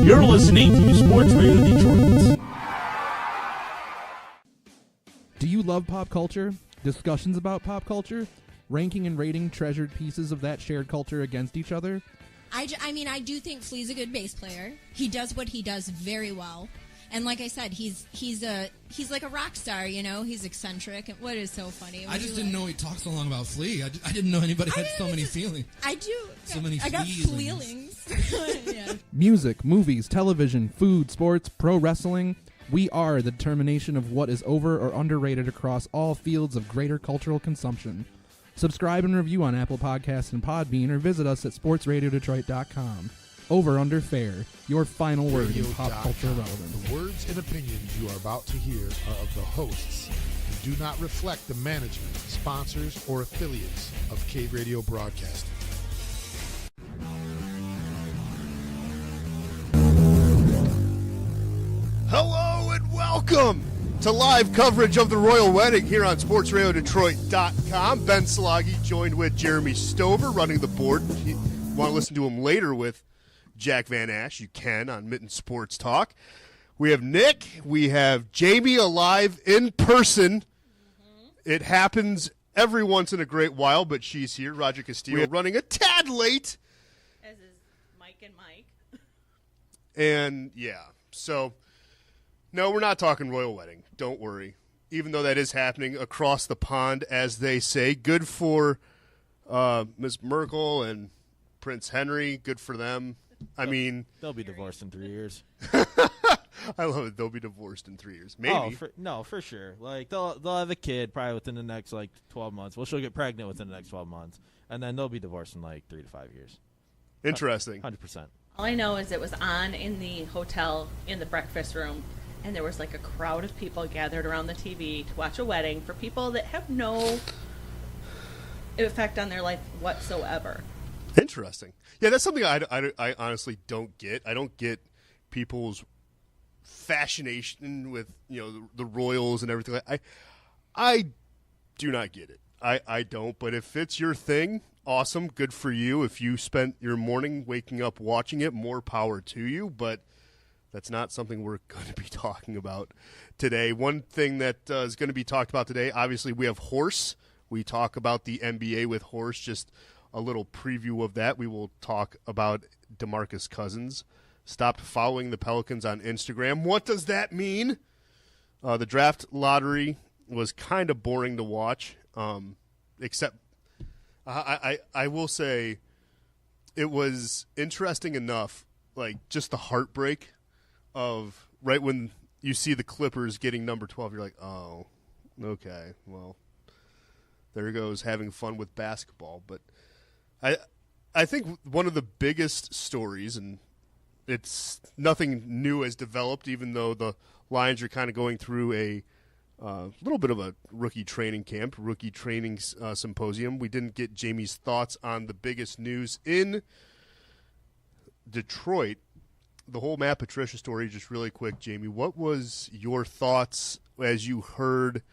You're listening to Sports Radio Detroit. Do you love pop culture? Discussions about pop culture? Ranking and rating treasured pieces of that shared culture against each other? I mean, I do think Flea's a good bass player. He does what he does very well. And like I said, he's like a rock star, you know? He's eccentric. And what is so funny? I just didn't know he talked so long about Flea. I didn't know anybody had so many feelings. I do. So many I got feelings. yeah. Music, movies, television, food, sports, pro wrestling. We are the determination of what is over or underrated across all fields of greater cultural consumption. Subscribe and review on Apple Podcasts and Podbean, or visit us at sportsradiodetroit.com. Over Under Fair, your final word in pop culture relevance. The words and opinions you are about to hear are of the hosts and do not reflect the management, sponsors, or affiliates of Cave Radio Broadcasting. Hello and welcome to live coverage of the Royal Wedding here on SportsRadioDetroit.com. Ben Salagi joined with Jeremy Stover running the board. If you want to listen to him later with Jack Van Ash, you can on Mitten Sports Talk. We have Nick. We have Jamie alive in person. Mm-hmm. It happens every once in a great while, but she's here. Roger Castillo running a tad late. As is Mike and Mike. And, yeah, so, no, we're not talking Royal Wedding. Don't worry. Even though that is happening across the pond, as they say. Good for Ms. Merkel and Prince Henry. Good for them. I mean, they'll be divorced in 3 years. I love it. They'll be divorced in 3 years. Maybe. Oh, for sure. Like they'll have a kid probably within the next 12 months. Well, she'll get pregnant within the next 12 months, and then they'll be divorced in 3 to 5 years. Interesting. 100%. All I know is it was on in the hotel in the breakfast room, and there was a crowd of people gathered around the TV to watch a wedding for people that have no effect on their life whatsoever. Interesting. Yeah, that's something I honestly don't get. I don't get people's fascination with the royals and everything. I do not get it. I don't. But if it's your thing, awesome, good for you. If you spent your morning waking up watching it, more power to you. But that's not something we're going to be talking about today. One thing that is going to be talked about today, obviously, we have Horse. We talk about the NBA with Horse. Just a little preview of that. We will talk about DeMarcus Cousins. Stopped following the Pelicans on Instagram. What does that mean? The draft lottery was kind of boring to watch, except I will say it was interesting enough, just the heartbreak of right when you see the Clippers getting number 12, you're like, oh, okay, well, there goes having fun with basketball. But I think one of the biggest stories, and it's nothing new has developed, even though the Lions are kind of going through a little bit of a rookie training camp, rookie training symposium. We didn't get Jamie's thoughts on the biggest news in Detroit. The whole Matt Patricia story, just really quick, Jamie, what was your thoughts as you heard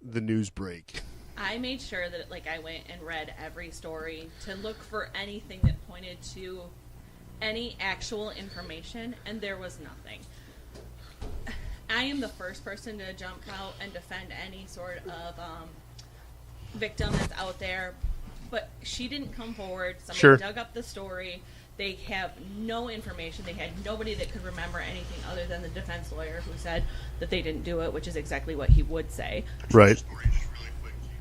the news break? I made sure that I went and read every story to look for anything that pointed to any actual information, and there was nothing. I am the first person to jump out and defend any sort of victim that's out there, but she didn't come forward. Somebody dug up the story. They have no information. They had nobody that could remember anything other than the defense lawyer who said that they didn't do it, which is exactly what he would say. Right.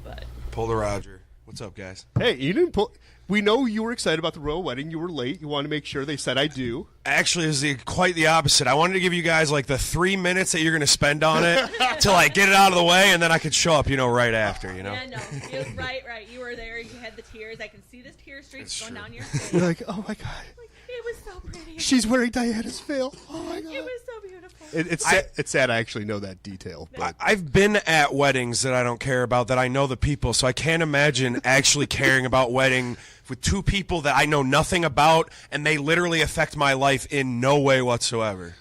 But pull the Roger. What's up, guys? Hey, you didn't pull. We know you were excited about the royal wedding. You were late. You wanted to make sure they said I do. Actually, it was quite the opposite. I wanted to give you guys the 3 minutes that you're going to spend on it till I get it out of the way, and then I could show up, right after, Yeah, no. Right. You were there. You had the tears. I can see the tear streaks going down your face. You're like, oh, my God. It was so pretty. She's wearing Diana's veil. Oh, my God. It was so beautiful. It's sad I actually know that detail. But I've been at weddings that I don't care about, that I know the people, so I can't imagine actually caring about wedding with two people that I know nothing about, and they literally affect my life in no way whatsoever.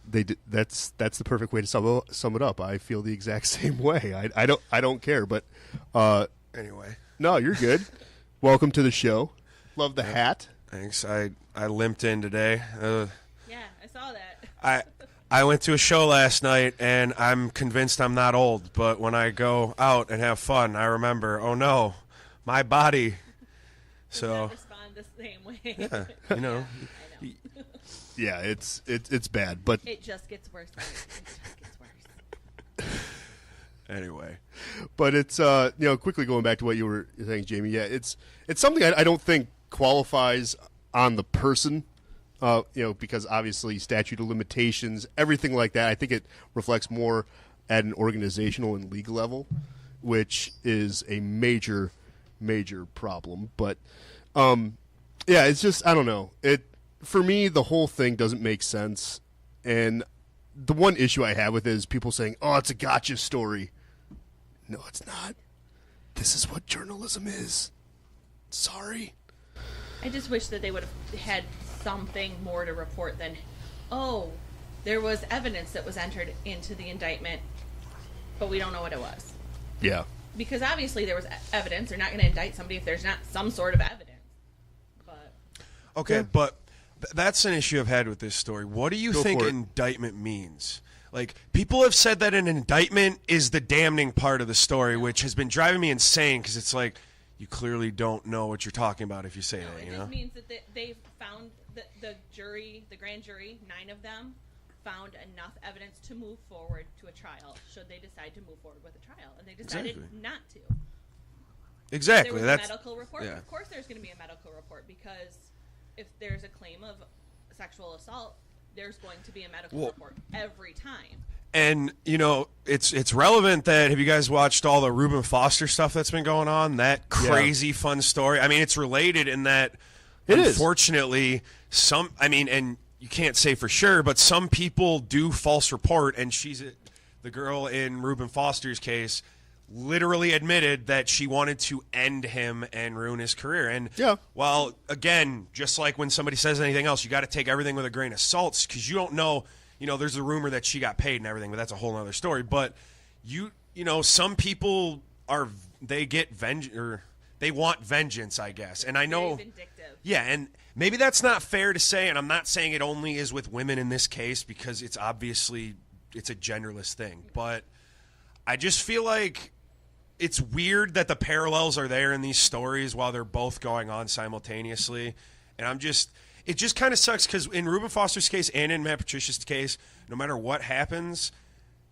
That's the perfect way to sum it up. I feel the exact same way. I don't care, but anyway. No, you're good. Welcome to the show. Love the hat. Thanks. I limped in today. Yeah, I saw that. I went to a show last night, and I'm convinced I'm not old. But when I go out and have fun, I remember, oh no, my body. Does not respond the same way. Yeah, you know. I know. Yeah, it's bad, but it just gets worse. It just gets worse. Anyway, but it's quickly going back to what you were saying, Jamie. Yeah, it's something I don't think qualifies on the person. Because obviously statute of limitations, everything like that. I think it reflects more at an organizational and league level, which is a major, major problem. But it's just I don't know. For me, the whole thing doesn't make sense. And the one issue I have with it is people saying, "Oh, it's a gotcha story." No, it's not. This is what journalism is. Sorry. I just wish that they would have had something more to report than, oh, there was evidence that was entered into the indictment, but we don't know what it was. Yeah. Because obviously there was evidence. They're not going to indict somebody if there's not some sort of evidence. But okay, but that's an issue I've had with this story. What do you think indictment means? Like, people have said that an indictment is the damning part of the story, which has been driving me insane because it's like, you clearly don't know what you're talking about if you say that, It just means that they found the jury, the grand jury, 9 of them, found enough evidence to move forward to a trial should they decide to move forward with a trial. And they decided not to. Exactly. There was a medical report. Yeah. Of course there's going to be a medical report because if there's a claim of sexual assault, there's going to be a medical report every time. And, it's relevant that, have you guys watched all the Reuben Foster stuff that's been going on? That crazy fun story. I mean, it's related in that, unfortunately, and you can't say for sure, but some people do false report, and the girl in Reuben Foster's case literally admitted that she wanted to end him and ruin his career. And, well, again, just like when somebody says anything else, you got to take everything with a grain of salt because you don't know. There's a rumor that she got paid and everything, but that's a whole other story. But some people they get vengeance, or they want vengeance, I guess. And I know, very vindictive. Yeah, and maybe that's not fair to say. And I'm not saying it only is with women in this case because it's obviously a genderless thing. But I just feel like it's weird that the parallels are there in these stories while they're both going on simultaneously. And it just kind of sucks because in Reuben Foster's case and in Matt Patricia's case, no matter what happens,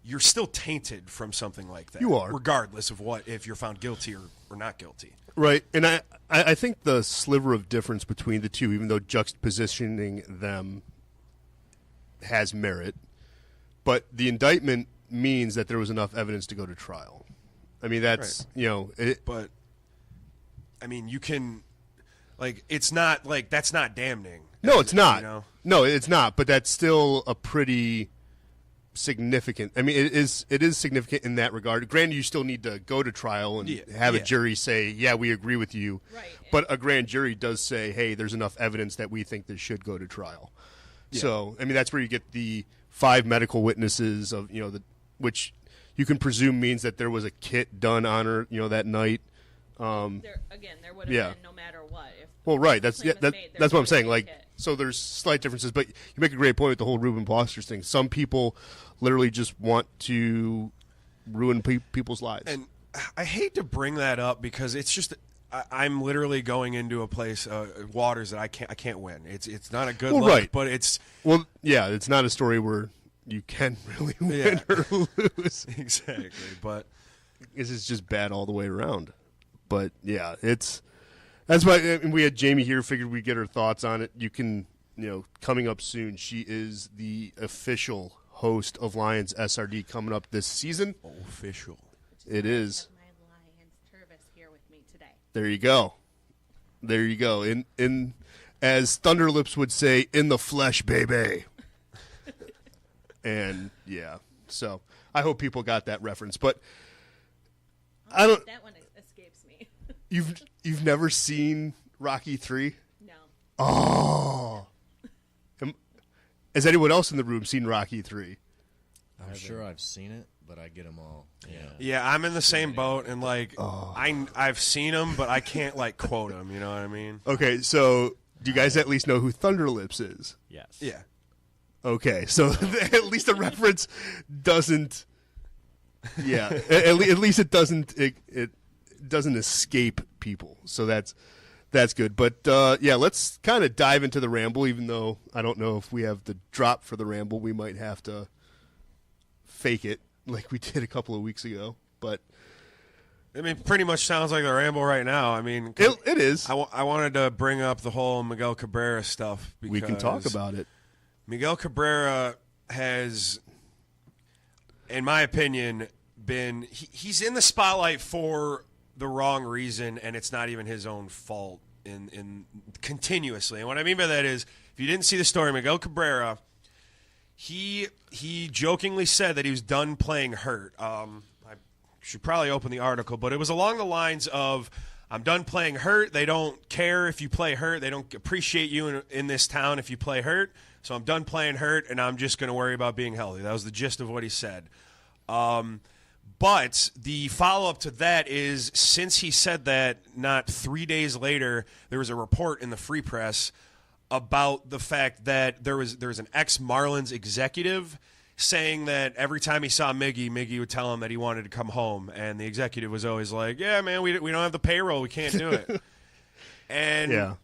you're still tainted from something like that. You are. Regardless of if you're found guilty or not guilty. Right. And I think the sliver of difference between the two, even though juxtapositioning them has merit, but the indictment means that there was enough evidence to go to trial. I mean, that's, But, I mean, you can... Like, it's not, that's not damning. No, it's not. No, it's not, but that's still a pretty significant. I mean, it is significant in that regard. Granted, you still need to go to trial and have a jury say, yeah, we agree with you. Right. But a grand jury does say, hey, there's enough evidence that we think this should go to trial. Yeah. So, I mean, that's where you get the 5 medical witnesses of, which you can presume means that there was a kit done on her, that night. There would have been no matter what. Well, right. That's what I'm saying. Like, so there's slight differences, but you make a great point with the whole Reuben Foster thing. Some people literally just want to ruin people's lives. And I hate to bring that up because it's just I'm literally going into a place, waters that I can't win. It's not a good look, right. But it's it's not a story where you can really win or lose. Exactly, but this is just bad all the way around. But yeah, that's why we had Jamie here. Figured we'd get her thoughts on it. You can, coming up soon. She is the official host of Lions SRD coming up this season. Official. It is. My Lions Tervis here with me today. There you go. There you go. In as Thunderlips would say, in the flesh, baby. And yeah, so I hope people got that reference, but I don't. That one escapes me. You've never seen Rocky 3? No. Oh. Has anyone else in the room seen Rocky 3? I'm sure I've seen it, but I get them all. Yeah, I'm in the same boat, and I've seen them, but I can't quote them. You know what I mean? Okay, so do you guys at least know who Thunderlips is? Yes. Yeah. Okay, so at least the reference doesn't. Yeah, at least it doesn't. It doesn't escape people. So that's good. But yeah, let's kind of dive into the ramble. Even though I don't know if we have the drop for the ramble, we might have to fake it like we did a couple of weeks ago. But I mean, pretty much sounds like the ramble right now. I mean, it is. I wanted to bring up the whole Miguel Cabrera stuff. Because we can talk about it. Miguel Cabrera has, in my opinion, been he's in the spotlight for the wrong reason, and it's not even his own fault in continuously. And what I mean by that is, if you didn't see the story, Miguel Cabrera, he jokingly said that he was done playing hurt. I should probably open the article, but it was along the lines of, I'm done playing hurt. They don't care if you play hurt. They don't appreciate you in this town if you play hurt. So I'm done playing hurt, and I'm just going to worry about being healthy. That was the gist of what he said. But the follow-up to that is, since he said that, not 3 days later, there was a report in the Free Press about the fact that there was an ex-Marlins executive saying that every time he saw Miggy would tell him that he wanted to come home, and the executive was always like, "Yeah, man, we don't have the payroll, we can't do it." And yeah.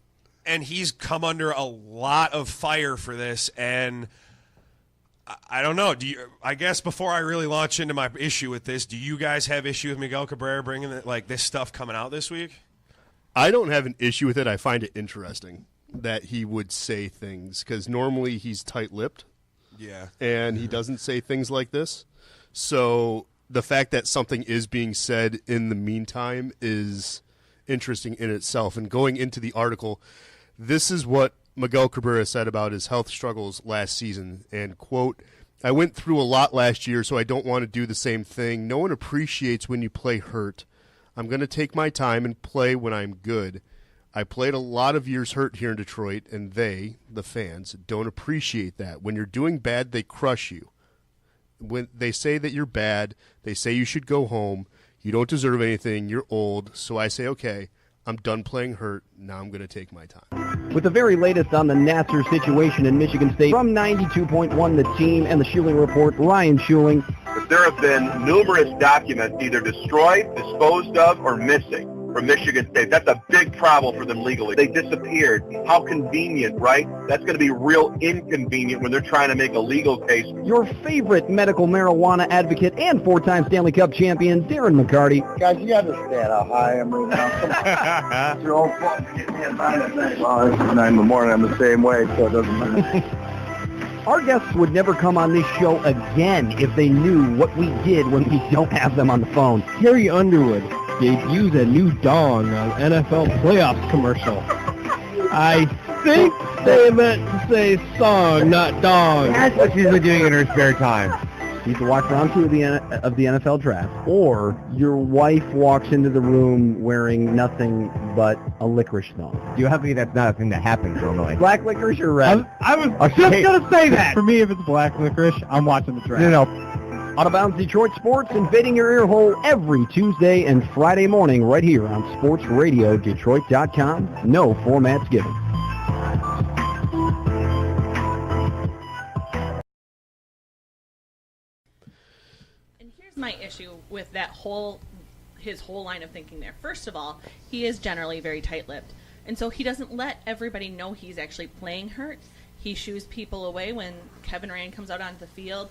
And he's come under a lot of fire for this, and I don't know. I guess before I really launch into my issue with this, do you guys have issue with Miguel Cabrera bringing this stuff coming out this week? I don't have an issue with it. I find it interesting that he would say things, because normally he's tight-lipped. Yeah. And he doesn't say things like this. So the fact that something is being said in the meantime is interesting in itself. And going into the article, this is what Miguel Cabrera said about his health struggles last season. And, quote, "I went through a lot last year, so I don't want to do the same thing. No one appreciates when you play hurt. I'm going to take my time and play when I'm good. I played a lot of years hurt here in Detroit, and they, the fans, don't appreciate that. When you're doing bad, they crush you. When they say that you're bad, they say you should go home. You don't deserve anything. You're old. So I say, okay, I'm done playing hurt. Now I'm going to take my time." With the very latest on the Nasser situation in Michigan State, from 92.1 The Team and the Schuling Report, Ryan Schuling. There have been numerous documents either destroyed, disposed of, or missing from Michigan State. That's a big problem for them legally. They disappeared. How convenient, right? That's going to be real inconvenient when they're trying to make a legal case. Your favorite medical marijuana advocate and four-time Stanley Cup champion, Darren McCarty. Guys, you understand how high I am right now. It's your own fault for getting me a 9 at night. Well, it's 9 in the morning. I'm the same way, so it doesn't matter. Our guests would never come on this show again if they knew what we did when we don't have them on the phone. Carrie Underwood debuts a new dong on NFL playoffs commercial. I think they meant to say song, not dong. That's what she's been doing in her spare time. You have to watch round 2 of the NFL draft. Or your wife walks into the room wearing nothing but a licorice thong. You have to be that's not a thing that happens normally. Black licorice or red? I was just going to say that. For me, if it's black licorice, I'm watching the draft. No. Out of Bounds Detroit Sports, invading your ear hole every Tuesday and Friday morning right here on sportsradiodetroit.com. No formats given. My issue with his whole line of thinking there. First of all, he is generally very tight-lipped, and so he doesn't let everybody know he's actually playing hurt. He shoos people away when Kevin Rand comes out onto the field.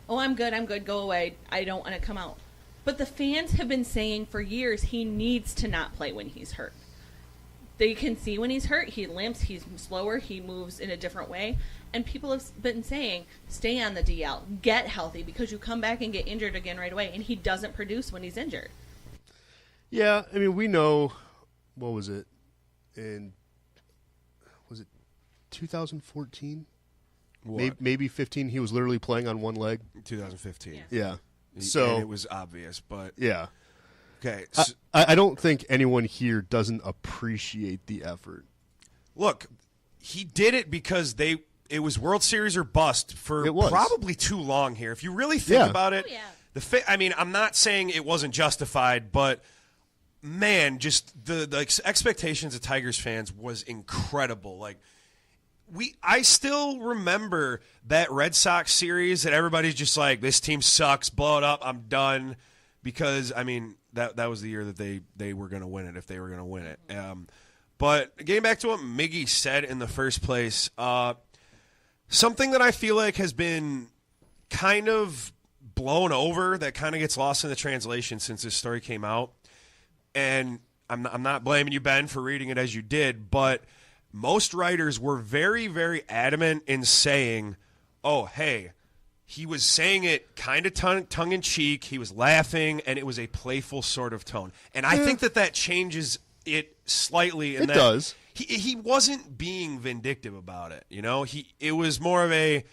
"Oh, I'm good, go away. I don't want to come out." But the fans have been saying for years he needs to not play when he's hurt. They can see when he's hurt, he limps, he's slower, he moves in a different way. And people have been saying, stay on the DL, get healthy, because you come back and get injured again right away, and he doesn't produce when he's injured. Yeah, I mean, we know, what was it, 2014? Maybe 15, he was literally playing on one leg. 2015. Yeah. So and it was obvious, but yeah. Okay. So, I don't think anyone here doesn't appreciate the effort. Look, he did it because it was World Series or bust for probably too long here. If you really think about it, I mean, I'm not saying it wasn't justified, but man, just the expectations of Tigers fans was incredible. Like, I still remember that Red Sox series that everybody's just like, this team sucks, blow it up, I'm done. Because, I mean, that was the year that they were going to win it, if they were going to win it. But getting back to what Miggy said in the first place, something that I feel like has been kind of blown over, that kind of gets lost in the translation since this story came out. And I'm not blaming you, Ben, for reading it as you did, but most writers were very, very adamant in saying, oh, hey, he was saying it kind of tongue-in-cheek, he was laughing, and it was a playful sort of tone. And I think that changes it slightly. In it that does. He wasn't being vindictive about it, It was more of a,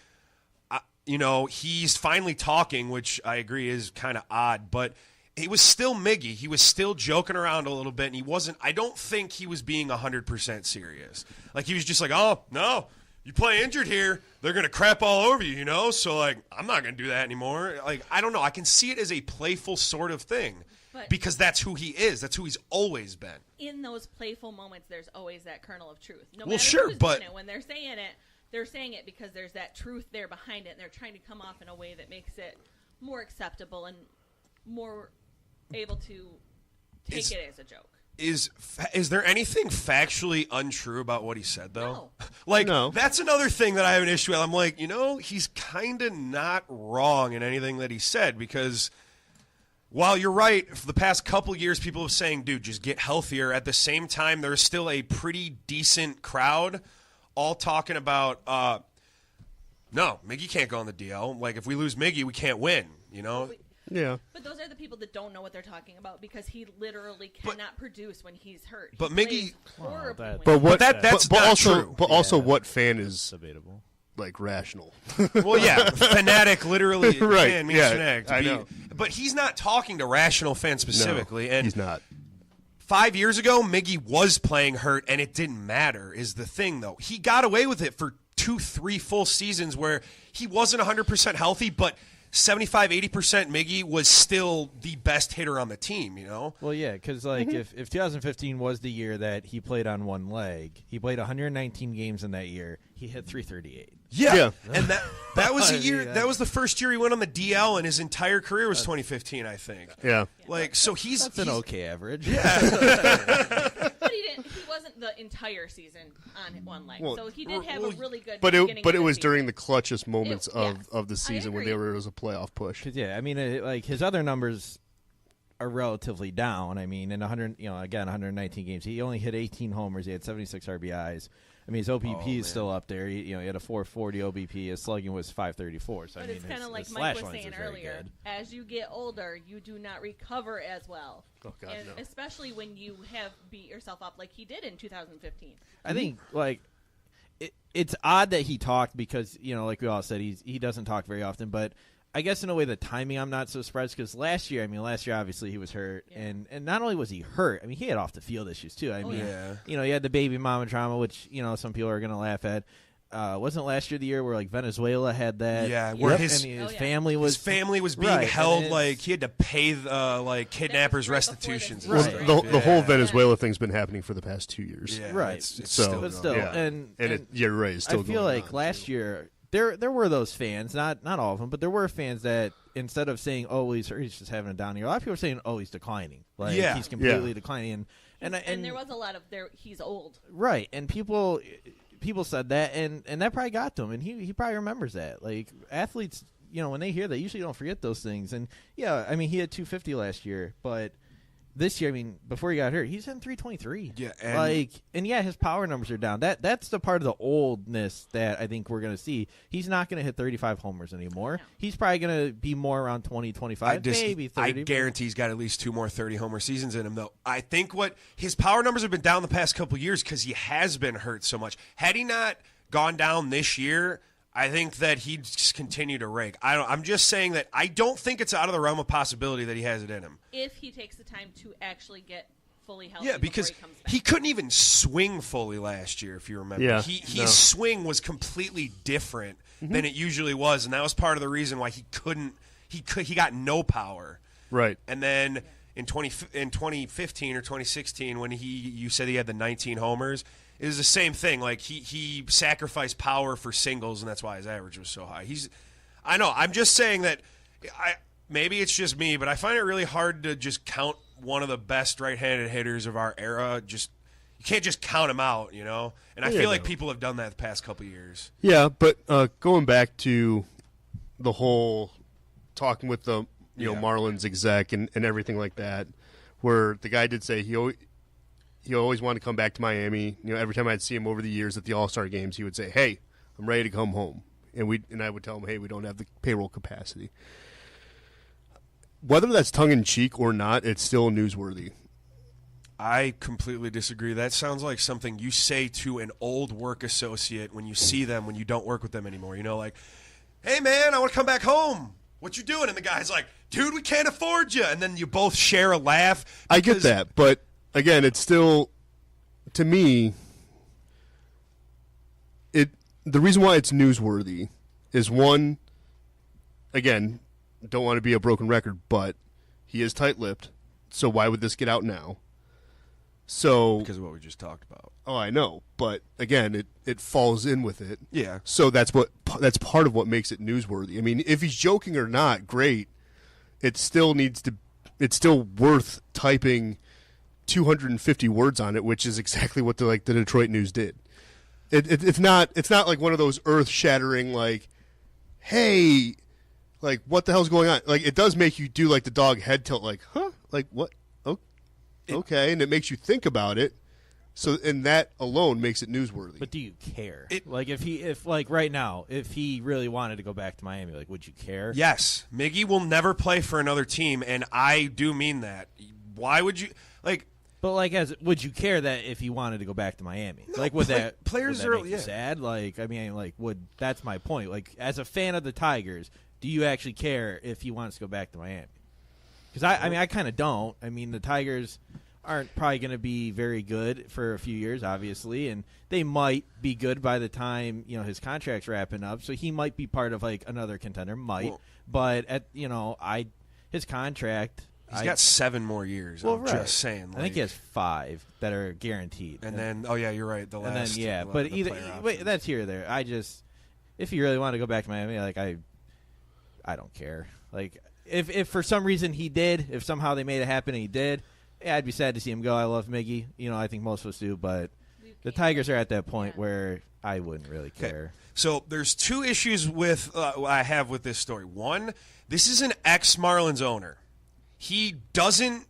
he's finally talking, which I agree is kind of odd, but he was still Miggy. He was still joking around a little bit, and I don't think he was being 100% serious. Like, he was just like, oh, no, you play injured here, they're going to crap all over you, So, like, I'm not going to do that anymore. Like, I don't know. I can see it as a playful sort of thing because that's who he is. That's who he's always been. In those playful moments, there's always that kernel of truth. No well, matter sure, who's but doing it, when they're saying it because there's that truth there behind it, and they're trying to come off in a way that makes it more acceptable and more able to take it as a joke. Is there anything factually untrue about what he said, though? No. No. That's another thing that I have an issue with. I'm like, he's kind of not wrong in anything that he said, because while you're right, for the past couple years, people have saying, dude, just get healthier. At the same time, there's still a pretty decent crowd all talking about, no, Miggy can't go on the DL. Like, if we lose Miggy, we can't win, Yeah. But those are the people that don't know what they're talking about, because he literally cannot produce when he's hurt. But Miggy, also what fan is debatable? Like, rational? Well, yeah, fanatic literally right. fan means fanatic. I know. But he's not talking to rational fans specifically. No, and he's not. 5 years ago, Miggy was playing hurt, and it didn't matter, is the thing, though. He got away with it for 2-3 full seasons where he wasn't 100% healthy, but 75-80% Miggy was still the best hitter on the team, Well, yeah, because if 2015 was the year that he played on one leg, he played 119 games in that year. He hit 338. Yeah. And that was a year. That was the first year he went on the DL, and his entire career was 2015, I think. Yeah. Like, so he's an okay average. Yeah. But he wasn't the entire season on one leg, so he did have a really good. But beginning it of was the during the clutchest moments Yes, of the season when there was a playoff push. Yeah, I mean, his other numbers are relatively down. I mean, in 119 games, he only hit 18 homers. He had 76 RBIs. I mean, his OBP is still up there. He had a 440 OBP. His slugging was 534. So But I mean, it's kind of like his Mike slash was lines saying are very earlier. good. As you get older, you do not recover as well. Oh, God, and no. especially when you have beat yourself up like he did in 2015. I think it's odd that he talked because like we all said, he doesn't talk very often. But I guess in a way, the timing I'm not so surprised because last year obviously he was hurt, and not only was he hurt, I mean he had off the field issues too. I mean, he had the baby mama drama, which some people are going to laugh at. Wasn't last year the year where like Venezuela had that? Yeah, where his family was being held, like he had to pay the kidnappers restitutions. Well, the whole Venezuela thing's been happening for the past 2 years. Yeah, right. It's still, yeah. and you're right. It's still I feel going like on, last too. year there were those fans, not all of them, but there were fans that instead of saying, "Oh, he's just having a down year," a lot of people were saying, "Oh, he's declining." Like he's completely declining, and there was a lot of he's old. Right, and people said that, and that probably got to him, and he probably remembers that. Like athletes, when they hear that, usually don't forget those things. And yeah, I mean, he had 250 last year, but this year, I mean, before he got hurt, he's hitting 323. Yeah, and his power numbers are down. That's the part of the oldness that I think we're going to see. He's not going to hit 35 homers anymore. No. He's probably going to be more around 20, 25, maybe 30. I guarantee he's got at least 2 more 30-homer seasons in him, though. I think his power numbers have been down the past couple of years because he has been hurt so much. Had he not gone down this year, I think that he'd just continue to rake. I'm just saying that I don't think it's out of the realm of possibility that he has it in him. If he takes the time to actually get fully healthy, yeah, because before he comes back. He couldn't even swing fully last year, if you remember. Yeah, his swing was completely different than it usually was, and that was part of the reason why he couldn't. He got no power. Right, and then in 2015 or 2016, when you said he had the 19 homers. is the same thing. Like he sacrificed power for singles, and that's why his average was so high. I know. I'm just saying that maybe it's just me, but I find it really hard to just count one of the best right-handed hitters of our era. You can't just count him out, you know? And I feel like people have done that the past couple of years. Yeah, but going back to the whole talking with the Marlins exec and everything like that, where the guy did say he always wanted to come back to Miami. You know, every time I'd see him over the years at the All-Star games, he would say, "Hey, I'm ready to come home." And I would tell him, "Hey, we don't have the payroll capacity." Whether that's tongue-in-cheek or not, it's still newsworthy. I completely disagree. That sounds like something you say to an old work associate when you see them when you don't work with them anymore. You know, like, "Hey, man, I want to come back home. What you doing?" And the guy's like, "Dude, we can't afford you." And then you both share a laugh. I get that, but again, it's still, to me, the reason why it's newsworthy is, one, again, don't want to be a broken record, but he is tight-lipped, so why would this get out now? So because of what we just talked about. Oh, I know, but again, it falls in with it. Yeah. So that's part of what makes it newsworthy. I mean, if he's joking or not, great. It's still worth typing 250 words on it, which is exactly what the Detroit News did. It's not like one of those earth-shattering, like, hey, like, what the hell's going on? Like, it does make you do like the dog head tilt, like, huh, like what? Okay, and it makes you think about it. So, and that alone makes it newsworthy. But do you care? If right now, if he really wanted to go back to Miami, like, would you care? Yes. Miggy will never play for another team, and I do mean that. Why would you, like... But, like, would you care that if he wanted to go back to Miami? No, like, would that make you yeah. sad? Like, I mean, like, that's my point. Like, as a fan of the Tigers, do you actually care if he wants to go back to Miami? Because, I kind of don't. I mean, the Tigers aren't probably going to be very good for a few years, obviously, and they might be good by the time, his contract's wrapping up, so he might be part of, like, another contender, but, his contract... He's got 7 more years. I'm just saying. I think he has 5 that are guaranteed. And then, you're right, the last... And then, but either that's here or there. If you really want to go back to Miami, like, I don't care. Like, if for some reason he did, if somehow they made it happen and he did, I'd be sad to see him go. I love Miggy. I think most of us do, but the Tigers are at that point where I wouldn't really care. Okay. So there's 2 issues I have with this story. One, this is an ex-Marlins owner. He doesn't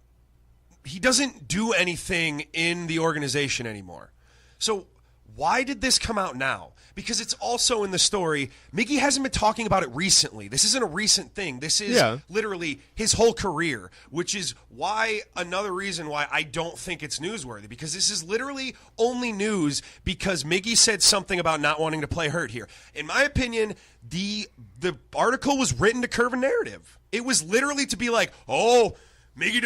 do anything in the organization anymore. So why did this come out now? Because it's also in the story. Miggy hasn't been talking about it recently. This isn't a recent thing. This is literally his whole career, which is another reason why I don't think it's newsworthy, because this is literally only news because Miggy said something about not wanting to play hurt here. In my opinion, the article was written to curve a narrative. It was literally to be like, oh, Miggy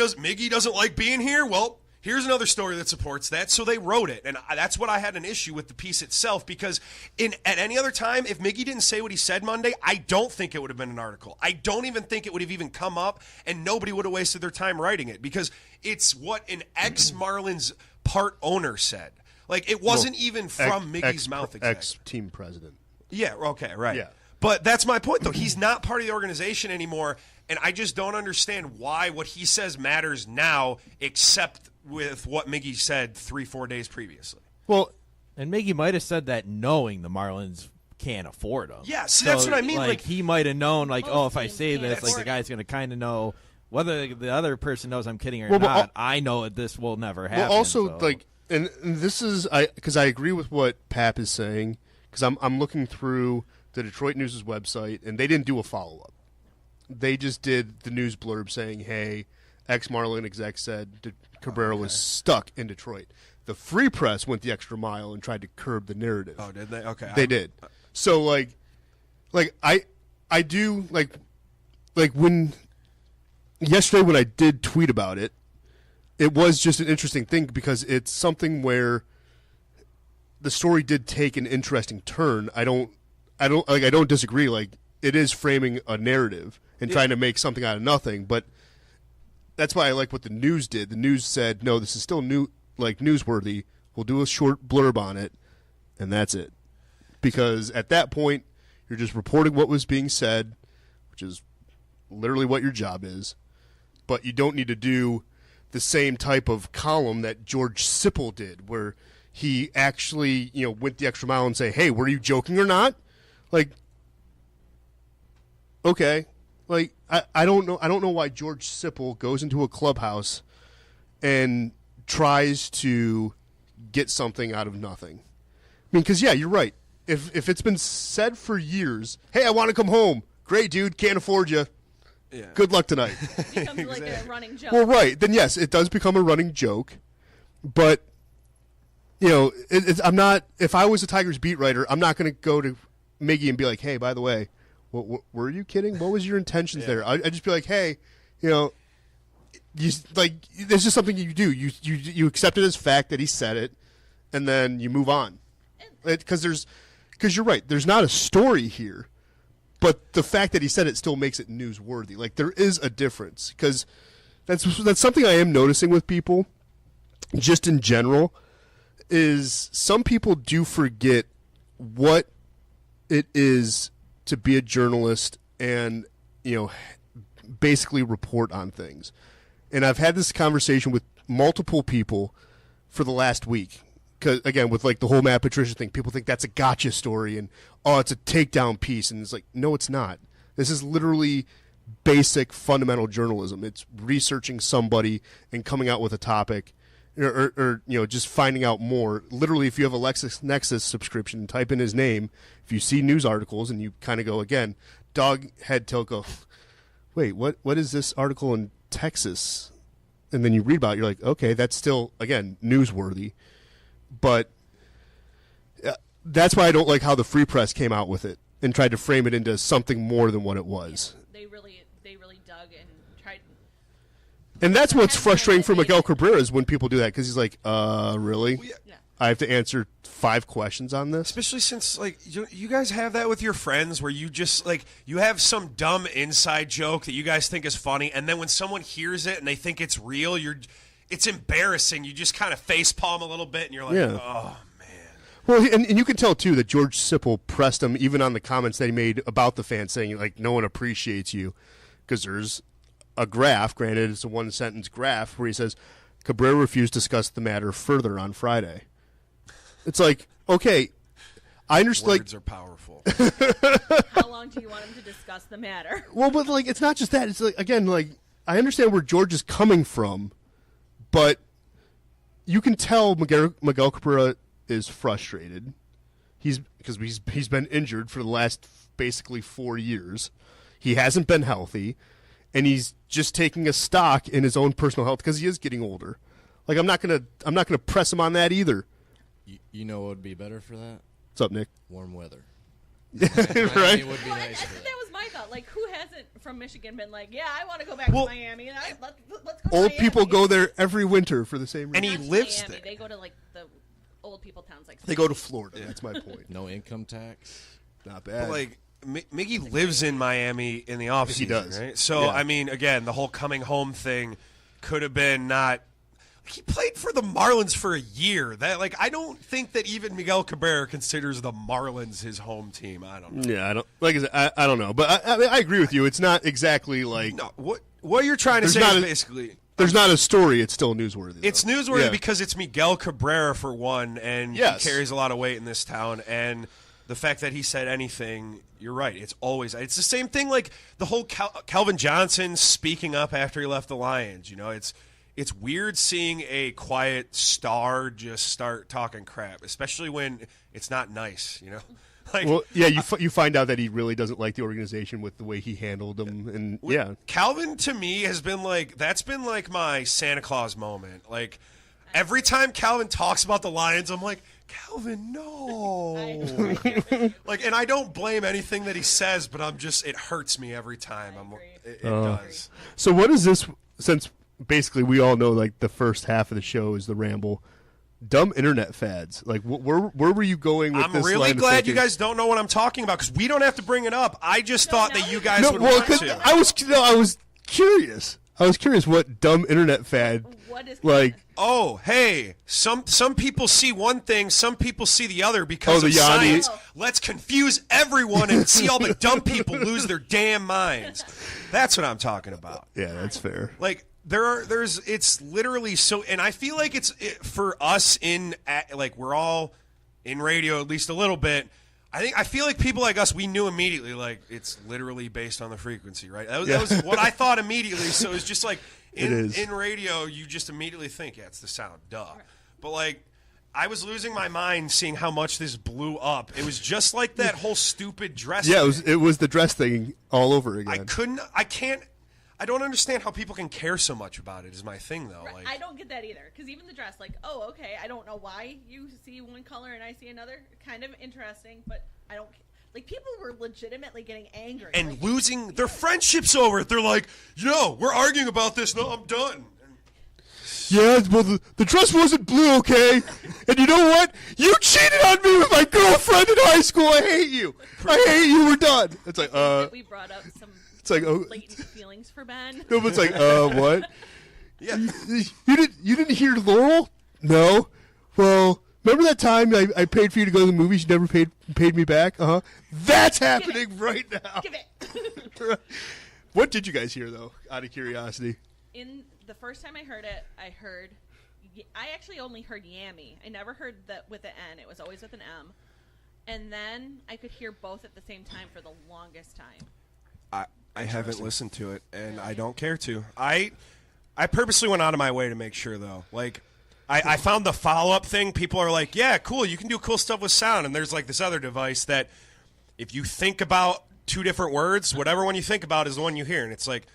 doesn't like being here? Well, here's another story that supports that. So they wrote it. And that's what I had an issue with the piece itself, because at any other time, if Miggy didn't say what he said Monday, I don't think it would have been an article. I don't even think it would have even come up, and nobody would have wasted their time writing it, because it's what an ex-Marlins part owner said. Like, it wasn't even from Miggy's mouth exactly. Ex-team president. Yeah, okay, right. Yeah. But that's my point, though. He's not part of the organization anymore, and I just don't understand why what he says matters now, except with what Miggy said 3-4 days previously. Well, and Miggy might have said that knowing the Marlins can't afford him. Yeah, see, that's what I mean. Like, he might have known, like, if I say this, like, the guy's going to kind of know, whether the other person knows I'm kidding or not. I know this will never happen. Well, also, like, and this is because I agree with what Pap is saying, because I'm looking through the Detroit News' website, and they didn't do a follow-up. They just did the news blurb saying, hey, ex-Marlin exec said Cabrera was stuck in Detroit. The Free Press went the extra mile and tried to curb the narrative. Oh, did they? Okay. They did. So, like I do, like when yesterday when I did tweet about it, it was just an interesting thing because it's something where the story did take an interesting turn. I don't disagree. Like, it is framing a narrative and trying to make something out of nothing, but that's why I like what the news did. The news said, no, this is still newsworthy, We'll do a short blurb on it, and that's it. Because at that point, you're just reporting what was being said, which is literally what your job is. But you don't need to do the same type of column that George Sipple did, where he actually, went the extra mile and say, "Hey, were you joking or not?" Like, okay, like I don't know why George Sipple goes into a clubhouse and tries to get something out of nothing. I mean, because you're right. If it's been said for years, "Hey, I want to come home." Great, dude. Can't afford you. Yeah. Good luck tonight. It becomes like a running joke. Well, right. Then yes, it does become a running joke. But I'm not. If I was a Tigers beat writer, I'm not going to go to Miggy and be like, "Hey, by the way, were you kidding? What was your intentions there?" I'd just be like, "Hey, there's just something you do. You accept it as fact that he said it, and then you move on." Because you're right. There's not a story here, but the fact that he said it still makes it newsworthy. Like, there is a difference, because that's something I am noticing with people, just in general, is some people do forget what it is to be a journalist and basically report on things. And I've had this conversation with multiple people for the last week. Because, again, with like the whole Matt Patricia thing, people think that's a gotcha story and, it's a takedown piece. And it's like, no, it's not. This is literally basic fundamental journalism. It's researching somebody and coming out with a topic or just finding out more. Literally, if you have a LexisNexis subscription, type in his name. If you see news articles and you kind of go, again, dog head tilt, go, wait, what is this article in Texas? And then you read about it, you're like, okay, that's still, again, newsworthy. But that's why I don't like how the Free Press came out with it and tried to frame it into something more than what it was. Yeah, they really dug and tried. And that's what's frustrating for Miguel Cabrera is when people do that, because he's like, really? Well, yeah. I have to answer 5 questions on this? Especially since, like, you guys have that with your friends where you just, like, you have some dumb inside joke that you guys think is funny, and then when someone hears it and they think it's real, it's embarrassing. You just kind of facepalm a little bit, and you're like, oh, man. Well, and you can tell, too, that George Sipple pressed him even on the comments that he made about the fans, saying, like, no one appreciates you, because there's a graph, granted it's a one-sentence graph, where he says, Cabrera refused to discuss the matter further on Friday. It's like, okay, I understand. Words are powerful. How long do you want him to discuss the matter? Well, but, like, it's not just that. It's, like, again, like, I understand where George is coming from, but you can tell Miguel Cabrera is frustrated. Because he's been injured for the last basically 4 years. He hasn't been healthy, and he's just taking a stock in his own personal health because he is getting older. Like, I'm not gonna press him on that either. You know what would be better for that? What's up, Nick? Warm weather. Right? It would be nice. That was my thought. Like, who hasn't from Michigan been like, yeah, I want to go back to Miami, and let's go to Old Miami. people go there every winter for the same reason. And he lives Miami. there. They go to, like, the old people towns. Like They go to Florida. That's my point. No income tax. Not bad. But, like, Miggy lives in Miami in the offseason, He does. right? So, Yeah. I mean, again, the whole coming home thing could have been not – he played for the Marlins for a year. That, like, I don't think that even Miguel Cabrera considers the Marlins his home team. I don't know. Yeah, I don't. Like I said, I don't know, but I agree with you. It's not exactly like No, what you're trying to say is basically there's not a story. It's still newsworthy. Though. it's newsworthy Yeah. because it's Miguel Cabrera for one, and Yes. he carries a lot of weight in this town. And the fact that he said anything, you're right. It's the same thing. Like the whole Calvin Johnson speaking up after he left the Lions. You know, it's weird seeing a quiet star just start talking crap, especially when it's not nice, you know? Like, well, yeah, you find out that he really doesn't like the organization with the way he handled them, and yeah. Calvin, to me, has been like, that's been like my Santa Claus moment. Like, every time Calvin talks about the Lions, I'm like, Calvin, no. Like, and I don't blame anything that he says, but it hurts me every time. It does. So what is this, since basically we all know like the first half of the show is the ramble, dumb internet fads, like where were you going with I'm this? really line of glad thinking? you guys don't know what I'm talking about, because we don't have to bring it up. I just thought that you guys would well, want 'cause to. I was curious what dumb internet fad What is like oh, hey, some people see one thing, some people see the other because the of Yanni. science. Let's confuse everyone and see all the dumb people lose their damn minds. That's what I'm talking about. Yeah, that's fair. Like it's literally so, and I feel like for us we're all in radio at least a little bit. I feel like people like us, we knew immediately, like, it's literally based on the frequency, right? That was what I thought immediately. So it's just like in radio, you just immediately think, yeah, it's the sound, duh. But like, I was losing my mind seeing how much this blew up. It was just like that whole stupid dress. Yeah, thing. it was the dress thing all over again. I don't understand how people can care so much about it. Is my thing though. Right. I don't get that either. Because even the dress, like, oh, okay, I don't know why you see one color and I see another. Kind of interesting, but I don't. Like, people were legitimately getting angry and losing their friendships over it. They're like, yo, we're arguing about this. No, I'm done. Yeah, well, the dress wasn't blue, okay? And you know what? You cheated on me with my girlfriend in high school. I hate you. I hate you. We're done. It's like, we brought up some latent feelings for Ben. No, but it's like, what? Yeah. You didn't hear Laurel? No. Well, remember that time I paid for you to go to the movies? You never paid me back? Uh-huh. That's happening right now. Give it. What did you guys hear, though, out of curiosity? In the first time I heard it, I actually only heard Yami. I never heard that with an N. It was always with an M. And then I could hear both at the same time for the longest time. I haven't listened to it, and I don't care to. I purposely went out of my way to make sure, though. Like, I found the follow-up thing. People are like, yeah, cool, you can do cool stuff with sound. And there's, like, this other device that if you think about two different words, whatever one you think about is the one you hear. And it's like,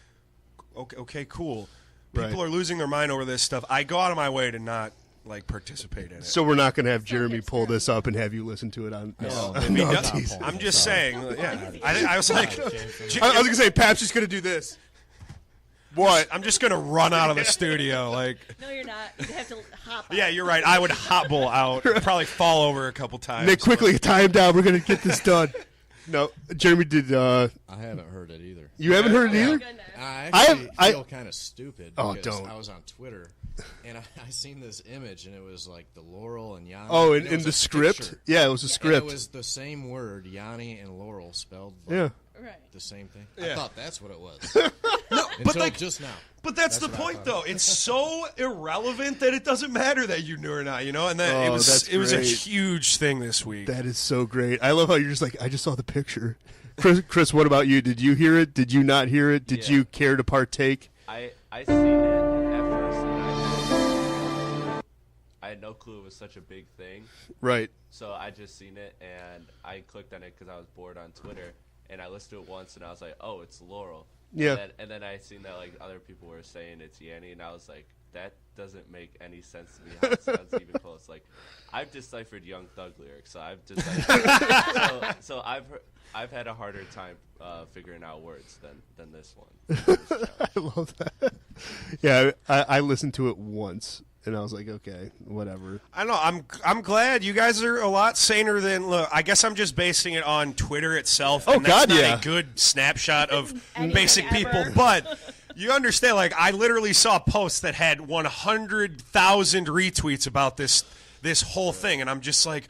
okay, cool. People are losing their mind over this stuff. I go out of my way to not, like, participate in it. So we're not going to have Jeremy pull this up and have you listen to it on... No, I'm just saying. Yeah, I was like... I was going to say, Pap's just going to do this. What? I'm just going to run out of the studio. Like. No, you're not. You have to hop out. Yeah, you're right. I would hobble out. Probably fall over a couple times. Nick, quickly, tie him down. We're going to get this done. No, Jeremy did... I haven't heard it either. You haven't heard it either? I feel kind of stupid because don't. I was on Twitter and I seen this image and it was like the Laurel and Yanni. Oh, in the script? Picture. Yeah, it was a script. And it was the same word, Yanni and Laurel, spelled like the same thing. Yeah. I thought that's what it was. No, but Until like just now. But that's the point, though. It's so irrelevant that it doesn't matter that you knew or not, you know. And that it was a huge thing this week. That is so great. I love how you're just like, I just saw the picture. Chris, what about you? Did you hear it? Did you not hear it? Did you care to partake? I seen it at first, and I had no clue it was such a big thing. Right. So I just seen it, and I clicked on it because I was bored on Twitter, and I listened to it once, and I was like, oh, it's Laurel. Yeah. And then I seen that like other people were saying it's Yanni, and I was like, that doesn't make any sense to me how it sounds even close. Like, I've deciphered Young Thug lyrics, so I've deciphered. so I've had a harder time figuring out words than this one. I love that. Yeah, I listened to it once, and I was like, okay, whatever. I don't know. I'm glad you guys are a lot saner than. Look, I guess I'm just basing it on Twitter itself. Oh, and that's God, not yeah. a good snapshot of basic people, but. You understand, like, I literally saw a post that had 100,000 retweets about this whole thing, and I'm just like,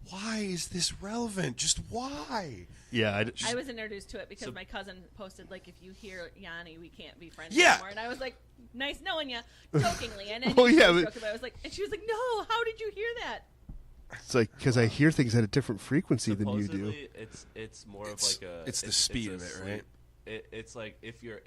why is this relevant? Just why? Yeah, I was introduced to it because my cousin posted, like, if you hear Yanni, we can't be friends Yeah. anymore. And I was like, nice knowing you, jokingly. And then I was like, and she was like, no, how did you hear that? It's like, because I hear things at a different frequency than you do. It's more of like a... It's the speed of it, right? It's like if you're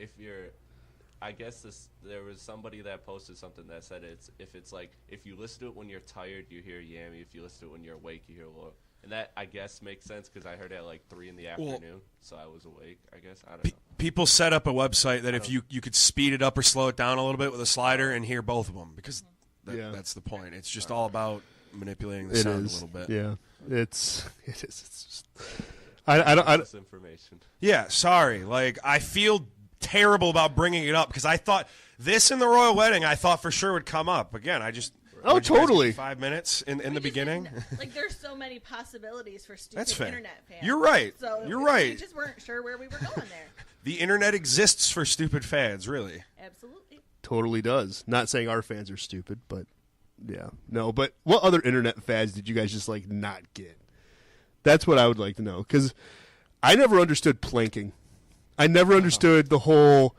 I guess there was somebody that posted something that said if you listen to it when you're tired, you hear Yami. If you listen to it when you're awake, you hear Laurel. And that, I guess, makes sense because I heard it at like 3 in the afternoon, so I was awake, I guess. I don't know. People set up a website that if you could speed it up or slow it down a little bit with a slider and hear both of them because that's the point. It's just all about manipulating the sound a little bit. Yeah, it is. It's just, I don't. Information. Yeah, sorry. Like, I feel terrible about bringing it up because I thought this in the royal wedding I thought for sure would come up again. I just totally 5 minutes in the beginning. Like, there's so many possibilities for stupid That's fair. internet fans. You're right. So You're right. We just weren't sure where we were going there. The internet exists for stupid fads, really. Absolutely. totally does. Not saying our fans are stupid, but yeah. No, but what other internet fads did you guys just like not get? That's what I would like to know, because I never understood planking. I never understood the whole,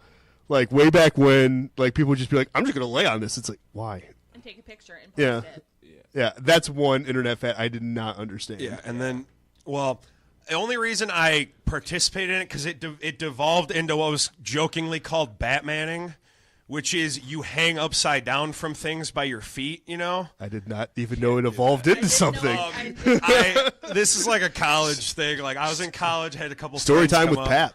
like, way back when, like, people would just be like, I'm just going to lay on this. It's like, why? And take a picture and post Yeah. it. Yeah, that's one internet fad I did not understand. Yeah, and then, well, the only reason I participated in it because it devolved into what was jokingly called Batmaning, which is you hang upside down from things by your feet, you know? I did not even know it evolved into something. This is like a college thing. Like, I was in college, had a couple Story friends time come with up, Pat.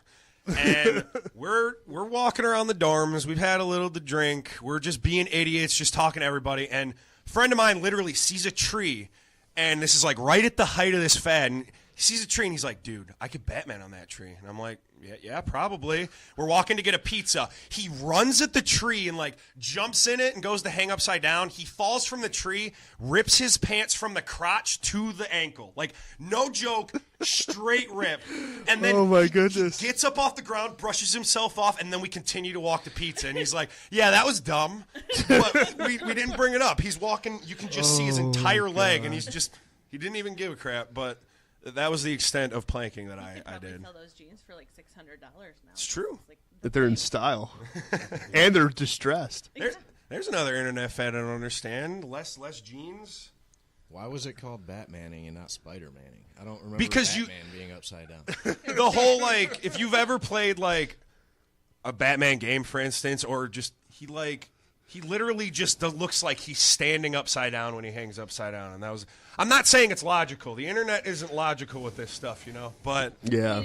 and we're walking around the dorms. We've had a little to drink. We're just being idiots, just talking to everybody. And a friend of mine literally sees a tree, and this is like right at the height of this fad. And he sees a tree, and he's like, dude, I could Batman on that tree. And I'm like, yeah, probably. We're walking to get a pizza. He runs at the tree and, like, jumps in it and goes to hang upside down. He falls from the tree, rips his pants from the crotch to the ankle. Like, no joke, straight rip. And then oh my goodness, gets up off the ground, brushes himself off, and then we continue to walk to pizza. And he's like, yeah, that was dumb, but we didn't bring it up. He's walking. You can just see his entire leg, and he didn't even give a crap, but that was the extent of planking that I did. Sell those jeans for like $600 now. It's true. Like that they're in style. And they're distressed. There's another internet fad I don't understand. Less jeans. Why was it called Batmaning and not Spider-Maning? I don't remember because Batman being upside down. The whole, like, if you've ever played, like, a Batman game, for instance, or just he literally just looks like he's standing upside down when he hangs upside down. And that was, I'm not saying it's logical. The internet isn't logical with this stuff, you know, but yeah.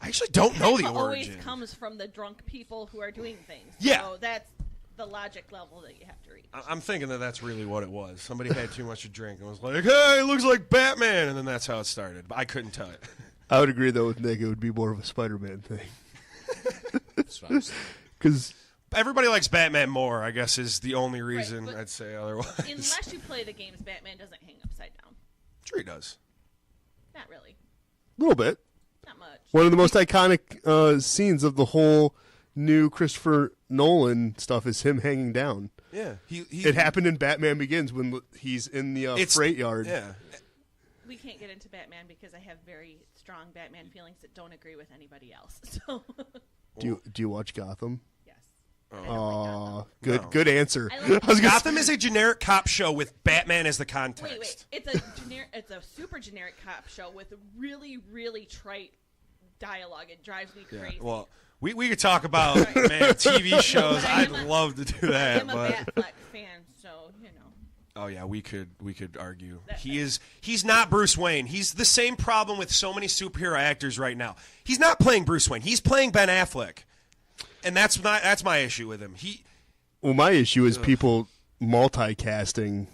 I actually don't know the It always origin. comes from the drunk people who are doing things. Yeah. So that's the logic level that you have to reach. I'm thinking that's really what it was. Somebody had too much to drink and was like, hey, it looks like Batman. And then that's how it started. But I couldn't tell it. I would agree, though, with Nick. It would be more of a Spider-Man thing. Because everybody likes Batman more, I guess, is the only reason I'd say otherwise. Unless you play the games, Batman doesn't hang upside down. Sure he does. Not really. A little bit. Not much. One of the most iconic scenes of the whole new Christopher Nolan stuff is him hanging down. Yeah. It happened in Batman Begins when he's in the freight yard. Yeah. We can't get into Batman because I have very strong Batman feelings that don't agree with anybody else. So. Do you watch Gotham? Yes. Oh, good answer. Gotham is a generic cop show with Batman as the context. Wait. It's a super generic cop show with really, really trite dialogue. It drives me crazy. Well, we could talk about TV shows. I'd love to do that. I'm a Batfleck fan, so you know. Oh yeah, we could argue. He's not Bruce Wayne. He's the same problem with so many superhero actors right now. He's not playing Bruce Wayne. He's playing Ben Affleck. And that's my issue with him. Well, my issue is people multicasting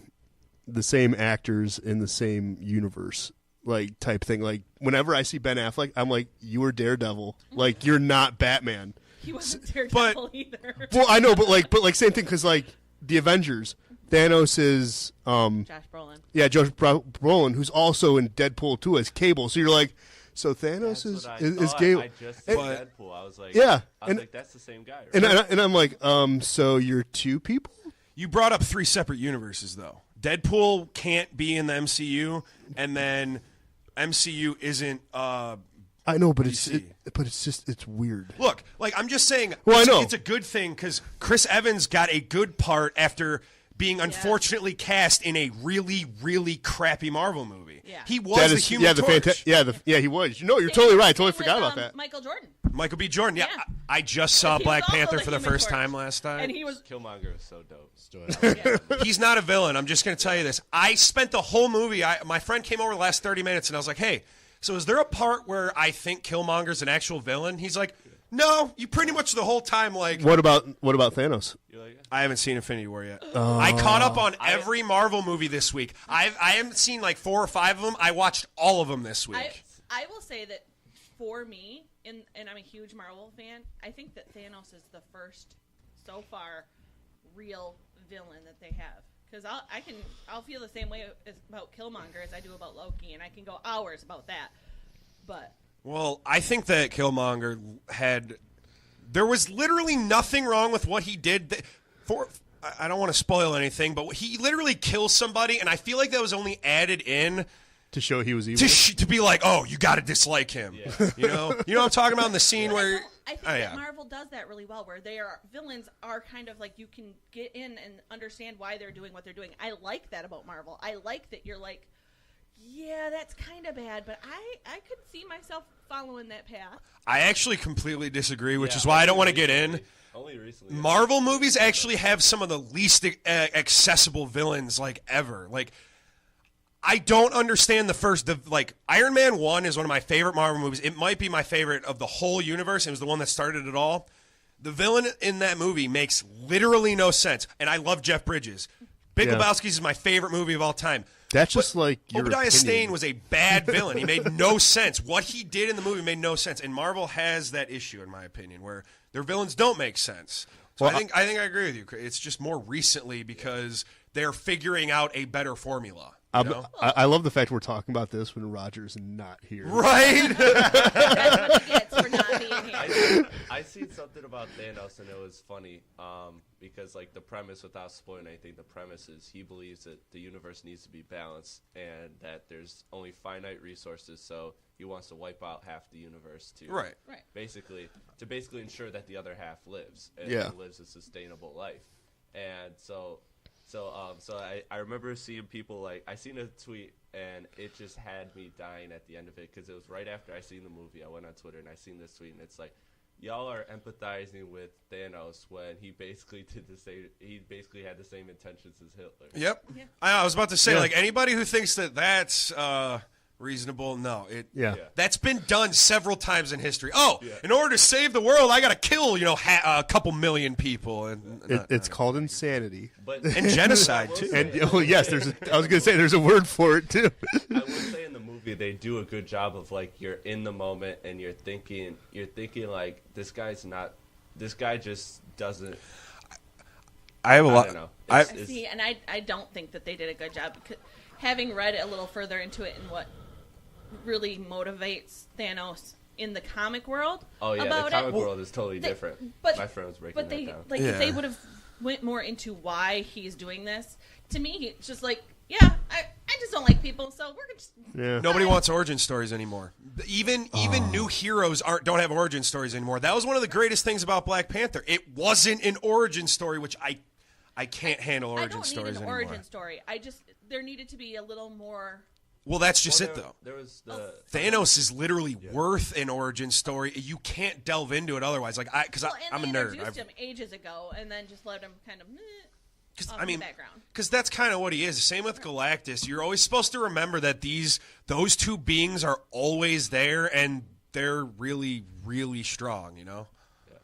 the same actors in the same universe, like type thing. Like whenever I see Ben Affleck, I'm like, you were Daredevil. Like you're not Batman. He wasn't Daredevil either. Well, I know, but like same thing because like the Avengers, Thanos is Josh Brolin. Yeah, Josh Brolin, who's also in Deadpool 2 as Cable. So you're like. So Thanos is gay. I just said Deadpool. I was like, that's the same guy. Right? And I'm like, so you're two people? You brought up three separate universes, though. Deadpool can't be in the MCU, and then MCU isn't. I know, but it's weird. Look, like I'm just saying. Well, I know it's a good thing because Chris Evans got a good part after being unfortunately cast in a really, really crappy Marvel movie. Yeah. He was the Human Torch. He was. No, you're totally right. I totally forgot about that. Michael Jordan. Michael B. Jordan. Yeah, I just saw Black Panther for the first time last time. And he was Killmonger is so dope. He's not a villain. I'm just going to tell you this. I spent the whole movie. My friend came over the last 30 minutes, and I was like, "Hey, so is there a part where I think Killmonger's an actual villain?" He's like, "No, you pretty much the whole time like." What about Thanos? I haven't seen Infinity War yet. I caught up on every Marvel movie this week. I haven't seen like 4 or 5 of them. I watched all of them this week. I will say that for me, and I'm a huge Marvel fan, I think that Thanos is the first, so far, real villain that they have. Because I'll feel the same way about Killmonger as I do about Loki, and I can go hours about that. But well, I think that Killmonger there was literally nothing wrong with what he did. I don't want to spoil anything, but he literally kills somebody, and I feel like that was only added in to show he was evil. To be like, oh, you got to dislike him. Yeah. You know what I'm talking about in the scene where. I think that Marvel does that really well, where villains are kind of like you can get in and understand why they're doing what they're doing. I like that about Marvel. I like that you're like, yeah, that's kind of bad, but I could see myself following that path. I actually completely disagree, which is why I don't want to get in. Only recently. Marvel movies actually have some of the least accessible villains ever. I don't understand Iron Man 1 is one of my favorite Marvel movies. It might be my favorite of the whole universe. It was the one that started it all. The villain in that movie makes literally no sense, and I love Jeff Bridges. Big Lebowski's is my favorite movie of all time. That's just like your Obadiah opinion. Stane was a bad villain. He made no sense. What he did in the movie made no sense, and Marvel has that issue, in my opinion, where their villains don't make sense. So Well, I think I agree with you. It's just more recently because they're figuring out a better formula. You know? I love the fact we're talking about this when Roger's not here. Right? That's what he gets for not being here. I seen something about Thanos, and it was funny because, the premise, without spoiling anything, the premise is he believes that the universe needs to be balanced and that there's only finite resources, so he wants to wipe out half the universe to basically ensure that the other half lives and lives a sustainable life. And so I remember seeing people I seen a tweet and it just had me dying at the end of it because it was right after I seen the movie. I went on Twitter and I seen this tweet and it's like, y'all are empathizing with Thanos when he basically did the same. He basically had the same intentions as Hitler. Yep. Yeah. I was about to say anybody who thinks that that's reasonable, no. That's been done several times in history. In order to save the world, I got to kill a couple million people. And it's called insanity and genocide too. And yes, I was going to say there's a word for it too. I would say in the movie they do a good job of you're in the moment and you're thinking this guy just doesn't. I have a lot. I don't know. I don't think that they did a good job. Having read a little further into it and what really motivates Thanos in the comic world. Oh yeah, the comic world is totally different. But my friend was breaking that down. If they would have went more into why he's doing this, to me it's just I just don't like people, so we're just Nobody wants origin stories anymore. Even new heroes don't have origin stories anymore. That was one of the greatest things about Black Panther. It wasn't an origin story, which I can't handle origin stories anymore. I don't need an origin story. There needed to be a little more. Well, that's just it, though. There was Thanos is literally worth an origin story. You can't delve into it otherwise. I'm a nerd. They introduced him ages ago, and then just let him kind of off in the background. Because that's kind of what he is. Same with Galactus. You're always supposed to remember that those two beings are always there, and they're really, really strong. You know. Yeah.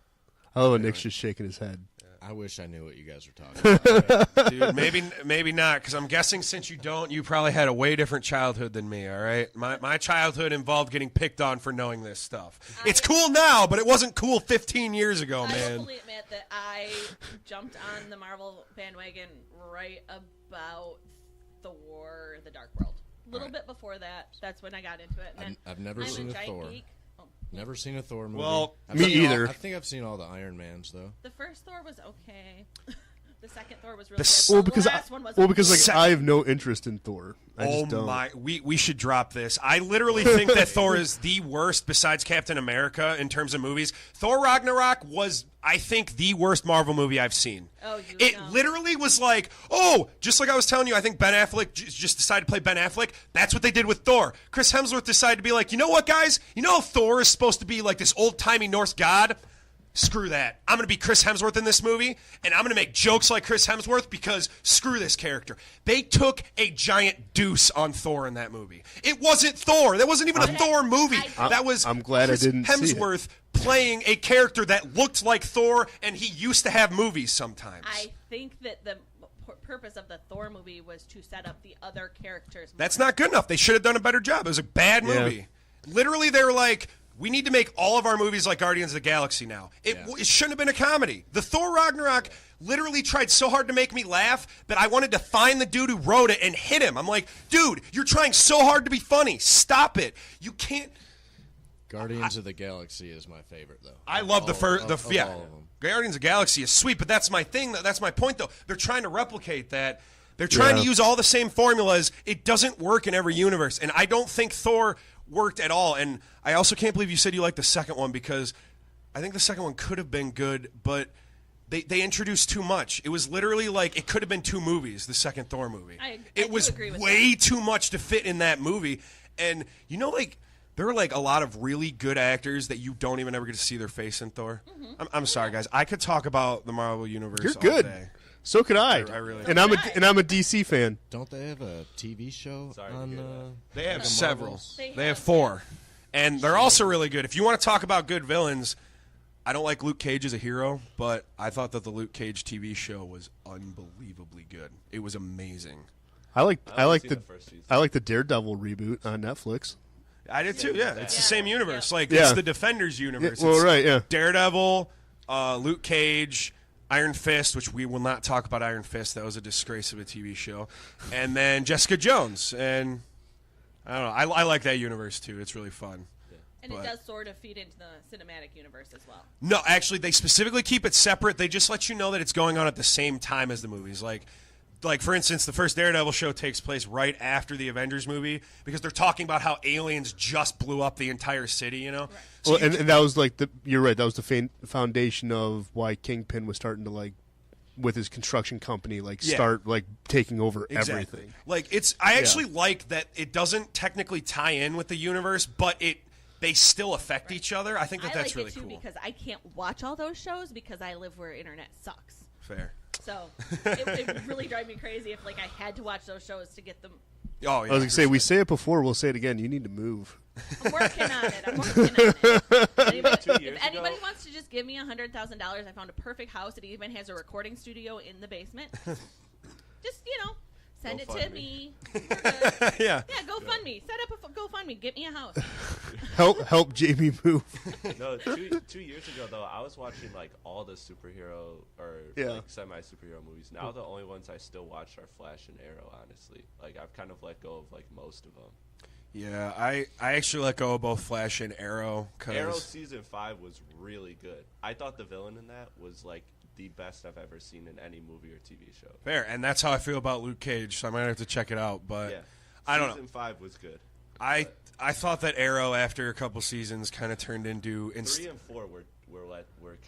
I love when Nick's just shaking his head. I wish I knew what you guys were talking about. Dude, maybe not, because I'm guessing since you don't, you probably had a way different childhood than me, all right? My childhood involved getting picked on for knowing this stuff. It's cool now, but it wasn't cool 15 years ago, man. I will fully admit that I jumped on the Marvel bandwagon right about Thor: The Dark World. A little bit before that, that's when I got into it. And I've never seen a Thor. Geek. Never seen a Thor movie. Well, me either. I think I've seen all the Iron Mans though. The first Thor was okay. The second Thor was really good. The last one was because I have no interest in Thor. I just don't. My! We should drop this. I literally think that Thor is the worst besides Captain America in terms of movies. Thor Ragnarok was, I think, the worst Marvel movie I've seen. Literally was just like I was telling you, I think Ben Affleck just decided to play Ben Affleck. That's what they did with Thor. Chris Hemsworth decided to be like, you know what, guys? You know Thor is supposed to be like this old-timey Norse god? Screw that. I'm going to be Chris Hemsworth in this movie, and I'm going to make jokes like Chris Hemsworth because screw this character. They took a giant deuce on Thor in that movie. It wasn't Thor. That wasn't even a Thor movie. That was I'm glad Chris I didn't Hemsworth playing a character that looked like Thor, and he used to have movies sometimes. I think that the purpose of the Thor movie was to set up the other characters. That's not good enough. They should have done a better job. It was a bad movie. Literally, they were like, we need to make all of our movies like Guardians of the Galaxy now. It shouldn't have been a comedy. The Thor Ragnarok literally tried so hard to make me laugh that I wanted to find the dude who wrote it and hit him. I'm like, dude, you're trying so hard to be funny. Stop it. You can't. Guardians of the Galaxy is my favorite, though. I love the first. All of them. Guardians of the Galaxy is sweet, but that's my thing. That's my point, though. They're trying to replicate that. They're trying to use all the same formulas. It doesn't work in every universe, and I don't think Thor worked at all. And I also can't believe you said you liked the second one, because I think the second one could have been good, but they introduced too much. It was literally like it could have been 2 movies, the second Thor movie. It was way too much to fit in that movie. And, you know, like, there are, like, a lot of really good actors that you don't even ever get to see their face in Thor. Mm-hmm. I'm sorry, guys. I could talk about the Marvel Universe You're all good. day. So could I. I really and I'm a DC fan. Don't they have a TV show on? They have like several. Marvels? They have 4, and they're also really good. If you want to talk about good villains, I don't like Luke Cage as a hero, but I thought that the Luke Cage TV show was unbelievably good. It was amazing. I like the Daredevil reboot on Netflix. I did too. Yeah, it's the same universe. Like Yeah. it's the Defenders universe. Yeah, well, It's right, yeah. Daredevil, Luke Cage, Iron Fist, which we will not talk about Iron Fist. That was a disgrace of a TV show. And then Jessica Jones. And I don't know. I like that universe too. It's really fun. And it does sort of feed into the cinematic universe as well. No, actually, they specifically keep it separate. They just let you know that it's going on at the same time as the movies. Like for instance, the first Daredevil show takes place right after the Avengers movie because they're talking about how aliens just blew up the entire city, you know? Right. So and that was like you're right, that was the foundation of why Kingpin was starting to, like, with his construction company, like, start, like, taking over everything. Like, I actually like that it doesn't technically tie in with the universe, but they still affect each other. I think that's like really it too cool. Because I can't watch all those shows because I live where internet sucks. Fair. So it would really drive me crazy if, like, I had to watch those shows to get them. Oh, yeah. I was going to say, we say it before, we'll say it again. You need to move. I'm working on it. If anybody wants to just give me $100,000, I found a perfect house. It even has a recording studio in the basement. Just, send it to me. Yeah. Yeah, GoFundMe. Set up a GoFundMe. Get me a house. help Jamie move. No, 2 years ago, though, I was watching, like, all the superhero or like, semi-superhero movies. Now the only ones I still watch are Flash and Arrow, honestly. Like, I've kind of let go of, like, most of them. Yeah, I actually let go of both Flash and Arrow. Arrow Season 5 was really good. I thought the villain in that was, like, the best I've ever seen in any movie or TV show. Fair, and that's how I feel about Luke Cage, so I might have to check it out, but I don't know. Season 5 was good. I thought that Arrow, after a couple seasons, kind of turned into... 3 and 4 were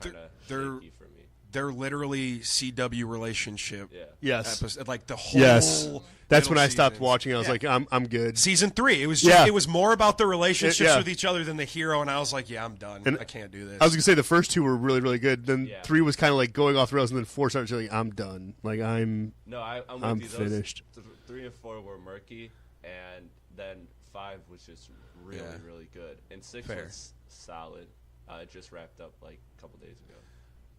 kind of shaky for me. They're literally CW relationship. Yeah. Yes. Episode, like the whole... Yes. That's when I stopped seasons. watching. I was like, I'm good. Season 3, it was just, it was more about the relationships with each other than the hero, and I was like, I'm done. I can't do this. I was going to say the first 2 were really, really good. Then 3 was kind of like going off the rails, and then 4 started saying, I'm done. Like, I'm finished. 3 and 4 were murky, and then 5 was just really, really good. And 6 was solid. It just wrapped up like a couple days ago.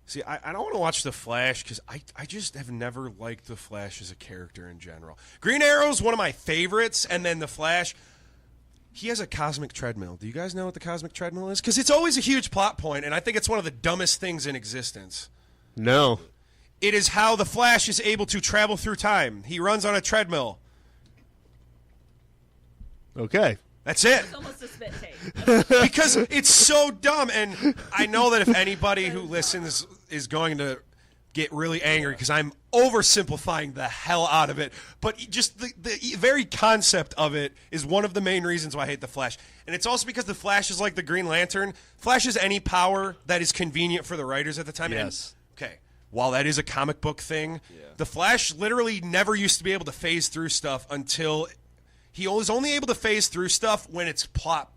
See, I don't want to watch The Flash because I just have never liked The Flash as a character in general. Green Arrow's one of my favorites, and then The Flash, he has a cosmic treadmill. Do you guys know what the cosmic treadmill is? Because it's always a huge plot point, and I think it's one of the dumbest things in existence. No. It is how the Flash is able to travel through time. He runs on a treadmill. Okay. That's it. It's almost a spit take. Because it's so dumb, and I know that if anybody who listens is going to get really angry because I'm oversimplifying the hell out of it, but just the very concept of it is one of the main reasons why I hate the Flash. And it's also because the Flash is like the Green Lantern. Flash has any power that is convenient for the writers at the time. Yes. And, okay. While that is a comic book thing, the Flash literally never used to be able to phase through stuff until he was only able to phase through stuff when it's plot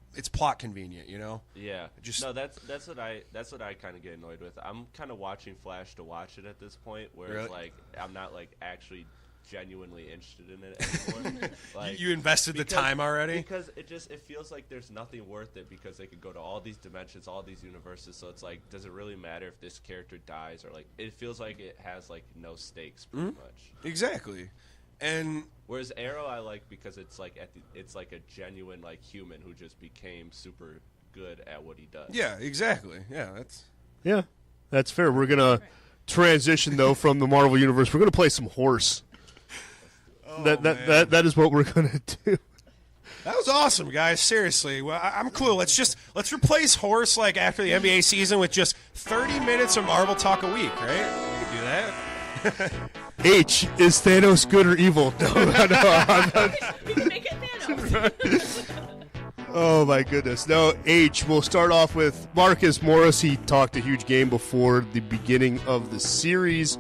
convenient, you know? Yeah. That's what I kind of get annoyed with. I'm kind of watching Flash to watch it at this point, where it's like I'm not like actually genuinely interested in it anymore. Like, you invested the time already? Because it feels like there's nothing worth it because they could go to all these dimensions, all these universes. So it's like, does it really matter if this character dies or like? It feels like it has like no stakes pretty much. Exactly. And whereas Arrow I like because it's like it's like a genuine like human who just became super good at what he does. Yeah, exactly. Yeah, that's fair. We're gonna transition though from the Marvel universe. We're gonna play some horse. That is what we're gonna do. That was awesome, guys. Seriously, well, I'm cool. Let's replace Horse like after the NBA season with just 30 minutes of Marvel talk a week, right? We can do that. H, is Thanos good or evil? No. We can make it Thanos. Oh my goodness. No, H, we'll start off with Marcus Morris. He talked a huge game before the beginning of the series,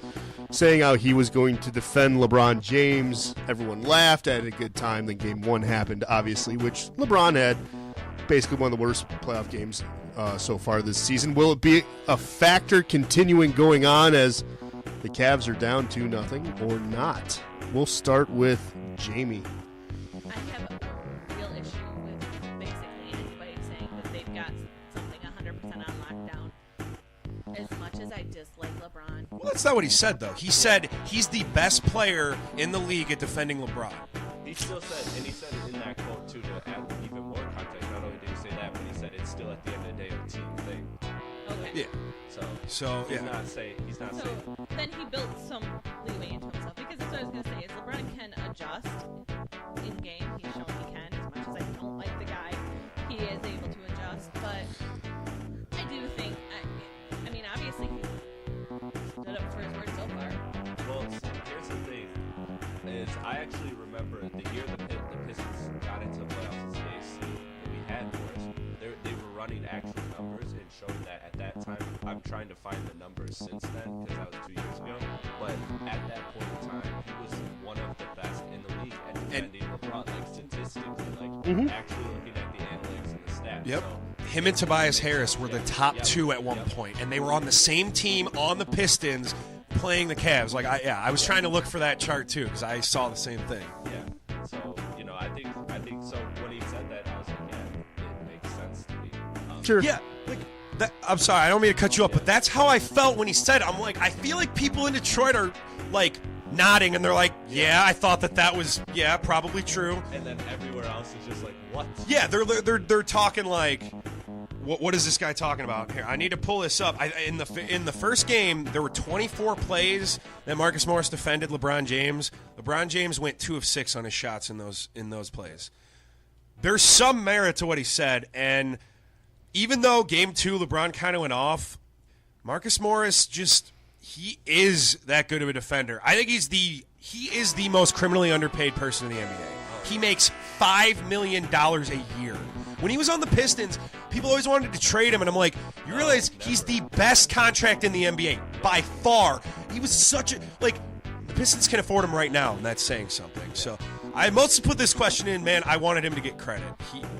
saying how he was going to defend LeBron James. Everyone laughed, had a good time. Then game 1 happened, obviously, which LeBron had basically one of the worst playoff games so far this season. Will it be a factor continuing going on as the Cavs are down 2-0 or not? We'll start with Jamie. I have a real issue with basically anybody saying that they've got something 100% on lockdown. As much as I dislike LeBron. Well, that's not what he said, though. He said he's the best player in the league at defending LeBron. He still said, and he said it in that quote, too, to add even more context. Not only did he say that, but he said it's still at the end of the day a team thing. Okay. Yeah. So he's yeah. not saying. Then he built some leeway into himself, because that's what I was going to say. Is LeBron can adjust in game. He's shown he can. As much as I don't like the guy, he is able to adjust. But I do think, I mean, obviously he stood up for his word so far. Well, here's the thing: is I actually remember the year the Pistons got into the playoffs in space that we had for us. They were running actual numbers and showing that at that time. I'm trying to find the numbers since then because that was 2 years ago. But at that point in time, he was one of the best in the league at defending LeBron, like statistically, like actually looking at the analytics and the stats. Yep. So, Him and Tobias Harris were the top two at one point, and they were on the same team on the Pistons playing the Cavs. Like, I was trying to look for that chart too because I saw the same thing. Yeah. So I think so. When he said that, I was like, yeah, it makes sense to me. Sure. Yeah. Like, I'm sorry, I don't mean to cut you up, but that's how I felt when he said it. I'm like, I feel like people in Detroit are like nodding, and they're like, yeah, I thought that was, yeah, probably true. And then everywhere else is just like, what? Yeah, they're talking like, what is this guy talking about here? I need to pull this up. In the first game, there were 24 plays that Marcus Morris defended LeBron James. LeBron James went 2 of 6 on his shots in those plays. There's some merit to what he said, and even though game 2 LeBron kind of went off, Marcus Morris he is that good of a defender. I think he is the most criminally underpaid person in the NBA. He makes $5 million a year. When he was on the Pistons, people always wanted to trade him, and I'm like, you realize he's the best contract in the NBA by far. He was such a the Pistons can afford him right now, and that's saying something. So I mostly put this question in, man. I wanted him to get credit.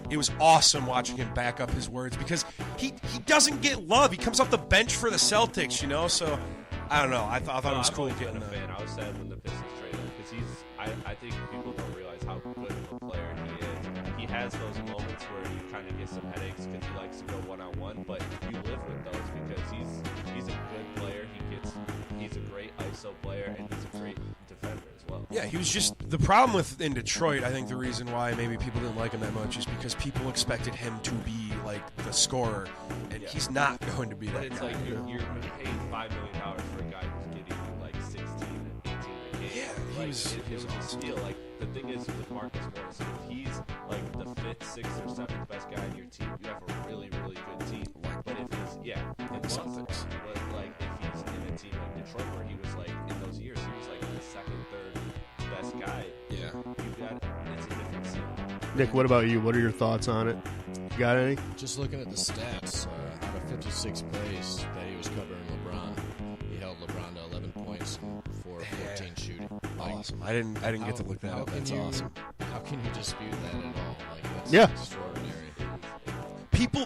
It was awesome watching him back up his words because he doesn't get love. He comes off the bench for the Celtics, So I don't know. I thought it was cool getting a fan. I was sad when the Pistons traded him because I think people don't realize how good of a player he is. He has those moments where you kind of get some headaches because he likes to go one-on-one, but you live with those because he's a good player. He's a great ISO player, and he's a great defender as well. Yeah, he was just the problem in Detroit. I think the reason why maybe people didn't like him that much is because people expected him to be like the scorer, and he's not going to be but that it's guy. like you're paying $5 million for a guy who's getting you like 16 and 18 a game. Yeah, it was a steal. Like the thing is with Marcus Morris, if he's like the 5th, 6th, or 7th best guy in your team, you have a really, really good team. But if he's Celtics, but like if he's in a team like Detroit where he was like in those years, he was like the 2nd, 3rd best guy. Yeah, it's a different scene. Nick, what about you? What are your thoughts on it? You got any? Just looking at the stats, out of 56 plays that he was covering LeBron, he held LeBron to 11 points and 4 of 14 shooting. Awesome. I didn't get to look that up. That's awesome. How can you dispute that at all? That's extraordinary.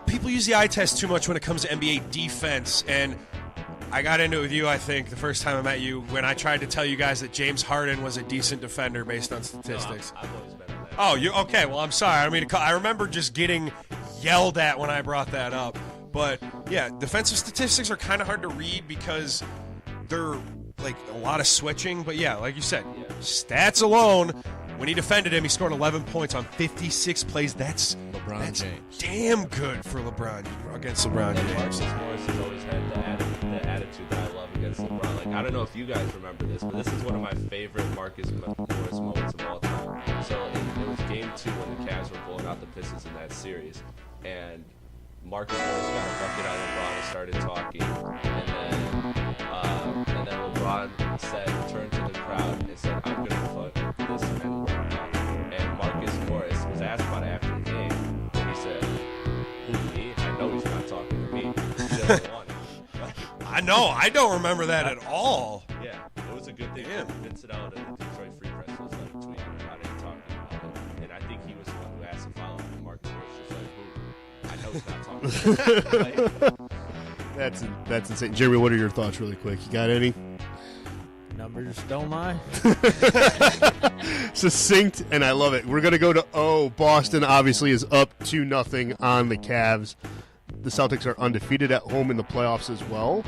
People use the eye test too much when it comes to NBA defense, and I got into it with you, I think, the first time I met you when I tried to tell you guys that James Harden was a decent defender based on statistics. I've always been on that. Oh, you okay? Well, I'm sorry. I remember just getting yelled at when I brought that up. But yeah, defensive statistics are kind of hard to read because they're like a lot of switching. But yeah, like you said, stats alone. When he defended him, he scored 11 points on 56 plays. That's James. Damn good for LeBron against LeBron James. Marcus Morris has always had the attitude that I love against LeBron. Like, I don't know if you guys remember this, but this is one of my favorite Marcus Morris moments of all time. So it was game Game 2 when the Cavs were blowing out the Pistons in that series, and Marcus Morris got a bucket on LeBron and started talking, and then LeBron turned to the crowd and said, "I'm gonna fuck this N-word up." And Marcus Morris was asked about it after the game, and he said, "Who, me? I know he's not talking to me. He doesn't want it." I know. I don't remember that at all. Yeah, it was a good thing. Vince Out and the Detroit Free Press was like tweeting about it and talking about it, and I think he was the one who asked to follow up. And Marcus Morris just like, "Who? I know he's not talking to me." That's insane. Jeremy, what are your thoughts really quick? You got any? Numbers don't lie. Succinct, and I love it. We're going to go to Boston obviously is up 2-0 on the Cavs. The Celtics are undefeated at home in the playoffs as well.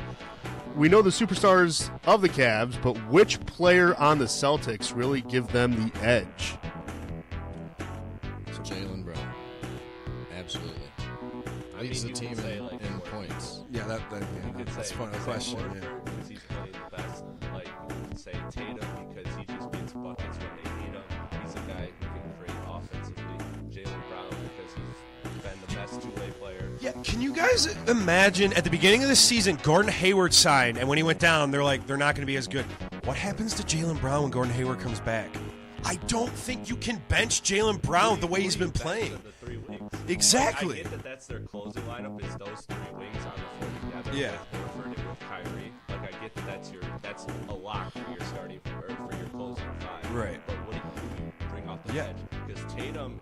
We know the superstars of the Cavs, but which player on the Celtics really give them the edge? Jaylen Brown. Absolutely. Leads the team in points. Yeah, that's a funny question. Because he's playing the best. Like, you could say Tatum because he just gets buckets when they need him. He's a guy who can create offensively. Jaylen Brown because he's been the best two-way player. Yeah, can you guys imagine at the beginning of the season, Gordon Hayward signed, and when he went down, they're like, they're not going to be as good. What happens to Jaylen Brown when Gordon Hayward comes back? I don't think you can bench Jaylen Brown the way he's been playing. Exactly. I get that that's their closing lineup is those three wings on the floor together. Yeah. With Horford and with Kyrie. Like, I get that that's a lock for your starting for your closing five. Right. But what do you bring off the bench? Because Tatum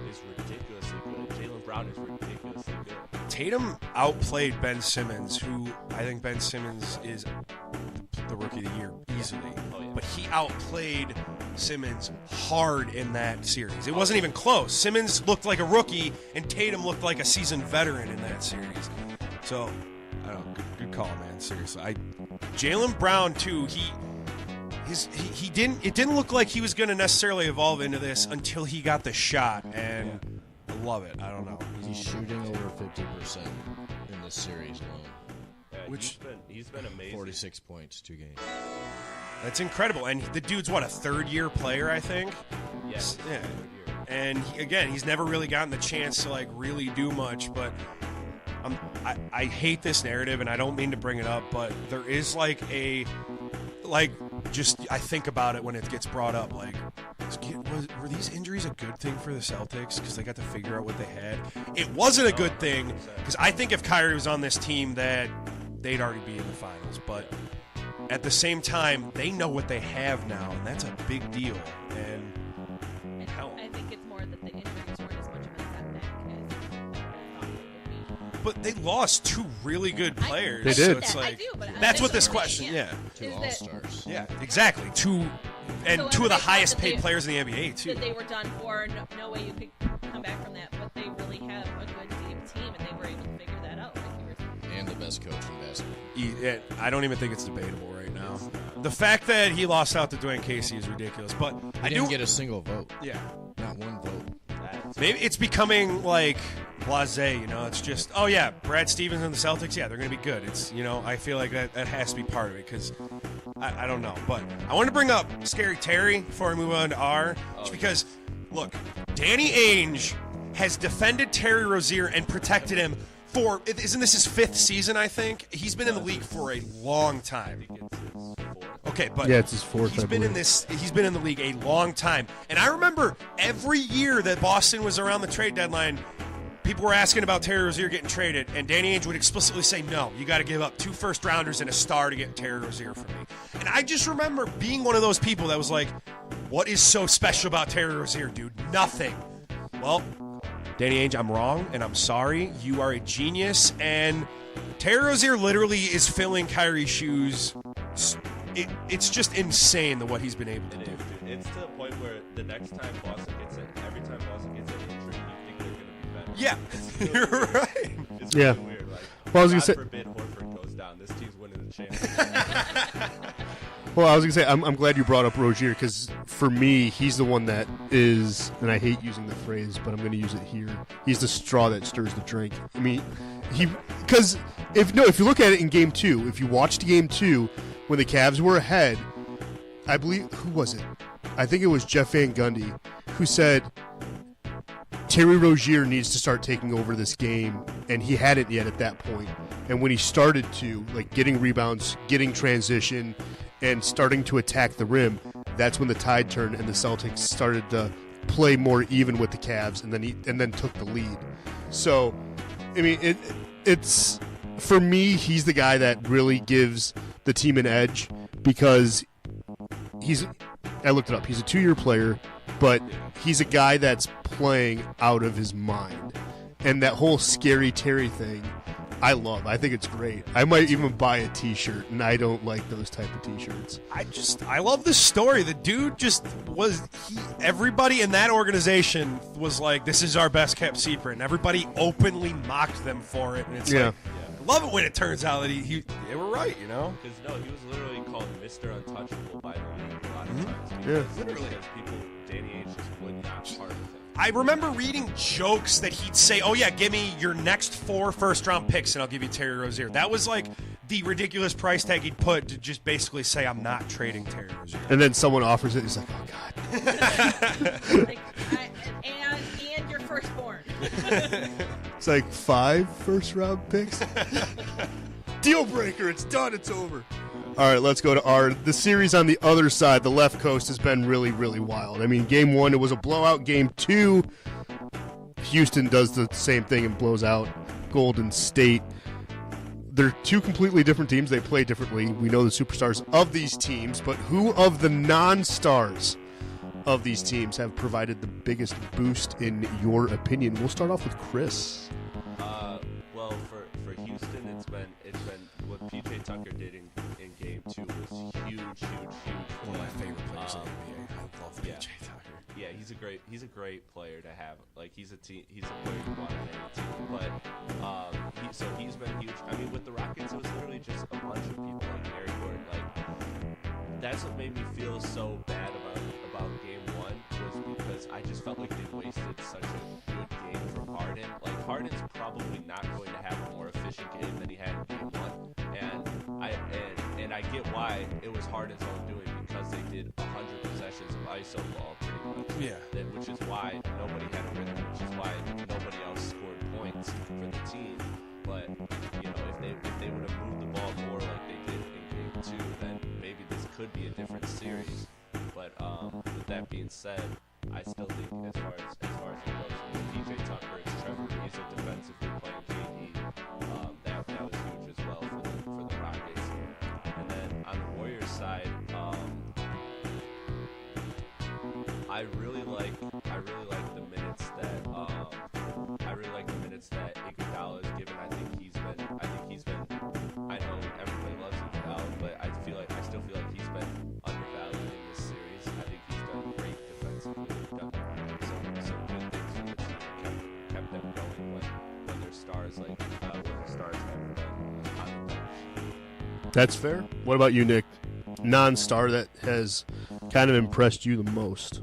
is ridiculously good. Jaylen Brown is ridiculously good. Tatum outplayed Ben Simmons, who I think Ben Simmons is the rookie of the year easily. Oh, yeah. But he outplayed Simmons hard in that series. It wasn't even close. Simmons looked like a rookie, and Tatum looked like a seasoned veteran in that series. So, I don't know, good call, man. Seriously, Jaylen Brown too. He didn't. It didn't look like he was going to necessarily evolve into this until he got the shot, and I love it. I don't know. He's shooting over 50% in this series alone. Yeah, he's been amazing. 46 points, 2 games. That's incredible. And the dude's, what, a third-year player, I think? Yes. Yeah. And, he's never really gotten the chance to, like, really do much. But I hate this narrative, and I don't mean to bring it up, but there is, like, I think about it when it gets brought up. Like, were these injuries a good thing for the Celtics because they got to figure out what they had? It wasn't a good thing because I think if Kyrie was on this team that they'd already be in the finals. But at the same time, they know what they have now, and that's a big deal. And hell, I think it's more that the injuries weren't as much of a setback as I thought they would be. but they lost 2 really good players. They did. So it's like, but that's what this initially, question. Yeah. 2 All-Stars. Yeah, exactly. 2 and So 2 of the everybody thought highest that paid they- players in the NBA too. That they were done for. No way you could come back from that. But they really have a good deep team, and they were able to figure that out. Like you were saying. And the best coach in basketball. I don't even think it's debatable right now. The fact that he lost out to Dwayne Casey is ridiculous, but He didn't get a single vote. Yeah. Not one vote. Maybe it's becoming like blasé, It's just, oh yeah, Brad Stevens and the Celtics, yeah, they're going to be good. It's, I feel like that has to be part of it because I don't know. But I want to bring up Scary Terry before we move on to R, just because, look, Danny Ainge has defended Terry Rozier and protected him for, isn't this his 5th season, I think? He's been in the league for a long time. Okay, but yeah, it's his 4th. he's been in the league a long time. And I remember every year that Boston was around the trade deadline, people were asking about Terry Rozier getting traded, and Danny Ainge would explicitly say, no, you got to give up 2 first-rounders and a star to get Terry Rozier from me. And I just remember being one of those people that was like, what is so special about Terry Rozier, dude? Nothing. Well, Danny Ainge, I'm wrong, and I'm sorry. You are a genius, and Terry Rozier literally is filling Kyrie's shoes. It's just insane what he's been able to do. It's to the point where the next time Boston gets it, every time Boston gets an injury, you think they're going to be better. Yeah, you're right. It's Yeah. really weird. Like, Well, I was gonna God say- forbid Horford goes down. This team's winning the championship. Well, I was going to say, I'm glad you brought up Rozier because for me, he's the one that is, and I hate using the phrase, but I'm going to use it here. He's the straw that stirs the drink. I mean, because if you look at it in Game 2, if you watched Game 2 when the Cavs were ahead, I believe, who was it? I think it was Jeff Van Gundy who said Terry Rozier needs to start taking over this game, and he hadn't yet at that point. And when he started to, like, getting rebounds, getting transition, and starting to attack the rim, that's when the tide turned and the Celtics started to play more even with the Cavs, and then took the lead. So, I mean, it's for me, he's the guy that really gives the team an edge because I looked it up. He's a 2-year player, but he's a guy that's playing out of his mind. And that whole scary Terry thing, I love. I think it's great. I might even buy a T-shirt, and I don't like those type of T-shirts. I love this story. The dude just everybody in that organization was like, this is our best kept secret, and everybody openly mocked them for it. And it's like, I love it when it turns out that they were right, you know? Because he was literally called Mr. Untouchable by the league a lot of times. Yeah. Literally, because people, Danny Ainge just would not part of him. I remember reading jokes that he'd say, oh yeah, give me your next 4 first-round picks and I'll give you Terry Rozier. That was like the ridiculous price tag he'd put to just basically say, I'm not trading Terry Rozier. And then someone offers it, he's like, oh, God. and your firstborn. It's like 5 first-round picks. Deal breaker. It's done. It's over. All right, let's go to the series on the other side. The left coast has been really, really wild. I mean, game 1, it was a blowout. Game 2, Houston does the same thing and blows out Golden State. They're 2 completely different teams. They play differently. We know the superstars of these teams, but who of the non-stars of these teams have provided the biggest boost in your opinion? We'll start off with Chris. Well, for Houston, it's been what PJ Tucker did in game 2 was huge. One of my favorite players in the NBA. I love PJ Tucker. Yeah, he's a great player to have. Like he's a player you want on any team. But he's been huge. I mean, with the Rockets, it was literally just a bunch of people like Eric Gordon. Like that's what made me feel so bad about game 1 was because I just felt like they wasted such a good game from Harden. Like Harden's probably not going to have a more efficient game than he had in game 1, and I get why it was Harden's own doing because they did 100 possessions of ISO ball pretty much. Yeah. Which is why nobody had a rhythm. Which is why nobody else scored points for the team. But if they would have moved the ball more like they did in game 2, then maybe this could be a different series. But with that being said, I still think as far as it goes, with PJ Tucker, it's Trevor Ariza defensively playing KD. That was huge as well for the Rockets. And then on the Warriors side, I really like the minutes that Iguodala is given. I think he's been. I know everybody loves Iguodala, but I still feel like he's been undervalued in this series. I think he's done great defensively. Done some good things for the team. Kept them going when their stars have been on the bench. That's fair. What about you, Nick? Non-star that has kind of impressed you the most?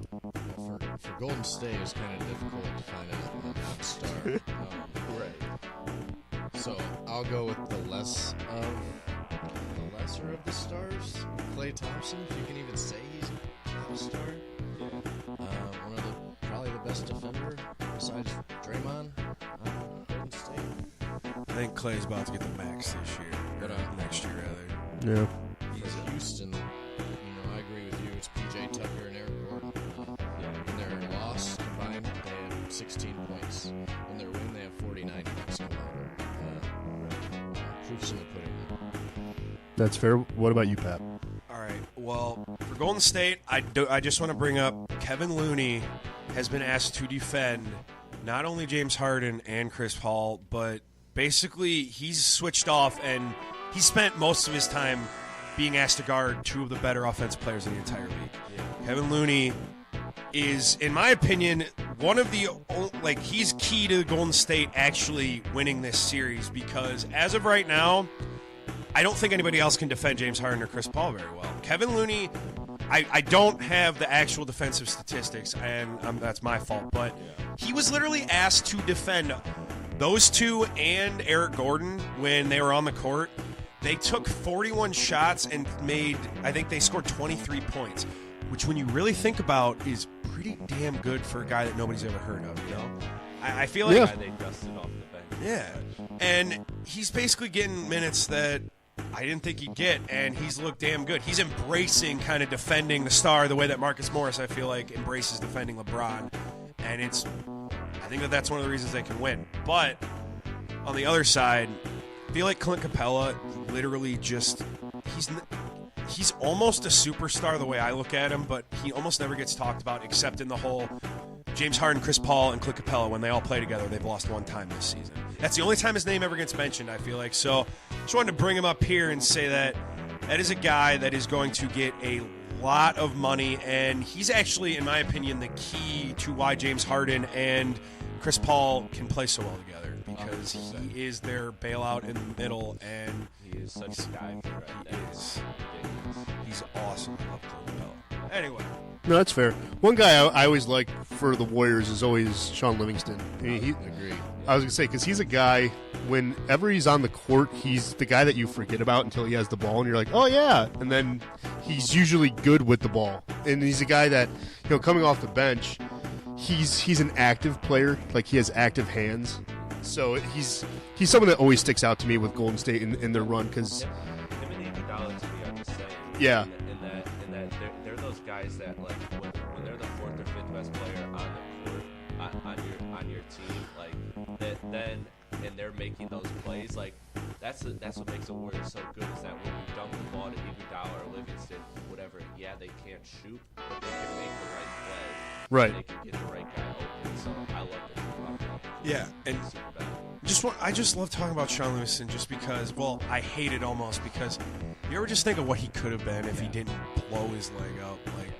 For Golden State, it's kind of difficult to find a non-star. Right. So I'll go with the lesser of the stars, Klay Thompson. If you can even say he's not a star. One of probably the best defender besides Draymond on Golden State. I think Clay's about to get the max this year, but next year rather. Yeah. For Houston, I agree with you. It's PJ Tucker and Eric Gordon. In their loss combined, they had 16 points. In their win, they have 49 points combined. Proof's in the pudding. That's fair. What about you, Pat? All right. Well, for Golden State, I just want to bring up Kevin Looney has been asked to defend not only James Harden and Chris Paul, but basically he's switched off and he spent most of his time being asked to guard 2 of the better offensive players in the entire league. Yeah. Kevin Looney is, in my opinion, one of the he's key to Golden State actually winning this series because as of right now, I don't think anybody else can defend James Harden or Chris Paul very well. Kevin Looney, I don't have the actual defensive statistics, and that's my fault, but he was literally asked to defend those 2 and Eric Gordon when they were on the court. They took 41 shots and I think they scored 23 points, which when you really think about is pretty damn good for a guy that nobody's ever heard of, you know? I feel like... They dusted off the bench. Yeah. And he's basically getting minutes that I didn't think he'd get, and he's looked damn good. He's embracing kind of defending the star the way that Marcus Morris, I feel like, embraces defending LeBron. And I think that's one of the reasons they can win. But on the other side, I feel like Clint Capella literally just he's almost a superstar the way I look at him, but he almost never gets talked about except in the whole James Harden, Chris Paul, and Clint Capella, when they all play together, they've lost one time this season. That's the only time his name ever gets mentioned, I feel like. So just wanted to bring him up here and say that is a guy that is going to get a lot of money, and he's actually, in my opinion, the key to why James Harden and Chris Paul can play so well together, because he is their bailout in the middle, and he is such a guy for right. He's awesome. I love Clint Capella. Anyway. No, that's fair. One guy I always like for the Warriors is always Sean Livingston. I mean, Agreed. I was going to say, because he's a guy, whenever he's on the court, he's the guy that you forget about until he has the ball, and you're like, oh, yeah. And then he's usually good with the ball. And he's a guy that, coming off the bench, he's an active player. Like, he has active hands. So he's someone that always sticks out to me with Golden State in their run, because... Him and Iguodala, to me, I'm just saying. Yeah. In that they're those guys that, like, when they're the fourth or fifth best player on the court, on your team, like, then and they're making those plays, like, that's what makes the Warriors so good, is that when you dump the ball to Iguodala or Livingston, whatever, yeah, they can't shoot, but they can make the right play. Right. They can get the right guy open, so I love their Yeah, and I just love talking about Sean Livingston just because, well, I hate it almost because you ever just think of what he could have been if he didn't blow his leg up? Like,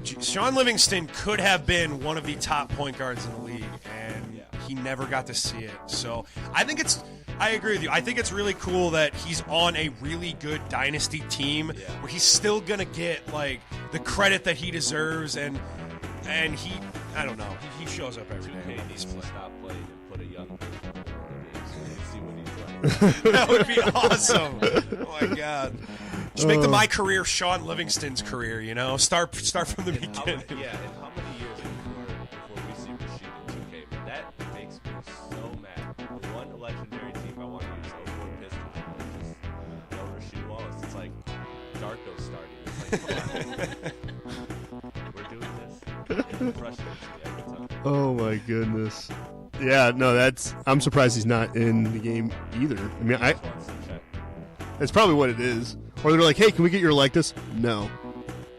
Sean Livingston could have been one of the top point guards in the league, and he never got to see it. So I agree with you. I think it's really cool that he's on a really good dynasty team where he's still going to get, like, the credit that he deserves, and he, I don't know, he shows up every day. He needs to stop playing and put a young person on the game and see what he's like. That would be awesome. Oh, my God. Just make my career Sean Livingston's career, Start from the beginning. And how many years before we see Rashid in 2K? That makes me so mad. The one legendary team I want to use over Pistons is just Rashid Wallace. It's like Darko starting. It's like, come on. We're doing this. It frustrates me every time. Oh, my goodness. Yeah, no, I'm surprised he's not in the game either. I mean, that's probably what it is. Or they're like, hey, can we get your likeness? No.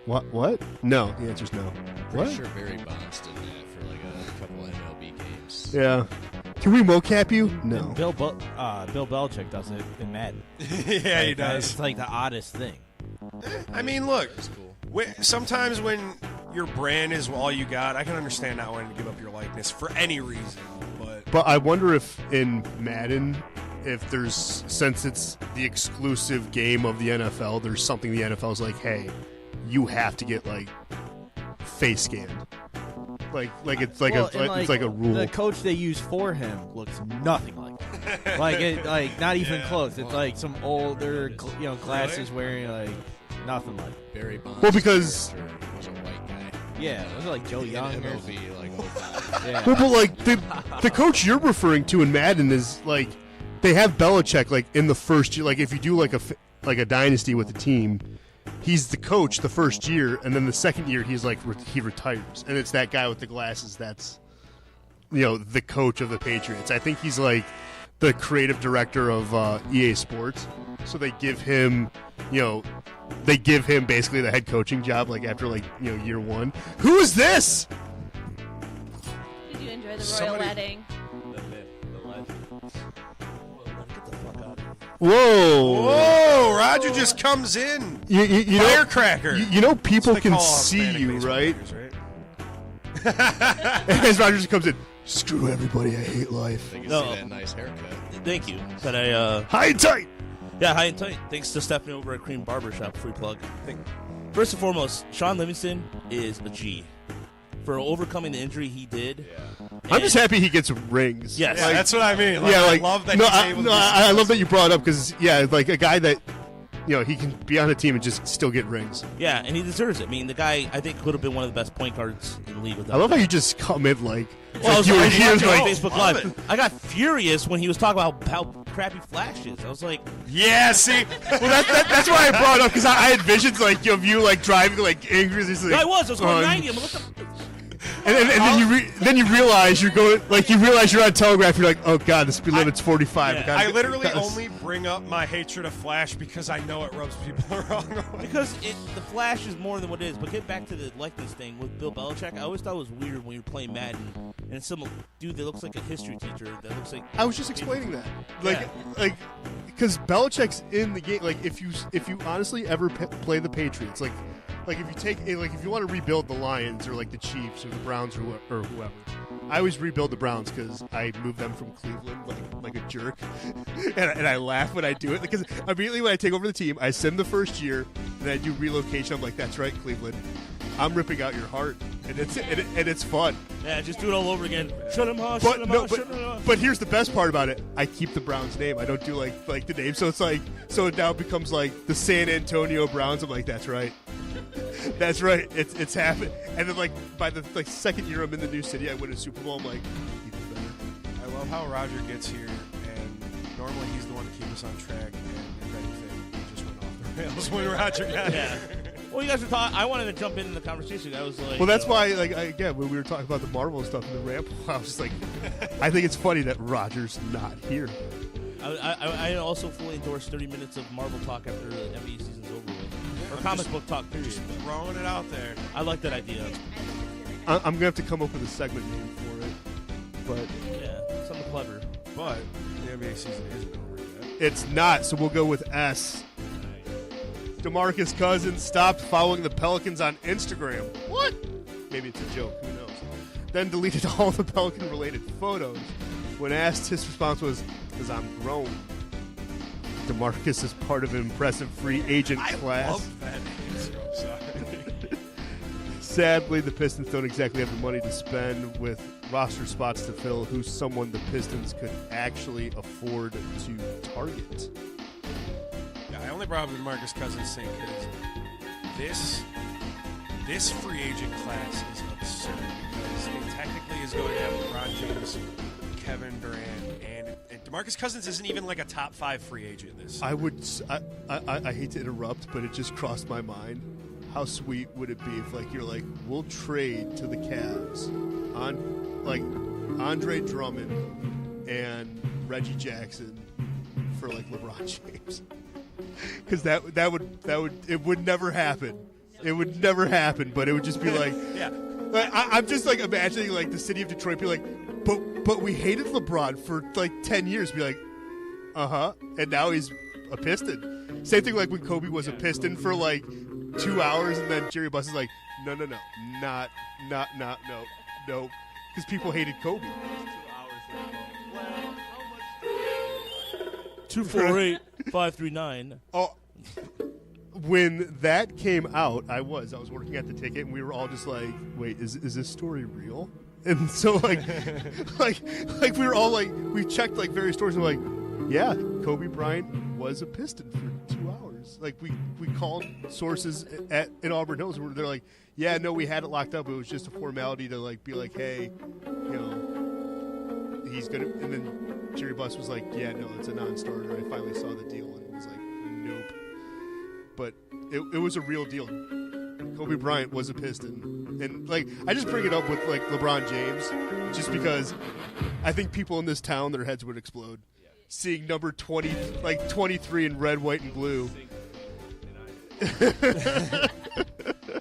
What? No. The answer's no. Pretty sure Barry Bonds did that for like a couple MLB games. Yeah. Can we mocap you? No. Bill Belichick does it in Madden. Yeah, he does. It's like the oddest thing. I mean, look, sometimes when your brand is all you got, I can understand not wanting to give up your likeness for any reason. But I wonder if in Madden, since it's the exclusive game of the NFL, there's something the NFL's like, hey, you have to get, like, face scanned. Like it's like it's like a rule. The coach they use for him looks nothing like him. like not even close. It's like some older, glasses wearing, like nothing like him. Barry Bonds. Well, because was a white guy. Yeah, it was like Joe Young. MLB, like, yeah. Well, but like the coach you're referring to in Madden is like they have Belichick like in the first year. Like if you do like a dynasty with the team, he's the coach the first year, and then the second year he's like he retires, and it's that guy with the glasses that's the coach of the Patriots. I think he's like the creative director of EA Sports, so they give him basically the head coaching job like after year one. Who is this? Did you enjoy the royal wedding? The myth, the legend. Get the fuck out of here. Whoa! Roger just comes in. You Firecracker. People can see you, right? As Roger just comes in, screw everybody. I hate life. They can see that nice haircut. Thank you. But I high and tight. Yeah, high and tight. Thanks to Stephanie over at Cream Barbershop. Free plug. First and foremost, Sean Livingston is a G. For overcoming the injury he did. Yeah. I'm just happy he gets rings. Yes. Yeah, that's what I mean. I love that I love that you brought it up because, like a guy that he can be on a team and just still get rings. Yeah, and he deserves it. I mean, the guy, I think, could have been one of the best point guards in the league. With that. I love how you just come in like. Well, I was you were watching here, on like, Facebook Live. I got furious when he was talking about how crappy Flash is. I was like, yeah, see, well that's why I brought it up, because I had visions like of you like driving like angry. Like, I was going 90. I'm like, what the. And then you realize you're going, like, you realize you're on Telegraph. You're like, oh god, the speed limit's 45. I literally only bring up my hatred of Flash because I know it rubs people the wrong way. Because the Flash is more than what it is. But get back to the likeness thing with Bill Belichick. I always thought it was weird when you were playing Madden and some dude that looks like a history teacher that looks like. I was just explaining that, like, because Belichick's in the game. Like, if you honestly ever play the Patriots, like if you take if you want to rebuild the Lions or like the Chiefs or the Browns or whoever, I always rebuild the Browns because I moved them from Cleveland like a jerk, and I laugh when I do it because immediately when I take over the team, I send the first year and I do relocation. I'm like, that's right, Cleveland, I'm ripping out your heart, and it's fun. Yeah, just do it all over again. Shut him off. But here's the best part about it: I keep the Browns name. I don't do like the name, so it's like it now becomes like the San Antonio Browns. I'm like, that's right. That's right. It's happened. And then by the second year I'm in the new city, I win a Super Bowl. I'm like, even better. I love how Roger gets here, and normally he's the one to keep us on track, and if anything, he just went off the rails when Roger got here. Well, you guys were talking. I wanted to jump into the conversation. I was like, well, that's why. Again, when we were talking about the Marvel stuff in the ramble, I was just like, I think it's funny that Roger's not here. I also fully endorse 30 minutes of Marvel talk after the NBA season's over with. Or comic book talk, period. Just throwing it out there. I like that idea. I'm going to have to come up with a segment name for it. But yeah, something clever. But the NBA season isn't over yet. It's not, so we'll go with S. DeMarcus Cousins stopped following the Pelicans on Instagram. What? Maybe it's a joke. Who knows? Then deleted all the Pelican-related photos. When asked, his response was, because I'm grown. DeMarcus is part of an impressive free agent class. I love that answer. I'm sorry. Sadly, the Pistons don't exactly have the money to spend with roster spots to fill. Who's someone the Pistons could actually afford to target? Yeah, I only brought up the DeMarcus Cousins thing because this free agent class is absurd because it technically is going to have LeBron James, Kevin Durant, and DeMarcus Cousins isn't even like a top 5 free agent in this. I hate to interrupt, but it just crossed my mind. How sweet would it be if you're like, we'll trade to the Cavs on Andre Drummond and Reggie Jackson for LeBron James? Because that would it would never happen. It would never happen, but it would just be like, yeah. I'm just imagining the city of Detroit be like, but we hated LeBron for 10 years. Be like, and now he's a Piston. Same thing when Kobe was a Piston for 2 hours, and then Jerry Buss is like, no, not no, because people hated Kobe. 248-539. Oh. When that came out, I was working at the ticket, and we were all just like, wait, is this story real? And so we were all we checked various stories, and we're like, yeah, Kobe Bryant was a Piston for 2 hours. We called sources in Auburn Hills, and they're like, yeah, no, we had it locked up. It was just a formality to be like, hey, he's gonna. And then Jerry Buss was like, yeah, no, it's a non-starter. I finally saw the deal, and it was like, nope. But it was a real deal. Kobe Bryant was a Piston. And, I just bring it up with, LeBron James just because I think people in this town, their heads would explode. Yeah. Seeing number 20, 23 in red, white, and blue.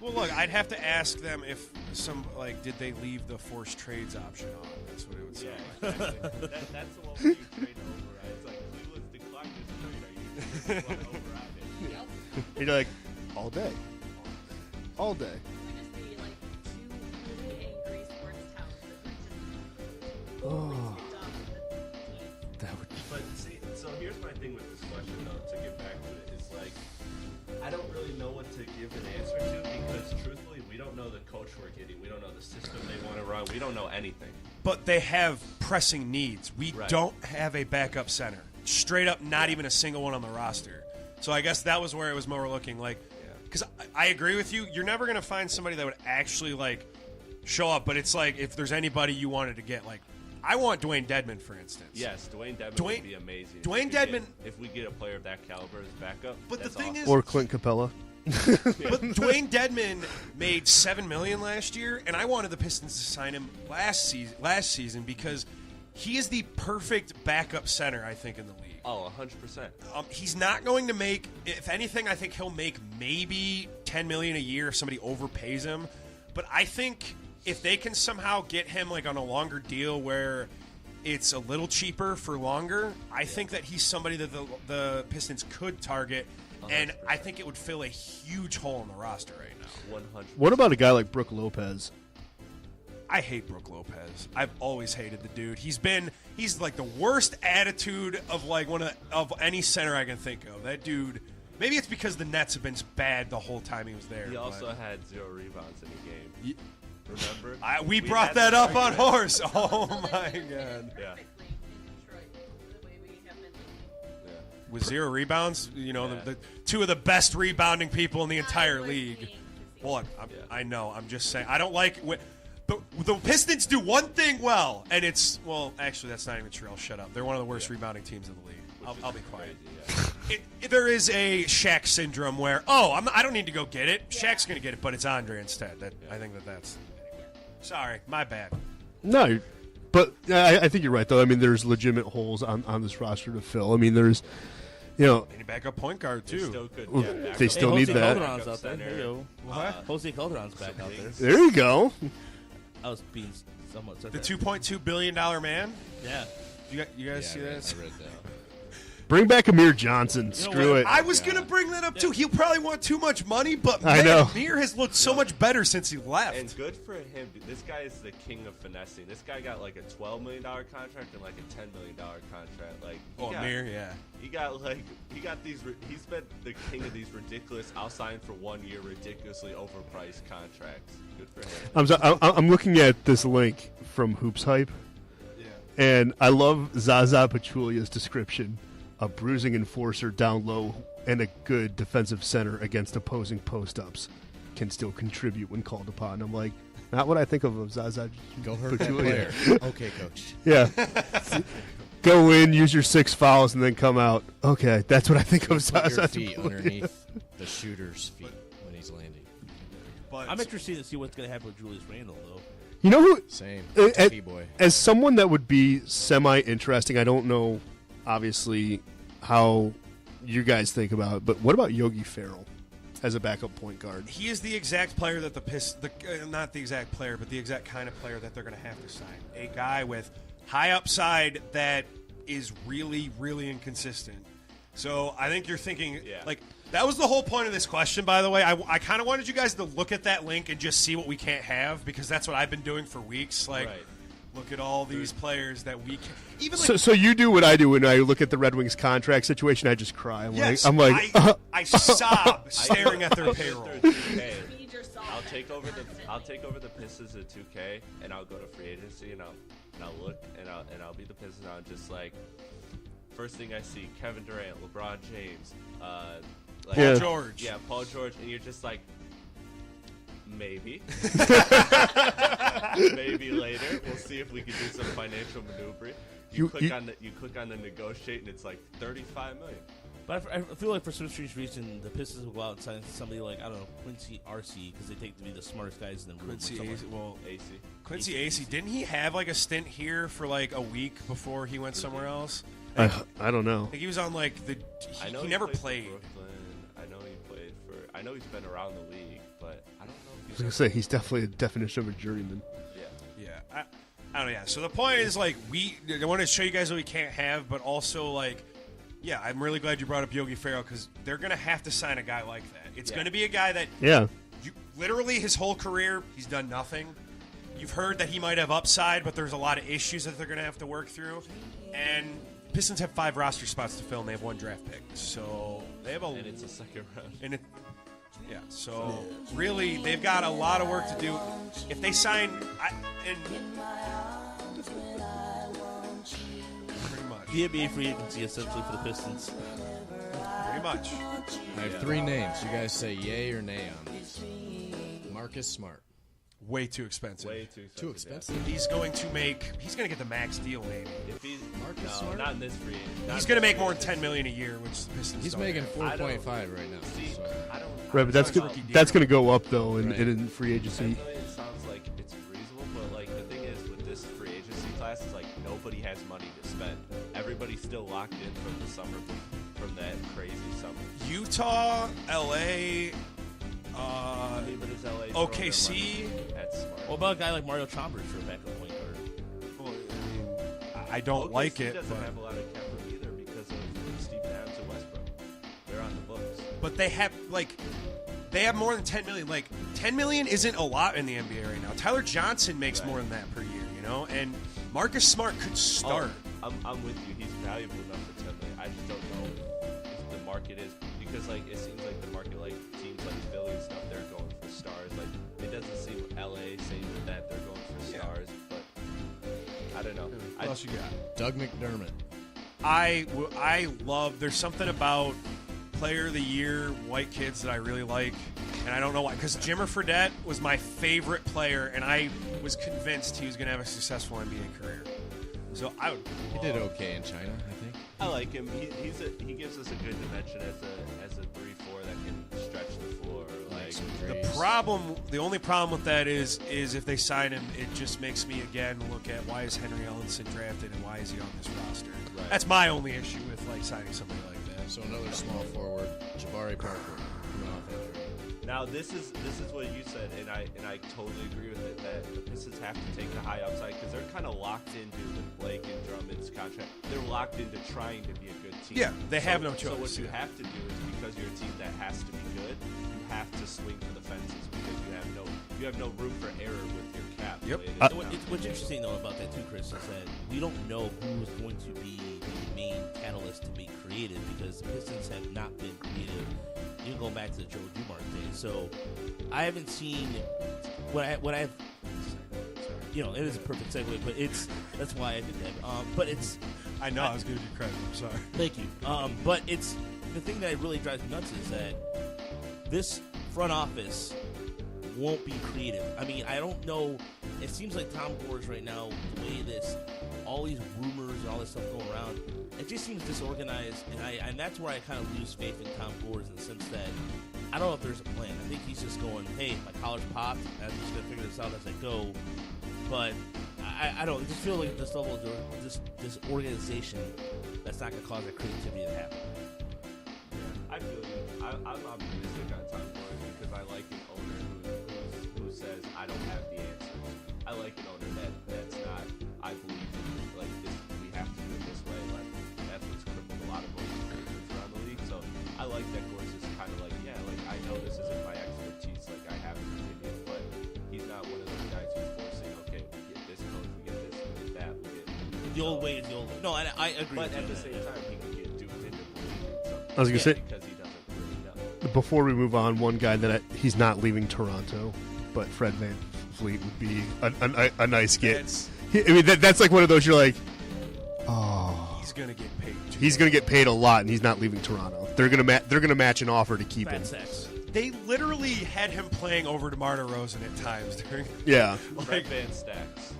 Well, look, I'd have to ask them if did they leave the forced trades option on? That's what it would say. Yeah, exactly. That's the one where you trade override. It's like, Cleveland's declined this trade. Are you override it? Yep. You're like, all day. All day. Oh. That would. But see, so here's my thing with this question, though. To get back to it, is I don't really know what to give an answer to because, truthfully, we don't know the coach we're getting. We don't know the system they want to run. We don't know anything. But they have pressing needs. We don't have a backup center. Straight up, not even a single one on the roster. So I guess that was where it was more looking like, because I agree with you. You're never going to find somebody that would actually like show up. But it's like if there's anybody you wanted to get, like I want Dwayne Dedmon, for instance. Yes, Dwayne Dedmon would be amazing. Dwayne Dedmon. If we get a player of that caliber as backup, but the thing is, or Clint Capella. But Dwayne Dedmon made $7 million last year, and I wanted the Pistons to sign him last season because he is the perfect backup center, I think, in the league. Oh, 100%. He's not going to make. If anything, I think he'll make maybe $10 million a year if somebody overpays him. But I think if they can somehow get him like on a longer deal where it's a little cheaper for longer, I think that he's somebody that the Pistons could target. 100%. And I think it would fill a huge hole in the roster right now. 100%. What about a guy like Brook Lopez? I hate Brook Lopez. I've always hated the dude. He's like the worst attitude of like of any center I can think of. That dude. Maybe it's because the Nets have been bad the whole time he was there. He also had 0 rebounds in the game. Remember? We brought that up on Horse. Oh my god. Yeah. With 0 rebounds, the two of the best rebounding people in the entire league. Well, I know. I'm just saying. I don't like the Pistons do one thing well, and it's actually that's not even true. I'll shut up. They're one of the worst rebounding teams in the league. I'll be quiet. There is a Shaq syndrome where I don't need to go get it. Shaq's going to get it, but it's Andre instead. I think that's. Sorry, my bad. No, but I think you're right though. I mean, there's legitimate holes on this roster to fill. I mean, there's. Any backup point guard too. They still need that. Calderon's out there. There you go. Jose Calderon's back out there. There you go. I was being somewhat. The $2.2 billion man. Yeah. You guys see that? I read that. Bring back Amir Johnson. Screw it. I was going to bring that up too. He'll probably want too much money, but I know. Amir has looked so much better since he left. And good for him. This guy is the king of finessing. This guy got like a $12 million contract and like a $10 million contract. Like Amir, yeah. He's been the king of these ridiculous. I'll sign for 1 year, ridiculously overpriced contracts. Good for him. I'm looking at this link from Hoops Hype, and I love Zaza Pachulia's description. A bruising enforcer down low and a good defensive center against opposing post-ups can still contribute when called upon. I'm like, not what I think of Zaza. Go hurt that player. Okay, coach. Yeah. Go in, use your 6 fouls, and then come out. Okay, that's what I think of Zaza. Put your feet underneath the shooter's feet when he's landing. But I'm interested to see what's going to happen with Julius Randle, though. You know who? Same. Boy. As someone that would be semi-interesting, I don't know, obviously, how you guys think about it, but what about Yogi Ferrell as a backup point guard? He is the exact player that not the exact player, but the exact kind of player that they're going to have to sign. A guy with high upside that is really, really inconsistent. So I think you're thinking, that was the whole point of this question, by the way. I kind of wanted you guys to look at that link and just see what we can't have, because that's what I've been doing for weeks. Look at all these players that we can. Even so you do what I do when I look at the Red Wings contract situation. I just cry. I'm like, I sob staring at their payroll. I'll take over the Pistons at 2K, and I'll go to free agency, and I'll look, and I'll be the Pistons. I'll just like, first thing I see, Kevin Durant, LeBron James, Paul George. Yeah, Paul George, and you're just like, maybe. Maybe later. We'll see if we can do some financial maneuvering. You click on the negotiate, and it's like $35 million. But I feel like for some strange reason, the Pistons will go out and sign somebody like, I don't know, Quincy RC, because they take to be the smartest guys in the room. Quincy AC. Didn't he have like a stint here for like a week before he went somewhere else? I don't know. I think he was on like he never played. I know he's been around the league, but I don't know. I was going to say, he's definitely a definition of a journeyman. Yeah. I don't know. Yeah. So the point is, like, I want to show you guys what we can't have, but also, like, yeah, I'm really glad you brought up Yogi Ferrell, because they're going to have to sign a guy like that. It's going to be a guy that, literally his whole career, he's done nothing. You've heard that he might have upside, but there's a lot of issues that they're going to have to work through. And Pistons have 5 roster spots to fill, and they have 1 draft pick. So they have and it's a second round. Yeah, so really, they've got a lot of work to do. If they sign, pretty much. The NBA free agency, essentially, for the Pistons. Pretty much. I have 3 names. You guys say yay or nay on these. Marcus Smart. Way too expensive. Way too expensive. Too expensive? Yeah. He's going to get the max deal, maybe. If he's Marcus Smart? not in this free agent. He's going to make more than $10 million a year, which the Pistons He's don't making have. 4.5 right now. See, so. Right, but that's going to go up though in free agency. $10 million sounds like it's reasonable, but like the thing is with this free agency class, is like nobody has money to spend. Everybody's still locked in from the summer, from that crazy summer. Utah, LA. But is LA OKC. That's smart. What about a guy like Mario Chalmers for a backup point guard? Well, I don't like it. doesn't But, have a lot of cap room either because of Steven Adams and Westbrook. They're on the books. but they have more than $10 million. Like $10 million isn't a lot in the NBA right now. Tyler Johnson makes more than that per year, and Marcus Smart could start. Oh, I'm with you. He's valuable enough for $10 million. I just don't know if the market is because like it seems like the market like teams like Philly and stuff they're going for stars. Like it doesn't seem LA saying that they're going for stars, but I don't know. What else you got? Doug McDermott. I love. There's something about Player of the Year white kids that I really like, and I don't know why. Because Jimmer Fredette was my favorite player, and I was convinced he was going to have a successful NBA career. So I would. He did okay in China, I think. I like him. He gives us a good dimension as a 3-4 that can stretch the floor. Like The only problem with that is if they sign him, it just makes me again look at why is Henry Ellenson drafted and why is he on this roster. Right. That's my only issue with like signing somebody like that. So another small forward, Jabari Parker. Now this is what you said, and I totally agree with it that the Pistons have to take the high upside because they're kind of locked into with Blake and Drummond's contract. They're locked into trying to be a good team. Yeah, they have no choice. So what you have to do is because you're a team that has to be good, you have to swing for the fences because you have no room for error with your cap. Yep. What's interesting though about that too, Chris, is that we don't know who is going to be the main catalyst to be creative because the Pistons have not been creative. Even going back to the Joe Dumars days, so I haven't seen what I've. It is a perfect segue, but that's why I did that. But it's. I know I was giving you credit. I'm sorry. Thank you. But it's the thing that really drives me nuts is that this front office won't be creative. I mean, I don't know. It seems like Tom Gores right now, the way all these rumors and all this stuff going around, it just seems disorganized, and that's where I kind of lose faith in Tom Gores in the sense that I don't know if there's a plan. I think he's just going, hey, my college popped, I'm just going to figure this out as I go. But I don't. I just feel like this level of this organization that's not going to cause that creativity to happen. Yeah, I feel you. I'm optimistic on Tom Gores because I like an owner who says I don't have the answers. I like an owner that's not. I believe in like this. We have to do it this way. Like that's what's crippled a lot of organizations around the league. So I like that Gores is kind of like I know this isn't my expertise. Like I have an opinion, but he's not one of those guys who's forcing. Okay, we get this coach, we get this, we get that, we get. The old way is the old way. No, I agree. But with at the you. same time, he can get duped into believing something. I was gonna say because he doesn't really know. before we move on, one guy that he's not leaving Toronto, but Fred VanVleet would be a nice get. That's like one of those you're like, oh, he's gonna get paid. He's gonna get paid a lot, and he's not leaving Toronto. They're gonna match an offer to keep him. They literally had him playing over DeMar DeRozan at times during. Yeah. Fred Van Stacks.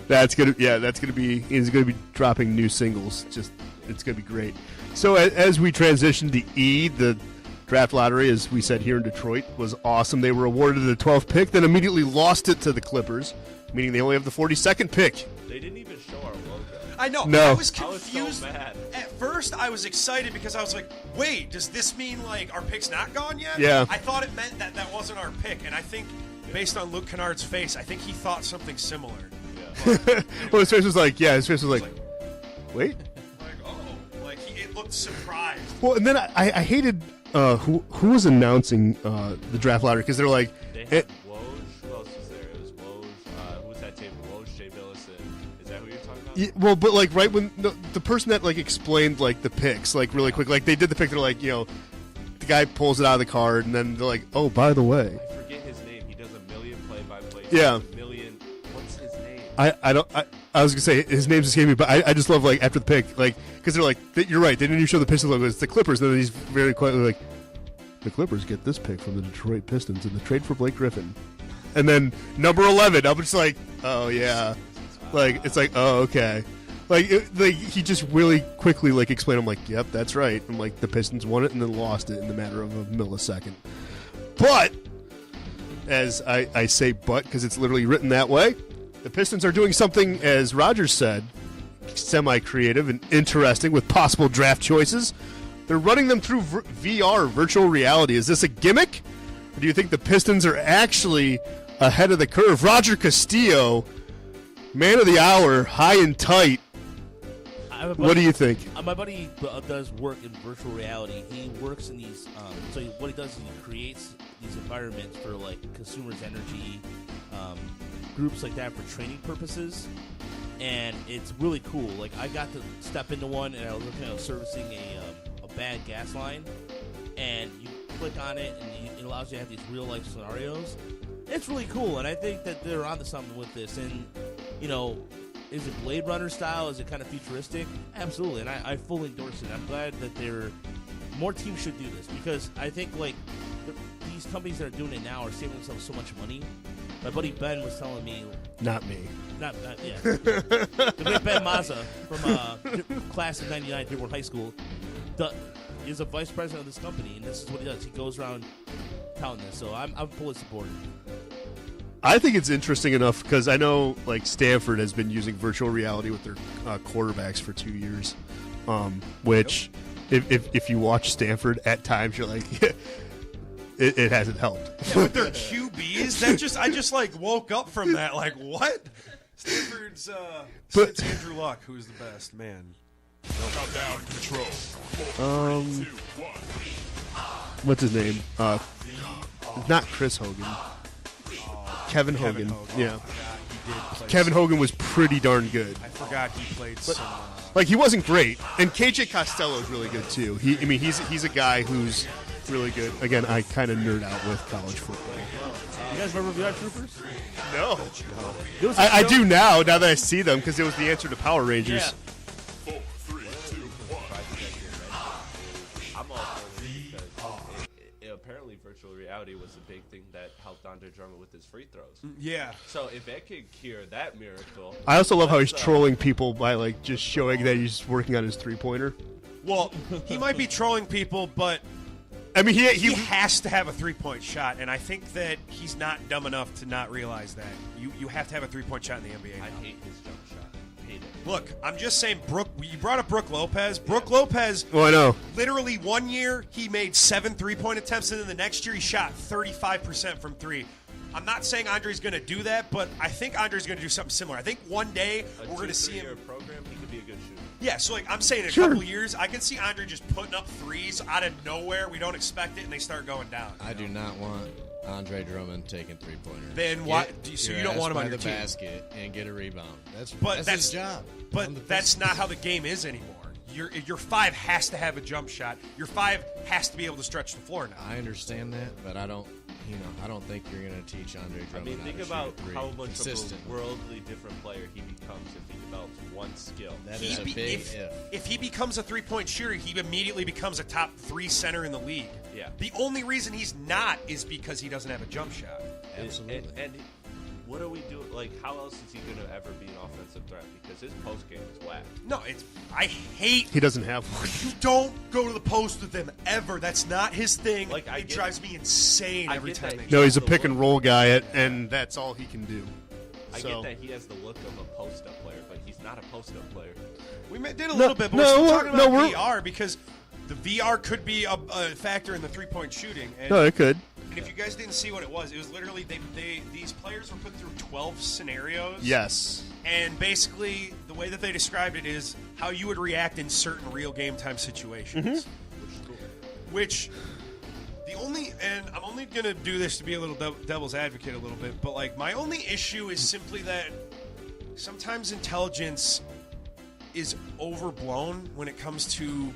That's gonna be. He's gonna be dropping new singles. It's gonna be great. So as we transition to E, the draft lottery, as we said here in Detroit, was awesome. They were awarded the 12th pick, then immediately lost it to the Clippers, meaning they only have the 42nd pick. They didn't even show our logo. I know. No. I was confused. I was so mad. At first, I was excited because I was like, wait, does this mean like our pick's not gone yet? Yeah. I thought it meant that wasn't our pick, and I think based on Luke Kennard's face, I think he thought something similar. Yeah. Well, his face was like, wait. It looked surprised. Well, and then I hated who was announcing the draft lottery because they're like, They had Woj. Who else was there? It was Woj. Who was that table? Woj, Shea Billison. Is that who you're talking about? yeah, well, but like right when the person that like explained like the picks like really quick, like they did the pick, they're like, the guy pulls it out of the card, and then they're like, oh, by the way, I forget his name. He does a million play-by-play. Yeah. A million. What's his name? I don't. I was gonna say his name's escaping me, but I just love like after the pick, like because they're like you're right. They didn't even show the Pistons logo. It's the Clippers. Then he's very quietly like, the Clippers get this pick from the Detroit Pistons in the trade for Blake Griffin, and then number 11. I'm just like, oh yeah, like it's like oh okay, like he just really quickly like explained. I'm like, yep, that's right. I'm like the Pistons won it and then lost it in the matter of a millisecond. But as I say, but because it's literally written that way. The Pistons are doing something, as Rogers said, semi-creative and interesting with possible draft choices. They're running them through VR, virtual reality. Is this a gimmick? Or do you think the Pistons are actually ahead of the curve? Roger Castillo, man of the hour, high and tight. What do you think? My buddy does work in virtual reality. He works in these. So what he does is he creates these environments for like consumers' energy. Groups like that for training purposes, and it's really cool. Like I got to step into one, and I was looking at servicing a bad gas line, and you click on it, and it allows you to have these real life scenarios. It's really cool, and I think that they're onto something with this. And you know, is it Blade Runner style? Is it kind of futuristic? Absolutely, and I fully endorse it. I'm glad that more teams should do this because I think like these companies that are doing it now are saving themselves so much money. My buddy Ben was telling me... Not me. Not yeah. The great Ben Mazza from class of 99 at Dearborn High School is a vice president of this company, and this is what he does. He goes around touting this, so I'm fully supportive. I think it's interesting enough because I know like Stanford has been using virtual reality with their quarterbacks for 2 years, which if you watch Stanford at times, you're like... It hasn't helped. Yeah, with their QBs, I just like woke up from that. Like what? Stanford's since Andrew Luck, who's the best man. Countdown control. 4, 3, 2, 1. What's his name? Not Chris Hogan. Kevin Hogan. Yeah. Kevin Hogan was pretty darn good. I forgot he played some. Like he wasn't great, and KJ Costello is really good too. He's a guy who's really good. Again, I kind of nerd out with college football. You guys remember VR Troopers? No. I do now that I see them because it was the answer to Power Rangers. Yeah. 4, 3, 2, 1. I'm all for this because apparently virtual reality was a big thing that helped Andre Drummond with his free throws. Yeah. So if that could cure that miracle. I also love how he's trolling people by like just showing that he's working on his 3-pointer. Well, he might be trolling people, but I mean, he has to have a 3-point shot, and I think that he's not dumb enough to not realize that. You have to have a 3-point shot in the NBA now. I hate his jump shot. Hate it. Look, I'm just saying, you brought up Brook Lopez. Brook Lopez, well, I know. Literally 1 year, he made 7 3-point attempts, and then the next year he shot 35% from 3. I'm not saying Andre's going to do that, but I think Andre's going to do something similar. I think one day we're going to see him. Program, he could be a good shooter. Yeah, so like I'm saying in a couple years, I can see Andre just putting up threes out of nowhere. We don't expect it, and they start going down. I do not want Andre Drummond taking 3-pointers. Then why? So you don't want him on your the team? Basket and get a rebound. That's his his job. But that's not how the game is anymore. Your 5 has to have a jump shot. Your 5 has to be able to stretch the floor now. I understand that, but I don't think you're going to teach Andre Drummond. I mean, think how to about shoot a how much consistent. of a worldly different player he becomes if he develops one skill. That is a big if. If he becomes a 3-point shooter, he immediately becomes a top 3 center in the league. Yeah. The only reason he's not is because he doesn't have a jump shot. Absolutely. And what are we doing? Like, how else is he going to ever be an offensive threat? Because his post game is whack. No, I hate. He doesn't have one. You don't go to the post with him ever. That's not his thing. Like, it drives me insane every time. No, he's a pick and roll guy, and that's all he can do. I get that he has the look of a post up player, but he's not a post up player. We did a little bit, but we're still talking about VR because the VR could be a factor in the 3-point shooting. And, no, it could. And if you guys didn't see what it was literally these players were put through 12 scenarios. Yes. And basically, the way that they described it is how you would react in certain real game time situations. Which and I'm only going to do this to be a little devil's advocate a little bit, but like my only issue is simply that sometimes intelligence is overblown when it comes to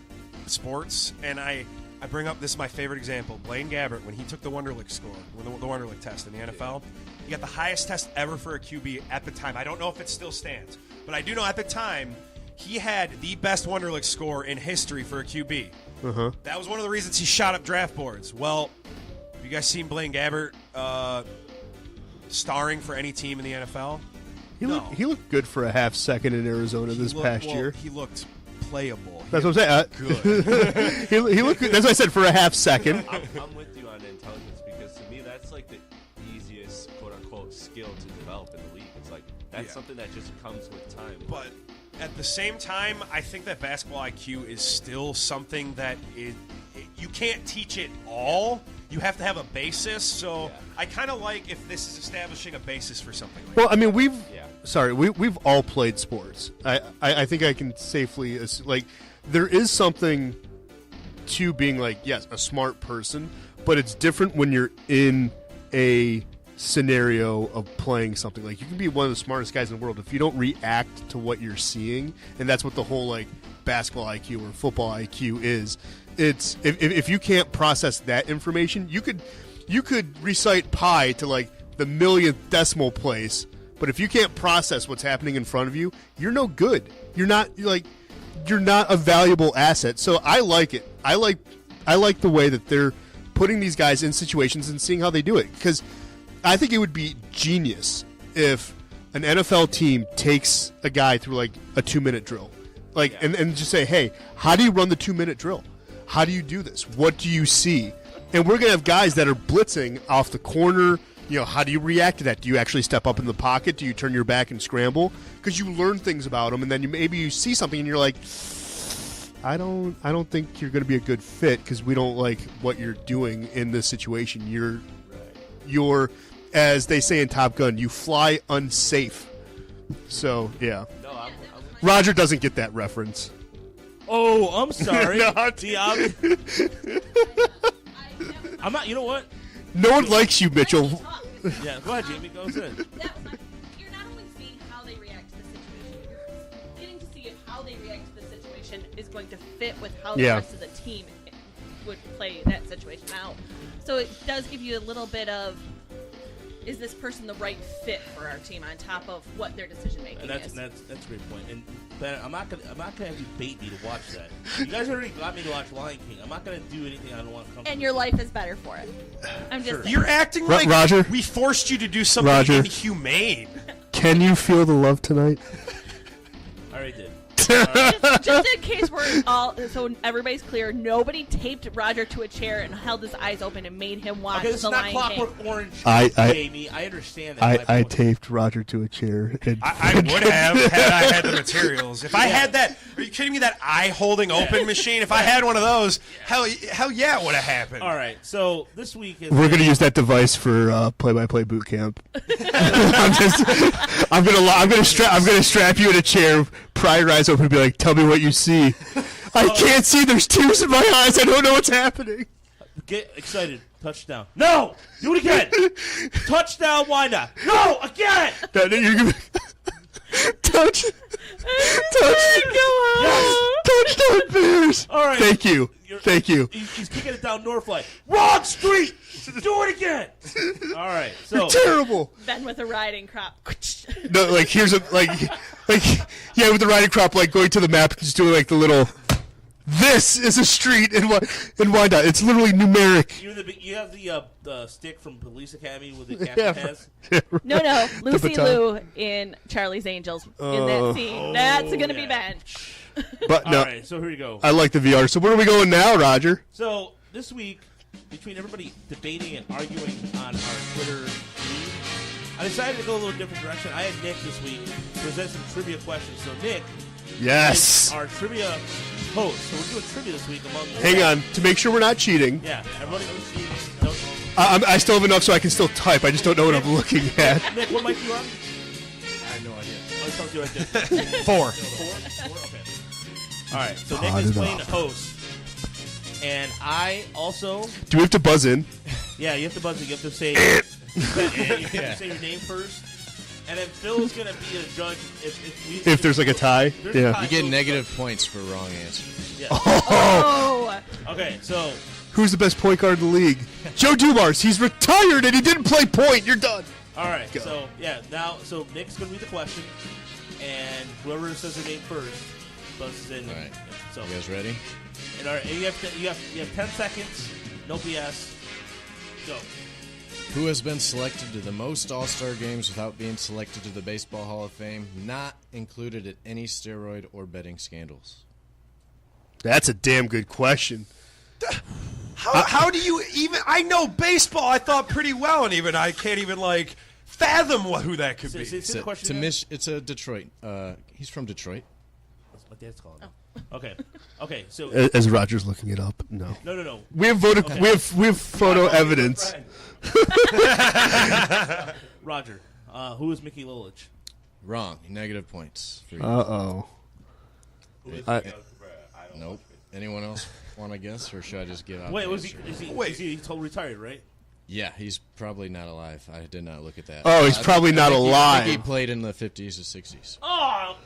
sports, and I bring up, this is my favorite example, Blaine Gabbert, when he took the Wonderlic score, the Wonderlic test in the NFL, he got the highest test ever for a QB at the time. I don't know if it still stands, but I do know at the time he had the best Wonderlic score in history for a QB. Uh-huh. That was one of the reasons he shot up draft boards. Well, have you guys seen Blaine Gabbert starring for any team in the NFL? He looked good for a half second in Arizona this past year. He looked playable. That's what I'm saying. Good. he looked good. That's what I said, for a half second. I'm with you on intelligence because to me that's like the easiest quote unquote skill to develop in the league. It's like that's something that just comes with time. But at the same time, I think that basketball IQ is still something that you can't teach it all. You have to have a basis. So I kind of like if this is establishing a basis for something like that. Well, I mean, we've all played sports. I think I can safely like there is something to being like, yes, a smart person, but it's different when you're in a scenario of playing something. Like you can be one of the smartest guys in the world if you don't react to what you're seeing, and that's what the whole like basketball IQ or football IQ is. It's if you can't process that information, you could recite pi to like the millionth decimal place, but if you can't process what's happening in front of you, you're no good. You're not a valuable asset. So I like it. I like the way that they're putting these guys in situations and seeing how they do it, because I think it would be genius if an NFL team takes a guy through like a 2-minute drill, and just say, hey, how do you run the 2-minute drill? How do you do this? What do you see? And we're going to have guys that are blitzing off the corner. You know, how do you react to that? Do you actually step up in the pocket? Do you turn your back and scramble? Because you learn things about them, and then maybe you see something and you're like, I don't think you're going to be a good fit because we don't like what you're doing in this situation. You're, as they say in Top Gun, you fly unsafe. So, yeah. Roger doesn't get that reference. Oh, I'm sorry. No, I'm not. You know what? No one likes you, Mitchell. Yeah, go ahead, Jamie. Go ahead. You're not only seeing how they react to the situation, you're getting to see if how they react to the situation is going to fit with how the rest of the team would play that situation out. So it does give you a little bit of, is this person the right fit for our team on top of what their decision making is? That's a great point. And Ben, I'm not gonna have you bait me to watch that. You guys already got me to watch Lion King. I'm not gonna do anything I don't want to come. And your life is better for it. I'm just saying. You're acting like Roger. We forced you to do something inhumane. Can you feel the love tonight? I already did. Just in case we're all, so everybody's clear, nobody taped Roger to a chair and held his eyes open and made him watch Okay, this the is not Lion Clockwork King. Orange, Jamie. I understand that. I taped Roger to a chair. And I would have had I had the materials. If I had that, are you kidding me? That eye holding open machine. If I had one of those, hell yeah, it would have happened. All right, so this week is we're gonna use that device for play-by-play boot camp. I'm gonna strap you in a chair, pry your eyes open, and be like, "Tell me what you see." I can't see. There's tears in my eyes. I don't know what's happening. Get excited. Touchdown. No! Do it again! Touchdown, why not? No! Again! Touchdown Bears! All right. Thank you. He's kicking it down Northlight. Wrong street! Do it again! All right. So you're terrible. Ben with a riding crop. No, like here's with the riding crop, like going to the map and just doing like the little. This is a street in Wyandotte. It's literally numeric. You have the stick from Police Academy with the captain has. No, Lucy Liu in Charlie's Angels in that scene. That's going to be Ben. But no. All right, so here you go. I like the VR. So where are we going now, Roger? So this week, between everybody debating and arguing on our Twitter feed, I decided to go a little different direction. I had Nick this week present some trivia questions. So Nick, yes, is our trivia host. So we're doing trivia this week among. Hang on, to make sure we're not cheating. Yeah, everybody knows cheating. I still have enough so I can still type. I just don't know what I'm looking at. Nick, what mic you on? I have no idea. Oh, it's talking right there. 4. Okay. All right. So Nick is playing the host, and I also. Do we have to buzz in? Yeah, you have to buzz in. You have to say. You have to say your name first, and then Phil's gonna be a judge if there's like a tie. Yeah. You get negative points for wrong answers. Yeah. Oh. Okay, so. Who's the best point guard in the league? Joe Dumars. He's retired and he didn't play point. You're done. All right. Go. So yeah, so Nick's gonna read the question, and whoever says their name first buzzes in. All right. So You guys ready? And all right, and you have 10 seconds. No BS. Go. Who has been selected to the most All-Star games without being selected to the Baseball Hall of Fame, not included in any steroid or betting scandals? That's a damn good question. How do you even? I know baseball. I thought pretty well, and even I can't even fathom who that could be. It's a Detroit. He's from Detroit. That's what dad's calling him. Okay. So as Roger's looking it up, no. No. We have voted. Okay. We have photo evidence. Roger, who is Mickey Lolich? Wrong. Negative points. For you. Uh-oh. Nope. Anyone else want to guess, or should I just give out? Wait, the is answer? he totally retired, right? Yeah, he's probably not alive. I did not look at that. Oh, he's probably not I alive. think he played in the 50s or 60s. Oh,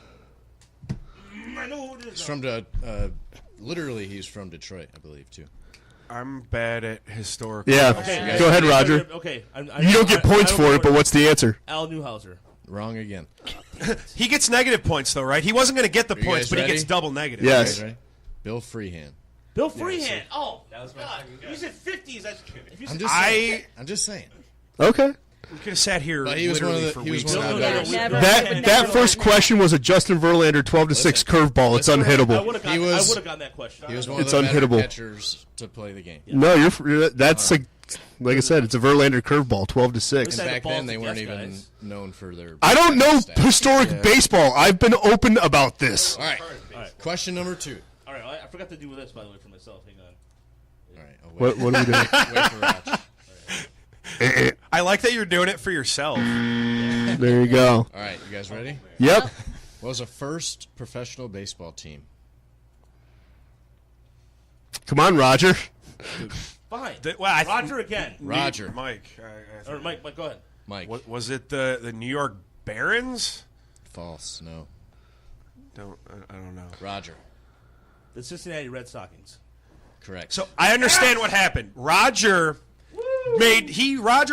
I know who it is. He's from literally, he's from Detroit, I believe, too. I'm bad at historical. Yeah, Okay, go ahead, Roger. Okay, you don't get points for it, but what's the answer? Al Newhouser. Wrong again. He gets negative points, though, right? He wasn't going to get the Are you points, guys but ready? he gets double negative. Yes. You guys ready? Bill Freehan. Bill Freehan. Oh, that was God. You said 50s. I'm just saying. Okay. We could have sat here But he was one of literally the- for he was weeks. one of the better- That first question was a Justin Verlander 12-6 curveball. It's I unhittable. would have gotten that question. He was one It's of the better unhittable. catchers to play the game. No, that's like I said, it's a Verlander curveball, 12-6. And back then, they weren't even known for their. I don't know stats. historic baseball. I've been open about this. All right. Question number 2. All right, I forgot to do this, by the way, for myself. Hang on. All right. What are we doing? Wait for Raj. I like that you're doing it for yourself. There you go. All right, you guys ready? Yep. What was the first professional baseball team? Come on, Roger. Fine. Roger again. Roger. Mike. Or Mike, go ahead. Mike. Was it the New York Barons? False. No. I don't know. Roger. The Cincinnati Red Stockings. Correct. So I understand what happened. Roger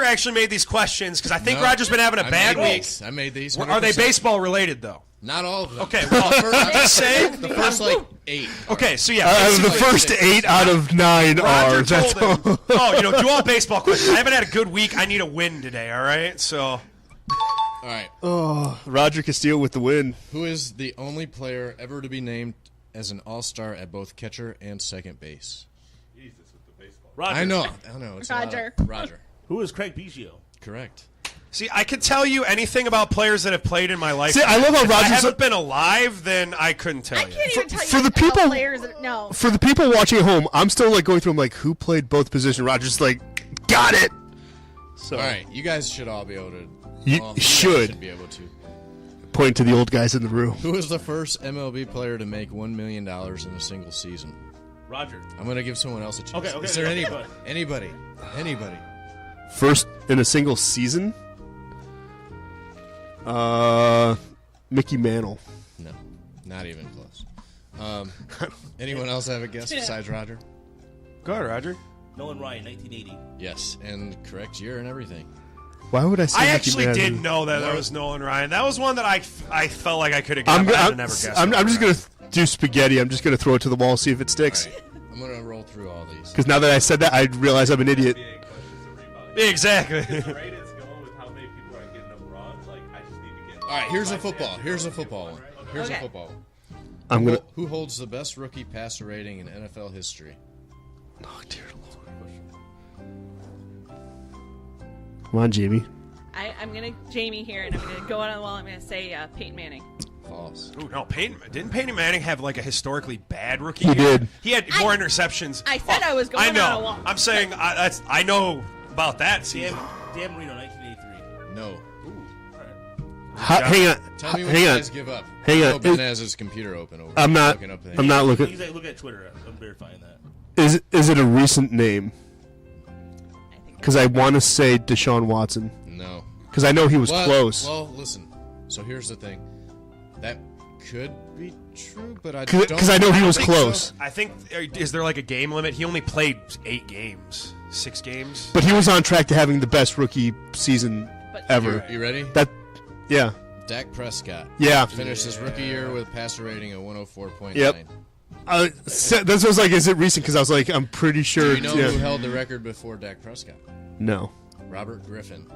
actually made these questions because I think No. Roger's been having a bad week. I made these. Are they 100%. baseball related though? Not all of them. Okay, well, I'm just saying. The first 8. Okay, so yeah. The basically- first 8 out of 9 Roger are. That's told him, all. do all baseball questions. I haven't had a good week. I need a win today, all right? So. All right. Oh, Roger Castillo with the win. Who is the only player ever to be named as an all-star at both catcher and second base? Roger. I know. It's Roger. Roger. Who is Craig Biggio? Correct. See, I could tell you anything about players that have played in my life. See, I love how if I Roger's haven't been alive, then I couldn't tell you. Can't even tell For you the people- about players that, no. For the people watching at home, I'm still going through. I'm like, who played both positions? Roger's like, got it. So All right, you guys should all be able to. You guys should. be able to. Point to the old guys in the room. Who was the first MLB player to make $1 million in a single season? Roger. I'm going to give someone else a chance. Okay, Is there okay, anybody? Anybody? First in a single season? Mickey Mantle. No, not even close. Anyone else have a guess besides Roger? Go ahead, Roger. Nolan Ryan, 1980. Yes, and correct year and everything. Why would I say I Mickey actually Mantle? did know that was Nolan Ryan. That was one that I felt like I could have gotten, but I never guessed. I'm just going to do spaghetti. I'm just going to throw it to the wall, see if it sticks. All right, I'm going to roll through all these. Because now that I said that, I realize I'm an idiot. Exactly. All right, here's a football. Here's a football one. Here's a Okay. football one. I'm gonna. Who holds the best rookie passer rating in NFL history? Oh, dear Lord. Come on, Jamie. I'm going to Jamie here, and I'm going to go on the wall. I'm going to say Peyton Manning. False. Ooh, no, didn't Peyton Manning have like a historically bad rookie He year? did. He had more interceptions. I said I was going I on know. a wall. I'm saying I know about that season. Dan Marino, 1983. No. Hang on. Tell me when Hang you on. guys give up. Hang I on. know Ben has his computer open over. I'm not. looking up the I'm not looking. He's like, look at Twitter. I'm verifying that. Is it a recent name? Because I want to say Deshaun Watson. No. Because I know he was Well- close. Well, listen. So here's the thing. That could be true, but I 'Cause- don't. 'cause I know he was think close. so. I think is there like a game limit? He only played 8 games, 6 games. But he was on track to having the best rookie season ever. You ready? That, yeah. Dak Prescott. Yeah. Finished his rookie year with a passer rating of 104.9. Yep. This was like, is it recent? Because I was like, I'm pretty sure. Do you know who held the record before Dak Prescott? No. Robert Griffin,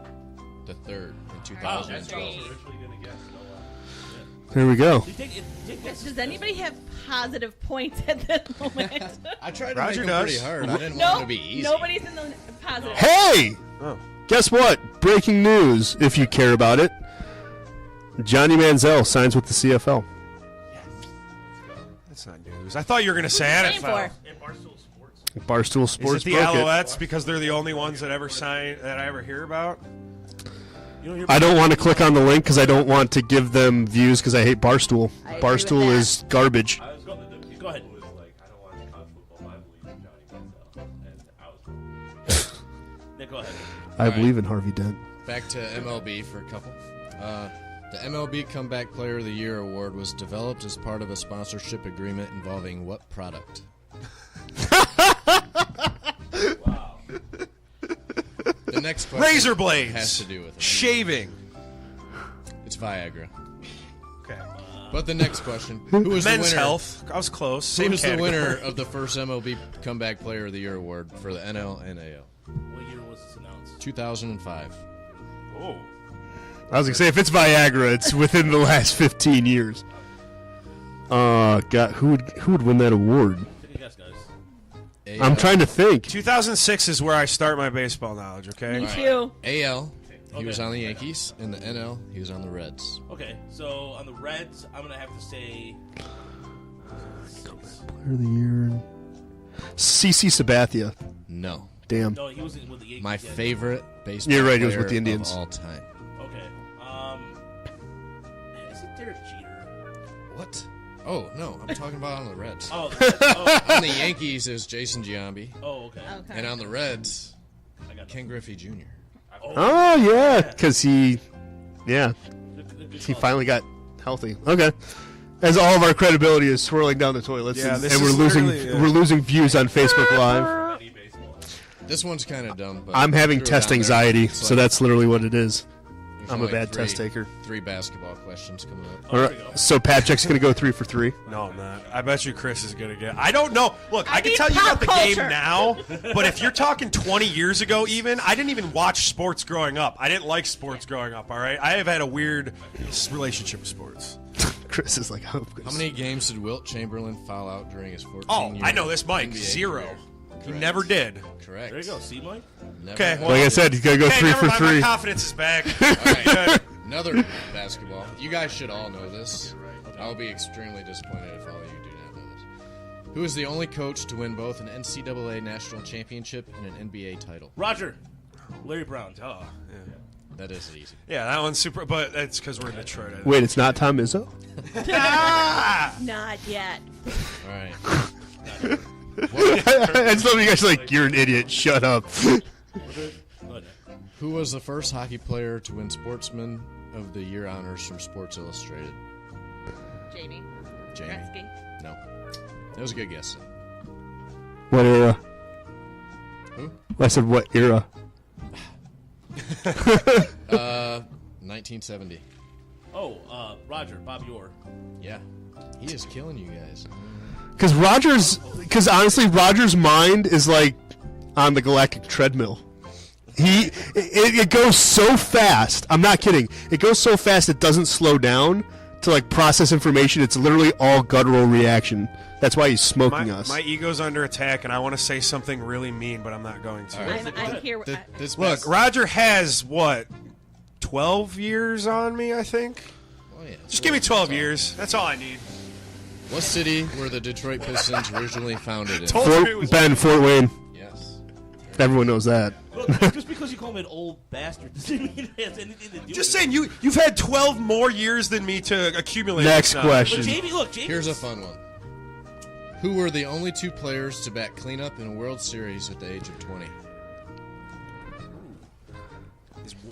the third in 2012. There we go. Does anybody have positive points at this moment? I tried to make them pretty hard. I didn't want it to be easy. Nobody's in the positive. Hey! Guess what? Breaking news, if you care about it. Johnny Manziel signs with the CFL. That's not news. I thought you were going to say NFL. Barstool Sports. Is it the Alouettes because they're the only ones that ever sign that I ever hear about? I don't want to click on the link because I don't want to give them views because I hate Barstool. Barstool is garbage. Go ahead. Nick, go ahead. I believe in Harvey Dent. Back to MLB for a couple. The MLB Comeback Player of the Year award was developed as part of a sponsorship agreement involving what product? Wow. The next question Razor blades. has to do with it. Shaving. It's Viagra. Okay. But the next question: Who was Men's the winner? Health. I was close. Who Same was the category. winner of the first MLB Comeback Player of the Year award for the NL and AL? What year was this announced? 2005. Oh. I was going to say, if it's Viagra, it's within the last 15 years. God, who would win that award? Take a guess, guys. I'm trying to think. 2006 is where I start my baseball knowledge, okay? Me too. AL, he Okay. was on the Yankees. In the NL, he was on the Reds. Okay, so on the Reds, I'm gonna have to say. Player of the Year. CC Sabathia. No. Damn. No, he wasn't with the Yankees. My yet. favorite baseball You're right, he player was with the Indians. of all time. Okay. Is it Derek Jeter? What? Oh, no, I'm talking about on the Reds. Oh, oh. On the Yankees, it was Jason Giambi. Oh, okay. And on the Reds, Ken Griffey Jr. Oh, yeah, because he finally got healthy. Okay. As all of our credibility is swirling down the toilets, Yeah, and this we're is losing literally, we're losing views on Facebook Live. This one's kind of dumb, but I'm having threw it test on there. anxiety, It's so like- that's literally what it is. there's I'm a only bad test taker. 3 basketball questions coming up. All right, so Patrick's going to go 3 for 3. No, I'm not. I bet you Chris is going to get. I don't know. Look, I can need tell you pop about the game culture. now, but if you're talking 20 years ago, even, I didn't even watch sports growing up. I didn't like sports growing up, all right? I have had a weird relationship with sports. Chris is like, How many games did Wilt Chamberlain foul out during his 14 Oh, year I know this, Mike. NBA 0. career? He Correct. never did. Correct. There you go. See, Mike? Never Okay, had well, Like I said, he's going to go Okay, 3 never for mind. 3. My confidence is back. All right. Good. Another basketball. You guys should all know this. I'll be extremely disappointed if all of you do not know this. Who is the only coach to win both an NCAA national championship and an NBA title? Roger. Larry Brown. Oh, yeah. That is easy. Yeah, that one's super, but that's because we're in Detroit. I think. Wait, it's not Tom Izzo? Not yet. All right. I just love you guys like, you're an idiot. Shut up. Who was the first hockey player to win Sportsman of the Year honors from Sports Illustrated? Jamie. Jamie. Gretzky. No. That was a good guess. What era? Who? I said what era? 1970. Oh, Roger. Bob Orr. Yeah. He is killing you guys. Because honestly, Roger's mind is like on the galactic treadmill. It goes so fast. I'm not kidding. It goes so fast it doesn't slow down to like process information. It's literally all guttural reaction. That's why he's smoking us. My ego's under attack, and I want to say something really mean, but I'm not going to. I'm here. Look, Roger has, what, 12 years on me, I think? Oh, yeah. Just give me 12 years. That's all I need. What city were the Detroit Pistons originally founded in? Fort Wayne. Yes. Everyone knows that. Look, just because you call him an old bastard doesn't mean it has anything to do Just with saying, you've had 12 more years than me to accumulate. Next this question. But Jamie, look, Jamie. Here's a fun one. Who were the only 2 players to bat cleanup in a World Series at the age of 20?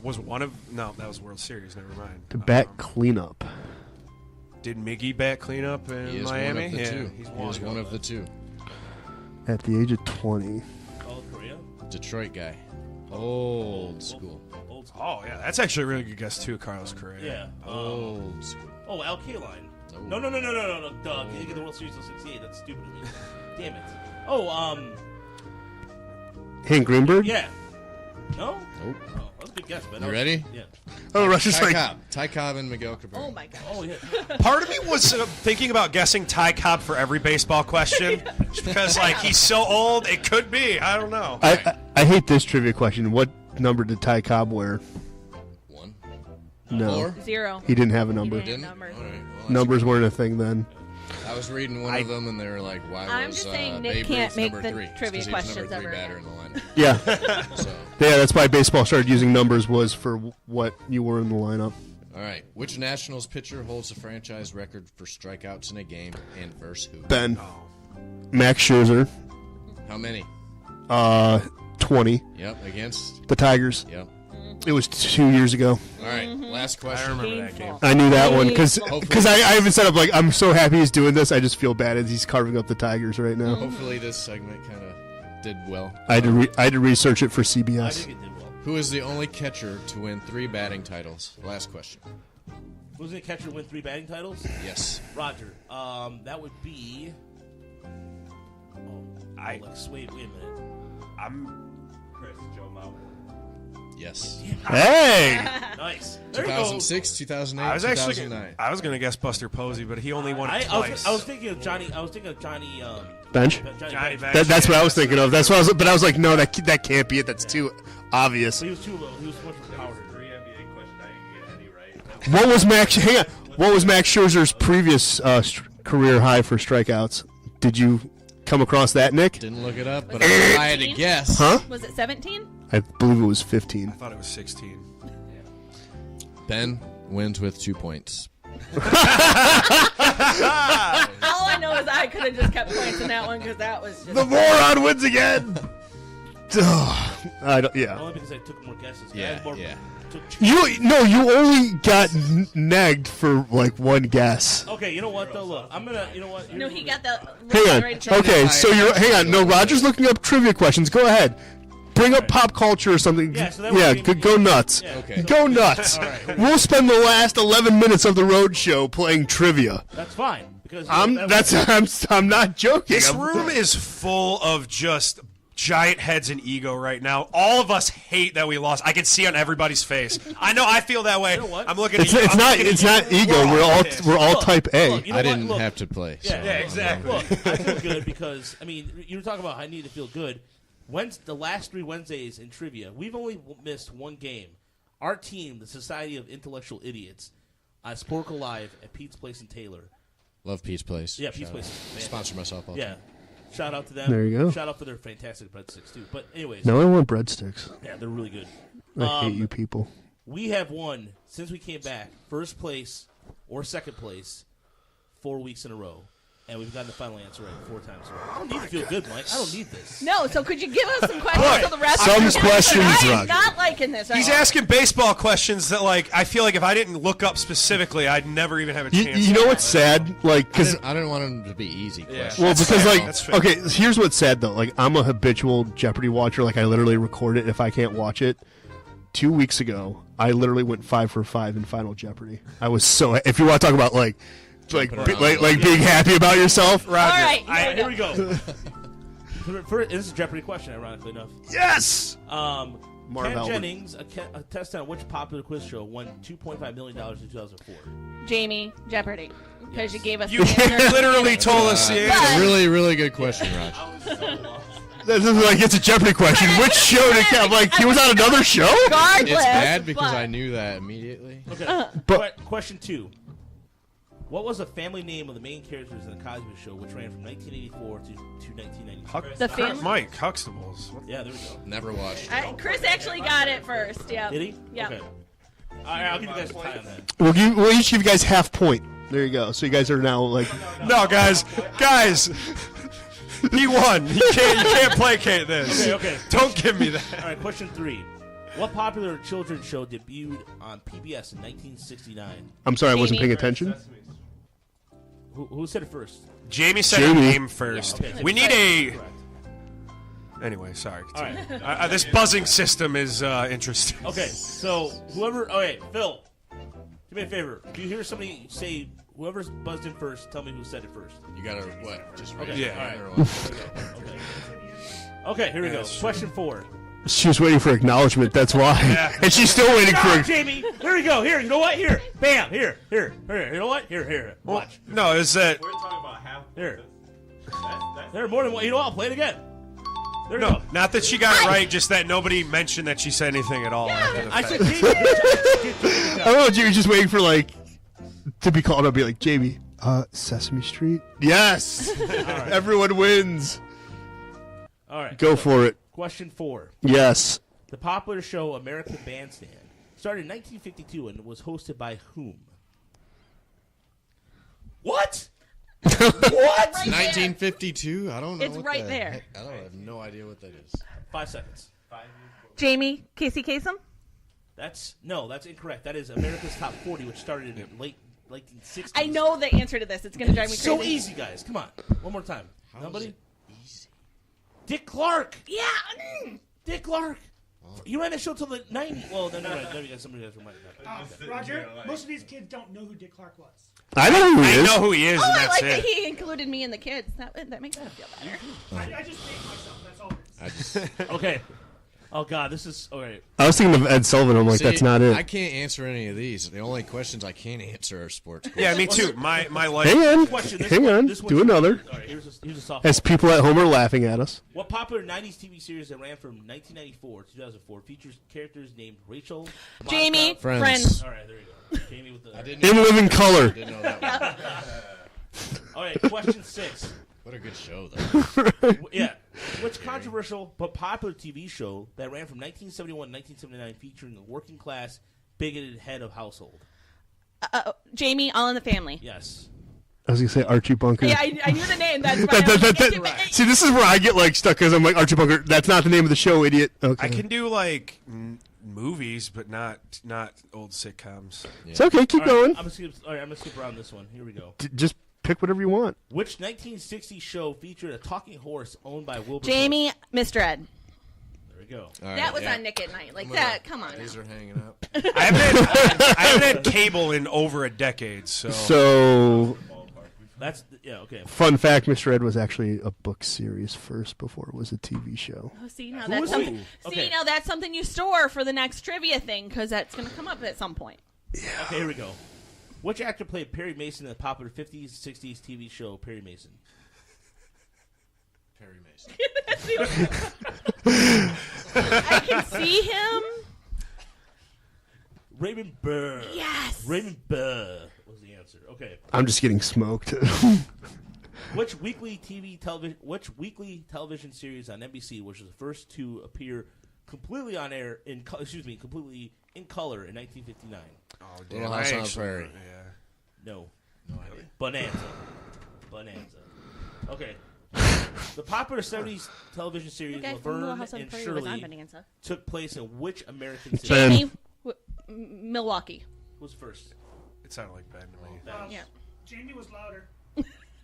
Was one of... No, that was World Series. Never mind. To bat cleanup. Did Miggy bat cleanup in He is Miami? one of the Yeah, 2. he's He is one of the 2. At the age of 20. Oh, Korea? Detroit guy. Old school. Old Old school. Oh, yeah. That's actually a really good guess, too, Carlos Correa. Yeah. Old school. Oh, Al Kaline. No. Doug. He didn't get the World Series until 68. That's stupid of me. Damn it. Oh, Hank Greenberg? Yeah. No? Nope. Oh, that was a good guess, man. You ready? Yeah. Oh, Russia's Ty like... Cobb. Ty Cobb and Miguel Cabrera. Oh my gosh. Oh, yeah. Part of me was thinking about guessing Ty Cobb for every baseball question. Just because, like, he's so old, it could be. I don't know. I hate this trivia question. What number did Ty Cobb wear? 1. No. 4? 0. He didn't have a number. He didn't have numbers. All right. Well, Numbers weren't a thing then. I was reading one of them, and they were like, "Why I'm was just saying Nick Babe can't Ruth make number the 3? trivia 'Cause he was questions number 3 ever batter in the lineup. Yeah. So, Yeah, that's why baseball started using numbers was for what you were in the lineup. all right. Which Nationals pitcher holds the franchise record for strikeouts in a game and versus who? Ben. Max Scherzer. How many? 20. Yep. Against? The Tigers. Yep. It was 2 years ago. All right. Last question. I remember that game. I knew that one because Hopefully- I even said, I'm so happy he's doing this. I just feel bad as he's carving up the Tigers right now. Hopefully this segment kind of did well. I had to research it for I CBS. think it did well. Who is the only catcher to win 3 batting titles? Last question. Who's the catcher to win 3 batting titles? Yes. Roger. That would be... Alex, wait a minute. I'm Chris, Joe Mauer. Yes. Hey! Nice. There you go. 2006, 2008, I was actually 2009. I was gonna guess Buster Posey, but he only won it twice. I was thinking of Johnny. Bench? Johnny Bench. That's what I was thinking of. That's what I was. But I was like, no, that can't be it. That's too obvious. But he was too low. He was much more powered. 3 NBA questions, I didn't get any right. What was Max? Hang on. What was Max Scherzer's previous career high for strikeouts? Did you come across that, Nick? Didn't look it up, but if I had to guess. Huh? Was it 17? I believe it was 15. I thought it was 16. Ben wins with 2 points. All I know is I could have just kept points in that one because that was just... The moron wins again. I don't. Yeah. Only because I took more guesses. I Yeah, had more, yeah. You only got negged for like one guess. Okay, you know what though? Look, I'm gonna. You know what? No, he got the... Hang on. right to- Okay, so hang on. No, Roger's looking up trivia questions. Go ahead. Bring up pop culture or something. Yeah, so that would go nuts. Yeah. Okay. Go nuts. All right. We'll spend the last 11 minutes of the road show playing trivia. That's fine because I'm not joking. This room is full of just giant heads and ego right now. All of us hate that we lost. I can see on everybody's face. I know. I feel that way. You know what? I'm looking. It's at you. not. It's not ego. We're all type A. Look, you know I what? didn't Look, have to play. So Yeah, exactly. Look, I feel good because you were talking about I need to feel good. The last 3 Wednesdays in trivia, we've only missed one game. Our team, the Society of Intellectual Idiots, Sporkle Live at Pete's Place in Taylor. Love Pete's Place. Yeah, Pete's Shout Place. out. Sponsor my softball. Yeah. Shout out to them. There you go. Shout out for their fantastic breadsticks too. But anyways, Now I want breadsticks. yeah, they're really good. I hate you people. We have won since we came back, first place or second place, 4 weeks in a row. And we've gotten the final answer right 4 times in a row. I don't need to feel good, Mike. I don't need this. No, so could you give us some questions so the rest some of the questions, I am Roger. not liking this. He's asking baseball questions that, like, I feel like if I didn't look up specifically, I'd never even have a chance. You know what's sad? Like, because I didn't want them to be easy questions. well, because fair. like, That's fair. okay, here's what's sad though. Like, I'm a habitual Jeopardy watcher. Like, I literally record it if I can't watch it. 2 weeks ago, I literally went 5 for 5 in Final Jeopardy. I was so. If you want to talk about like being happy about yourself, Roger. All right, Here we go. This is a Jeopardy question, ironically enough. yes. Ken Albert. Jennings, a contestant on which popular quiz show won $2.5 million in 2004? Jamie Jeopardy. Because you gave us You the answer. literally told us the It's answer. a really, really good question, Raj. This is like it's a Jeopardy question. Which show did Ken? Like, he was on another show. Regardless, It's bad because but- I knew that immediately. Okay. But- Question 2. What was the family name of the main characters in the Cosby Show, which ran from 1984 to 1992? The family? Mike Huxtables. Yeah, there we go. Never watched. Chris actually got it first. Yeah. Did he? Yeah. Okay. All right, I'll give you guys a tie on that. We'll each give you guys half point. There you go. So you guys are now like. No, guys. He won. You can't placate this. Okay. Don't give me that. All right, question 3. What popular children's show debuted on PBS in 1969? I'm sorry, I wasn't Jamie. paying attention. Who said it first? Jamie said Jamie. her name first. Yeah, okay. We need a. Correct. Anyway, sorry. All right. This buzzing system is interesting. Okay, so whoever. Okay, Phil, do me a favor. If you hear somebody say whoever's buzzed in first, tell me who said it first. You gotta what? Just okay. raise Yeah. your All hand right. or Okay, here we go. Question 4. She was waiting for acknowledgement. That's why, and she's still waiting for. Jamie. Here we go. Here, you know what? Here, bam. Here. You know what? Here. Watch. No, is that? We're talking about half. Here. There more than one. You know what? I'll play it again. There No, not that she got it right, just that nobody mentioned that she said anything at all. I said I don't know. Jamie's just waiting for to be called up. Be like, Jamie, Sesame Street. Yes, right. Everyone wins. All right, go for it. Question 4. Yes. The popular show American Bandstand started in 1952 and was hosted by whom? What? What? 1952? I don't know. It's what right the there. heck- I have no idea what that is. 5 seconds. Jamie, Casey Kasem? That's incorrect. That is America's Top 40, which started in the late 60s. I know the answer to this. It's going to drive me It's crazy. so easy, guys. Come on. One more time. Nobody? Dick Clark. Yeah. Dick Clark. You ran that show till the 90s. Well, then somebody else reminded me. Roger, most of these kids don't know who Dick Clark was. I know who he is. I know who he is, Oh, and I that's like that it. he included me and the kids. That makes me feel better. I just made myself. That's all it is. Okay. Oh, God. This is... All right. I was thinking of Ed Sullivan. I'm like, See, that's not it. I can't answer any of these. The only questions I can answer are sports. Yeah, me too. My life. Hang on. Question, this Hang one- on. this one's- Do another. All right, here's a softball. As people at home are laughing at us. What popular 90s TV series that ran from 1994 to 2004 features characters named Rachel, Jamie, Monica- Friends. All right, there you go. Jamie with the... In Living Color. Didn't know that one. All right, question 6. What a good show, though. Yeah. Which controversial but popular TV show that ran from 1971 to 1979 featuring a working class, bigoted head of household? Jamie, All in the Family. Yes. I was going to say Archie Bunker. Yeah, I knew the name. That's why See, this is where I get stuck because I'm like, Archie Bunker, that's not the name of the show, idiot. Okay. I can do movies, but not old sitcoms. Yeah. It's okay, keep going. I'm gonna skip around this one. Here we go. Just pick whatever you want. Which 1960s show featured a talking horse owned by Wilbur? Jamie, Mr. Ed. There we go. That was on Nick at Night. Like that. Come on. These are hanging up. I haven't had cable in over a decade, so That's okay. Fun fact: Mr. Ed was actually a book series first before it was a TV show. Oh, see now Who that's was something. who? See Okay. now that's something you store for the next trivia thing because that's going to come up at some point. Okay, here we go. Which actor played Perry Mason in the popular 50s, 60s TV show Perry Mason? Perry Mason. I can see him. Raymond Burr. Yes. Raymond Burr was the answer. Okay. I'm just getting smoked. Which weekly television series on NBC was the first to appear completely on air completely in color in 1959? Oh, Little House on the Prairie. No. No idea. Bonanza. Okay. The popular 70s television series The guy from Little Laverne House on the and Prairie was on Shirley Bonanza. took place in which American city? Jamie, Milwaukee. Who's first? It sounded like Ben to me. Yeah. Jamie was louder.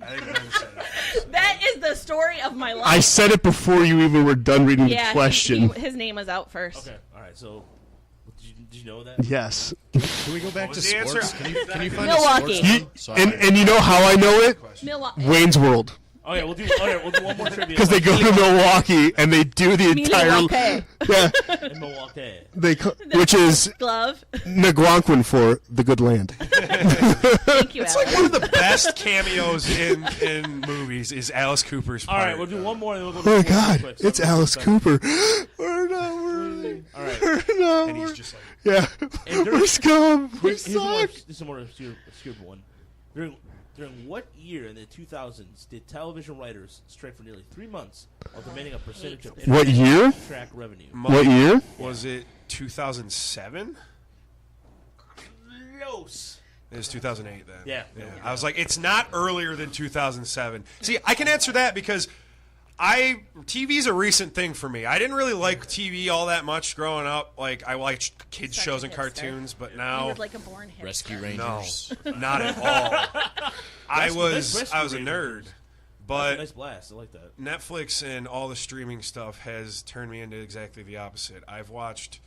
I think Ben said it. That is the story of my life. I said it before you even were done reading yeah, the question. his name was out first. Okay. All right. So, did you know that? Yes. Can we go back to was the sports? answer? Can you find Milwaukee. a sports one? And you know how I know it? Milwaukee. Wayne's World. Okay, we'll do one more trivia. Because they go to Milwaukee and they do the entire Milwaukee. yeah. in Milwaukee. Which is glove. Naguanquin for the good land. Thank you, It's Alex. like one of the best cameos in movies is Alice Cooper's part. All right, we'll do one more. And then we'll go Oh my to sports God, quick. it's 7 Alice seconds. Cooper. We're not worthy. All right. We're not And he's worthy. just like, Yeah. And We're scum. We Here's a more, suck. this is a more obscure one. During what year in the 2000s did television writers strike for nearly 3 months while demanding a percentage of What year? track revenue? What year? Was it 2007? Close. It was 2008 then. Yeah. I was like, it's not earlier than 2007. See, I can answer that because TV's a recent thing for me. I didn't really like TV all that much growing up. Like, I watched kids Such shows a and hipster. cartoons, but He now was like a born hipster. Rescue Rangers. no, not at all. I was a Rescue nerd. But a nice blast. I like that. Netflix and all the streaming stuff has turned me into exactly the opposite. I've watched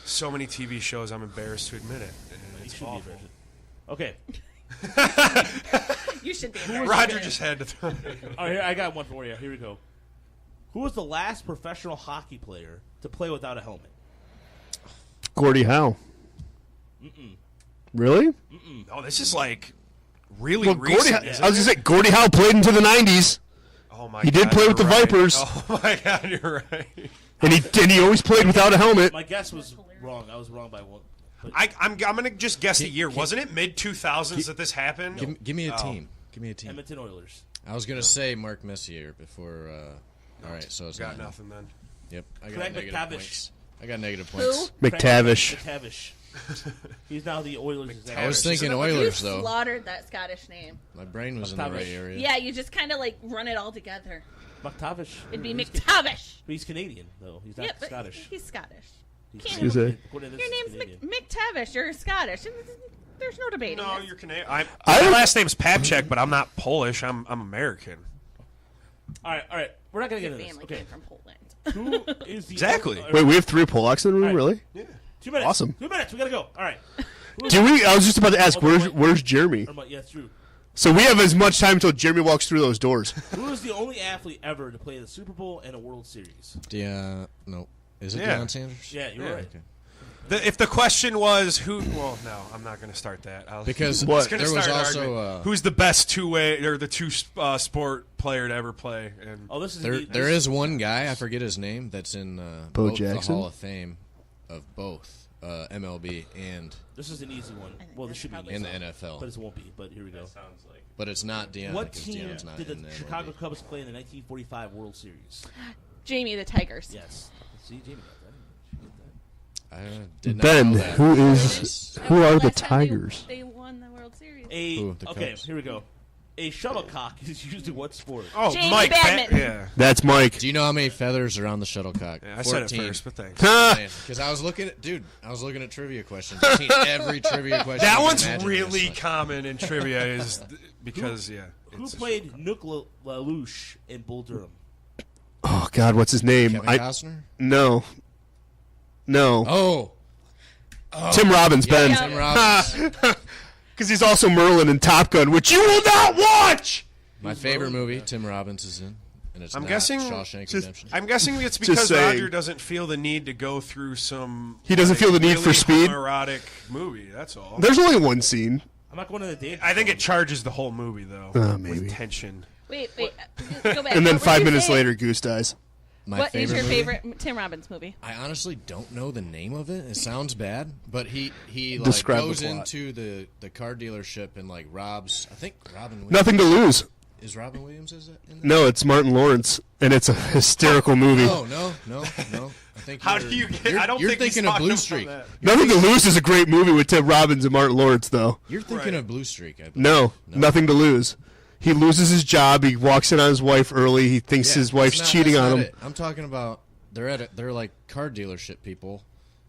so many TV shows I'm embarrassed to admit it. And it's awful. Okay. You should be. Roger just had to throw it. All right, I got one for you. Here we go. Who was the last professional hockey player to play without a helmet? Gordie Howe. Mm-mm. Really? Mm-mm. Oh, this is like really recent. I was going to say, Gordie Howe played into the 90s. Oh my he God, did play with the you're right. Vipers. Oh my God, you're right. And he always played without a helmet. My guess was wrong. I was wrong by one. But I'm going to just guess the year. Wasn't it mid-2000s that this happened? Give me a team. Give me a team. Edmonton Oilers. I was going to say Mark Messier before. All right, so it's got not nothing then. Yep, I got Craig negative McTavish. points. I got negative Who? points. McTavish. McTavish. He's now the Oilers executive. I was thinking Oilers, You though. slaughtered that Scottish name. My brain was in the right area. Yeah, you just kind of like run it all together. McTavish. It'd be McTavish. But he's Canadian, though. He's not Yeah, but Scottish. he's Scottish. He's Can't- Is it? Your name's McTavish. You're Scottish. There's no debating. No, this. you're Canadian. My last name's Papchek, but I'm not Polish. I'm American. All right. We're not going to Your get into family this. Okay. came from Poland. Who is the Exactly. Wait, we have 3 Polacks in the room, All right. really? Yeah. 2 minutes. Awesome. 2 minutes. We got to go. All right. Do we? I was just about to ask, where's Jeremy? Yeah, it's true. So we have as much time until Jeremy walks through those doors. Who is the only athlete ever to play the Super Bowl and a World Series? No. Is it Yeah. Deion Sanders? Yeah, you're right. Okay. If the question was who, well, no, I'm not going to start that. Because I was gonna there was start an also, argument. Who's the best two-way or the sport player to ever play? And this is There is one guy, I forget his name, that's in Bo both Jackson? the Hall of Fame of both MLB and This is an easy one. Well, this should be an in easy the one, NFL. but it won't be. But here we go. Sounds like. But it's not Deion. What because team Deion's not did the in Chicago MLB. Cubs play in the 1945 World Series? Jamie the Tigers. Yes. See, Jamie got that. I did not Ben, know that. who are the Last time Tigers? They won the World Series. Okay, Cubs? here we go. A shuttlecock is used in what sport? Oh, Jamie Mike. Badminton. Yeah. That's Mike. Do you know how many feathers are on the shuttlecock? Yeah, I said it 14. first, but thanks. Because I was looking at trivia questions. I've seen every trivia question. That you can one's imagine really this. common in trivia, is because Who played Nook LaLoosh in Bull Durham? Oh, God, what's his name? Kevin Costner? No. Oh. Tim Robbins, Yeah, Ben. Tim Robbins. Because he's also Merlin in Top Gun, which you will not watch! My favorite movie, Tim Robbins is in. And it's I'm not guessing. Shawshank Redemption. I'm guessing it's Just because saying. Roger doesn't feel the need to go through some. He doesn't feel the need really for speed? Erotic movie. That's all. There's only one scene. I'm not going to the date. I think it charges the whole movie though. Maybe. With tension. Wait. Go back. And then What were 5 you minutes saying? later, Goose dies. What is your movie? favorite Tim Robbins movie? I honestly don't know the name of it. It sounds bad, but he like Describe the goes plot. into the car dealership and like robs. I think Robin Williams. Nothing to lose. Is Robin Williams in that? No, it's Martin Lawrence, and it's a hysterical movie. No. I think. How do you get? You're, I don't you're think he's thinking of talking Blue about Streak. that. Nothing to Lose is a great movie with Tim Robbins and Martin Lawrence, though. You're thinking of Blue Streak. I believe. No, Nothing to Lose. He loses his job. He walks in on his wife early. He thinks his wife's cheating that's on not him. it. I'm talking about they're like car dealership people,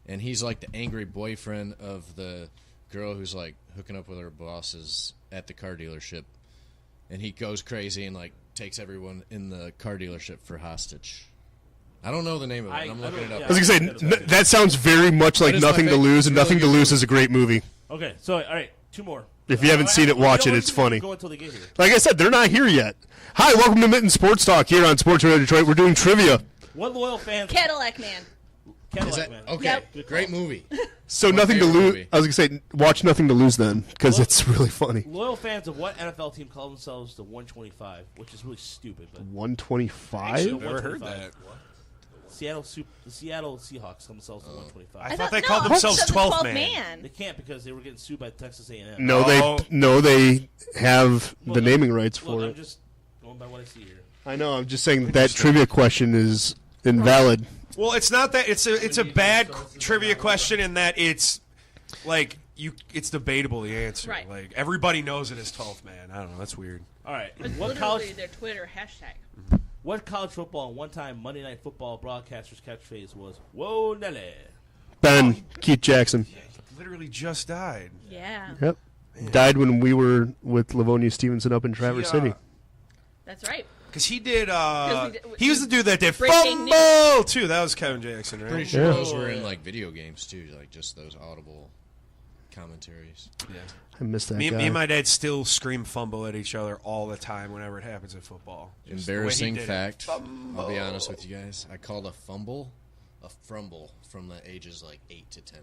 and he's like the angry boyfriend of the girl who's like hooking up with her bosses at the car dealership, and he goes crazy and like takes everyone in the car dealership for hostage. I don't know the name of it. I'm looking it up. I was going to say, that sounds very much like That is my Nothing to favorite. Lose, and Really Nothing to good Lose movie. is a great movie. Okay, so all right, 2 more. If you haven't seen it, watch it. It's funny. Go until they get here. Like I said, they're not here yet. Hi, welcome to Mitten Sports Talk here on Sports Radio Detroit. We're doing trivia. What loyal fan? Cadillac Man. Cadillac Man. Okay, Yep. great movie. So My Nothing to favorite Lose. movie. I was going to say, watch Nothing to Lose then, because it's really funny. Loyal fans of what NFL team call themselves the 125, which is really stupid. But 125? Never heard that. The Seattle Seahawks call themselves the 125. I thought they called themselves 12th man. They can't because they were getting sued by Texas A&M. No, they have the naming rights for Look, it. I'm just going by what I see here. I know. I'm just saying that trivia question is invalid. Well, it's not that. It's a bad trivia question in that it's like it's debatable the answer. Right. Like everybody knows it as 12th man. I don't know. That's weird. All right. It's What literally college? their Twitter hashtag. What college football and one-time Monday Night Football broadcaster's catchphrase was "Whoa, Nelly"? Ben, Keith Jackson. Literally just died. Yeah. Yep. Died when we were with Livonia Stevenson up in Traverse City. That's right. Because he did, we he was the dude that did Breaking fumble too. That was Kevin Jackson, right? Pretty sure those were in like video games too, like just those audible commentaries. Yeah. I missed that Me guy. and my dad still scream fumble at each other all the time whenever it happens in football. Just the way he Embarrassing did it. fact. Fumble. I'll be honest with you guys. I called a fumble a frumble from the ages like 8 to 10.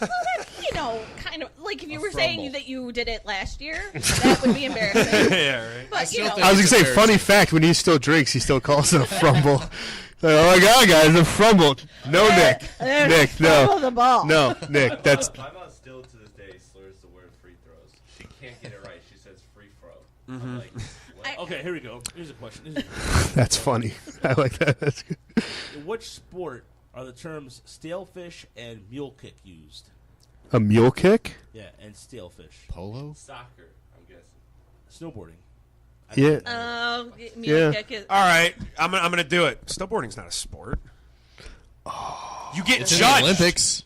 Well, that's, you know, kind of like if you A were saying frumble. that you did it last year, that would be embarrassing. Yeah, right. But you know, I was gonna say, funny fact: when he still drinks, he still calls it a frumble. Like, oh my god, guys, a frumble. No, Nick. Nick, fumble no, the ball. no, Nick. That's My mom still to this day slurs the word free throws. She can't get it right. She says free throw. Mm-hmm. I'm like, what? Okay, here we go. Here's a question. that's funny. I like that. That's good. In which sport are the terms stalefish and mule kick used? A mule kick? Yeah, and stalefish. Polo? Soccer, I'm guessing. Snowboarding. Yeah. mule kick is. All right, I'm gonna do it. Snowboarding's not a sport. You get It's in the judged. Olympics.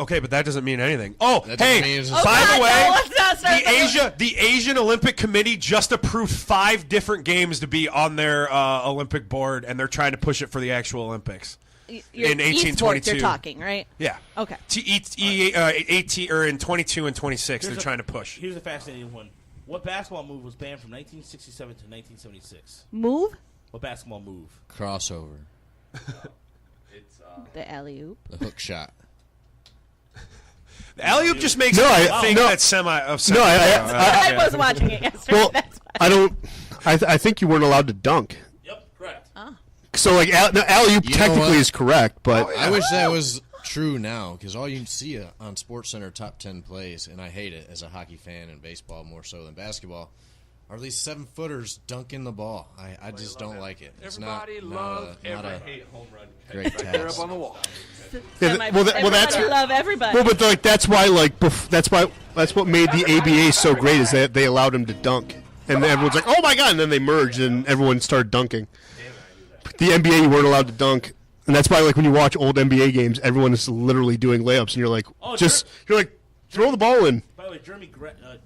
Okay, but that doesn't mean anything. Oh, That doesn't mean hey, it's a by sport. the way, no, let's not start the Asian Olympic Committee just approved 5 different games to be on their Olympic board, and they're trying to push it for the actual Olympics. You're in esports 1822. you're talking, right? Yeah. Okay. 18 or in 22 and 26, they're trying to push. Here's a fascinating one. What basketball move was banned from 1967 to 1976? Move? What basketball move? Crossover. It's The alley-oop. The hook shot. The alley-oop just makes No, me I- think no. that's semi. No, I was watching it yesterday. Well, That's why. I don't. I think you weren't allowed to dunk. Yep, correct. So like, alley-oop You know technically what? is correct, but I wish that was true now, because all you see on SportsCenter top 10 plays, and I hate it as a hockey fan and baseball more so than basketball, are these 7-footers dunking the ball. I just don't like it. It's not a hate home run. great task. on the wall. Yeah, well, that's Everybody love everybody. well, but like that's why that's what made the ABA so great is that they allowed him to dunk, and everyone's like, oh my god, and then they merged and everyone started dunking. The NBA, you weren't allowed to dunk, and that's why like when you watch old NBA games, everyone is literally doing layups, and you're like, you're like, throw the ball in. By the way, Jeremy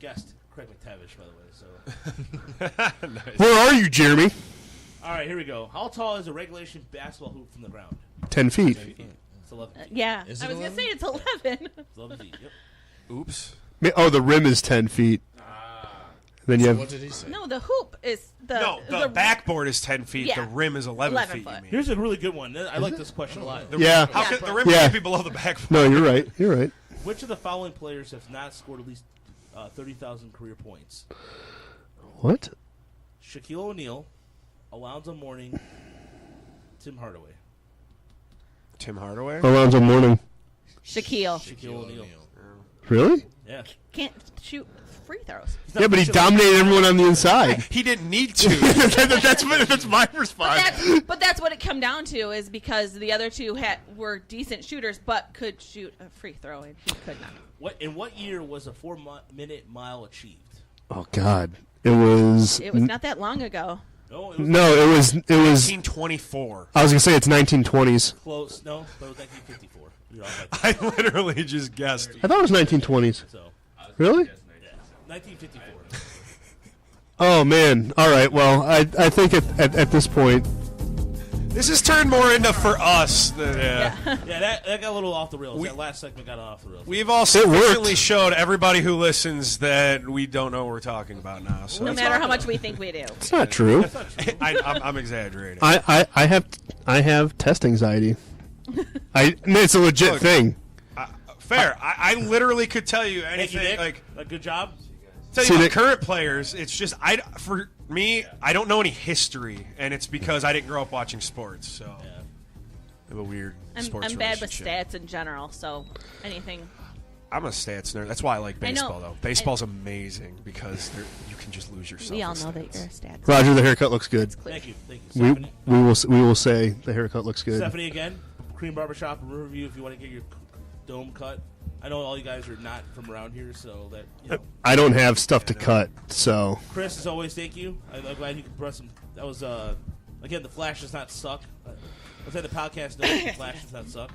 guessed Craig McTavish, by the way. So. Nice. Where are you, Jeremy? All right, here we go. How tall is a regulation basketball hoop from the ground? 10 feet. 10 feet. It's 11 feet. Yeah, Is I it was 11? gonna say it's 11. It's 11 feet. Yep. Oops. Oh, the rim is 10 feet. Then you have. What did he say? No, the hoop is The backboard is 10 feet. Yeah. The rim is 11 11 feet. foot. You mean. Here's a really good one. I like this question a lot. Yeah. How can the rim Yeah. can't be below the backboard? No, you're right. You're right. Which of the following players have not scored at least 30,000 career points? What? Shaquille O'Neal, Alonzo Mourning, Tim Hardaway. Tim Hardaway? Alonzo Mourning. Shaquille. Shaquille O'Neal. Really? Yeah. Can't shoot free throws. Yeah, but he dominated everyone on the inside. He didn't need to. that's my response. But that's what it come down to is because the other two were decent shooters, but could shoot a free throw, and he could not. In what year was a 4-minute mile achieved? Oh God, it was. It was not that long ago. No, it was 1924. I was gonna say it's 1920s. Close. No, but it was 1954. You're off by I literally just guessed. I thought it was 1920s. So, Really? yeah, 1954. Oh man. All right. Well, I think at this point. This has turned more into for us than Yeah, that got a little off the rails. That last segment got off the rails. We've all sufficiently showed everybody who listens that we don't know what we're talking about now. So No matter how much we think we do. It's not true. I'm exaggerating. I have test anxiety. It's a legit thing. Fair. I literally could tell you Thank you, anything. Nick. Like, a good job. tell See, you about Nick- current players. It's just for me, I don't know any history, and it's because I didn't grow up watching sports. So I have a weird sports I'm bad with relationship. stats in general, so anything. I'm a stats nerd. That's why I like I know. baseball, though. Baseball's amazing because you can just lose yourself. We all in know that stats. you're a stats. Roger, the haircut looks good. Thank you. Stephanie. We will say the haircut looks good. Stephanie again, Cream Barbershop in Riverview. If you want to get your dome cut, I know all you guys are not from around here, so that I don't have stuff to cut, so. Chris, as always, thank you. I'm glad you could brought some. That was again, the Flash does not suck. Let's say the podcast knows the Flash does not suck.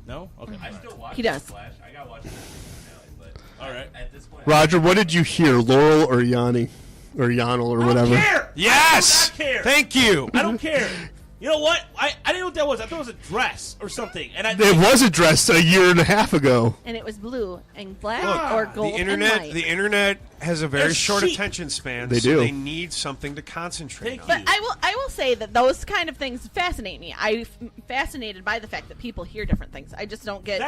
No, okay. I still watch He does. The Flash. I got to watch it, but all right. At this point, Roger, what did you hear, Laurel or Yanni? or Yonel or I whatever. don't care. Yes! I do not care. Thank you. I don't care. You know what? I didn't know what that was. I thought it was a dress or something. And It was addressed a year and a half ago. And it was blue and black Look, or gold the internet, and white. the internet has a very They're short cheap. attention span. They so do. They need something to concentrate on. But I will say that those kind of things fascinate me. I'm fascinated by the fact that people hear different things. I just don't get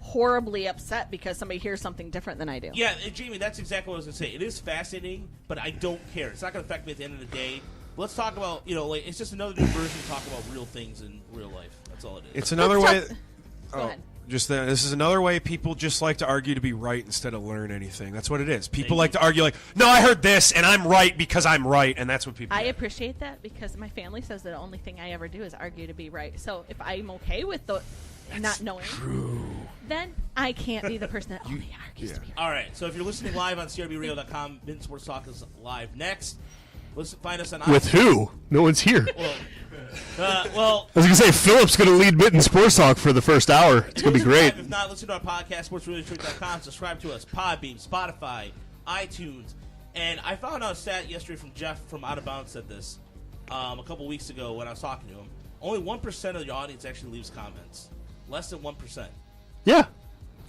horribly upset because somebody hears something different than I do. Yeah, Jamie, that's exactly what I was going to say. It is fascinating, but I don't care. It's not going to affect me at the end of the day. Let's talk about, it's just another new version to talk about real things in real life. That's all it is. It's another way. Go ahead. This is another way people just like to argue to be right instead of learn anything. That's what it is. People like to argue like, no, I heard this and I'm right because I'm right, and that's what people. I appreciate that because my family says the only thing I ever do is argue to be right. So if I'm okay with not knowing, then I can't be the person that only argues to be right. All right, so if you're listening live on CRBRadio.com, Mid Sports Talk is live next. Find us on With who? No one's here. Well, I was going to say, Philip's going to lead Mitten Sports Talk for the first hour. It's going to be great. If not, listen to our podcast, sportsreallytruth.com. Subscribe to us, Podbean, Spotify, iTunes. And I found out a stat yesterday from Jeff from Out of Bounds said this a couple weeks ago when I was talking to him. Only 1% of the audience actually leaves comments. Less than 1%. Yeah.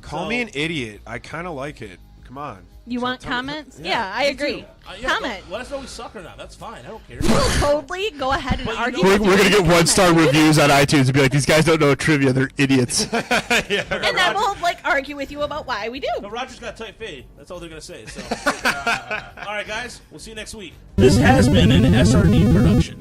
Call me an idiot. I kind of like it. Come on. You want comments? Yeah, I agree. Comment. Let us know we suck or not. That's fine. I don't care. We will totally go ahead and argue. We're going to get 1-star reviews on iTunes and be like, these guys don't know trivia. They're idiots. And then we'll argue with you about why we do. But Roger's got a tight fade. That's all they're going to say. So, all right, guys. We'll see you next week. This has been an SRD production.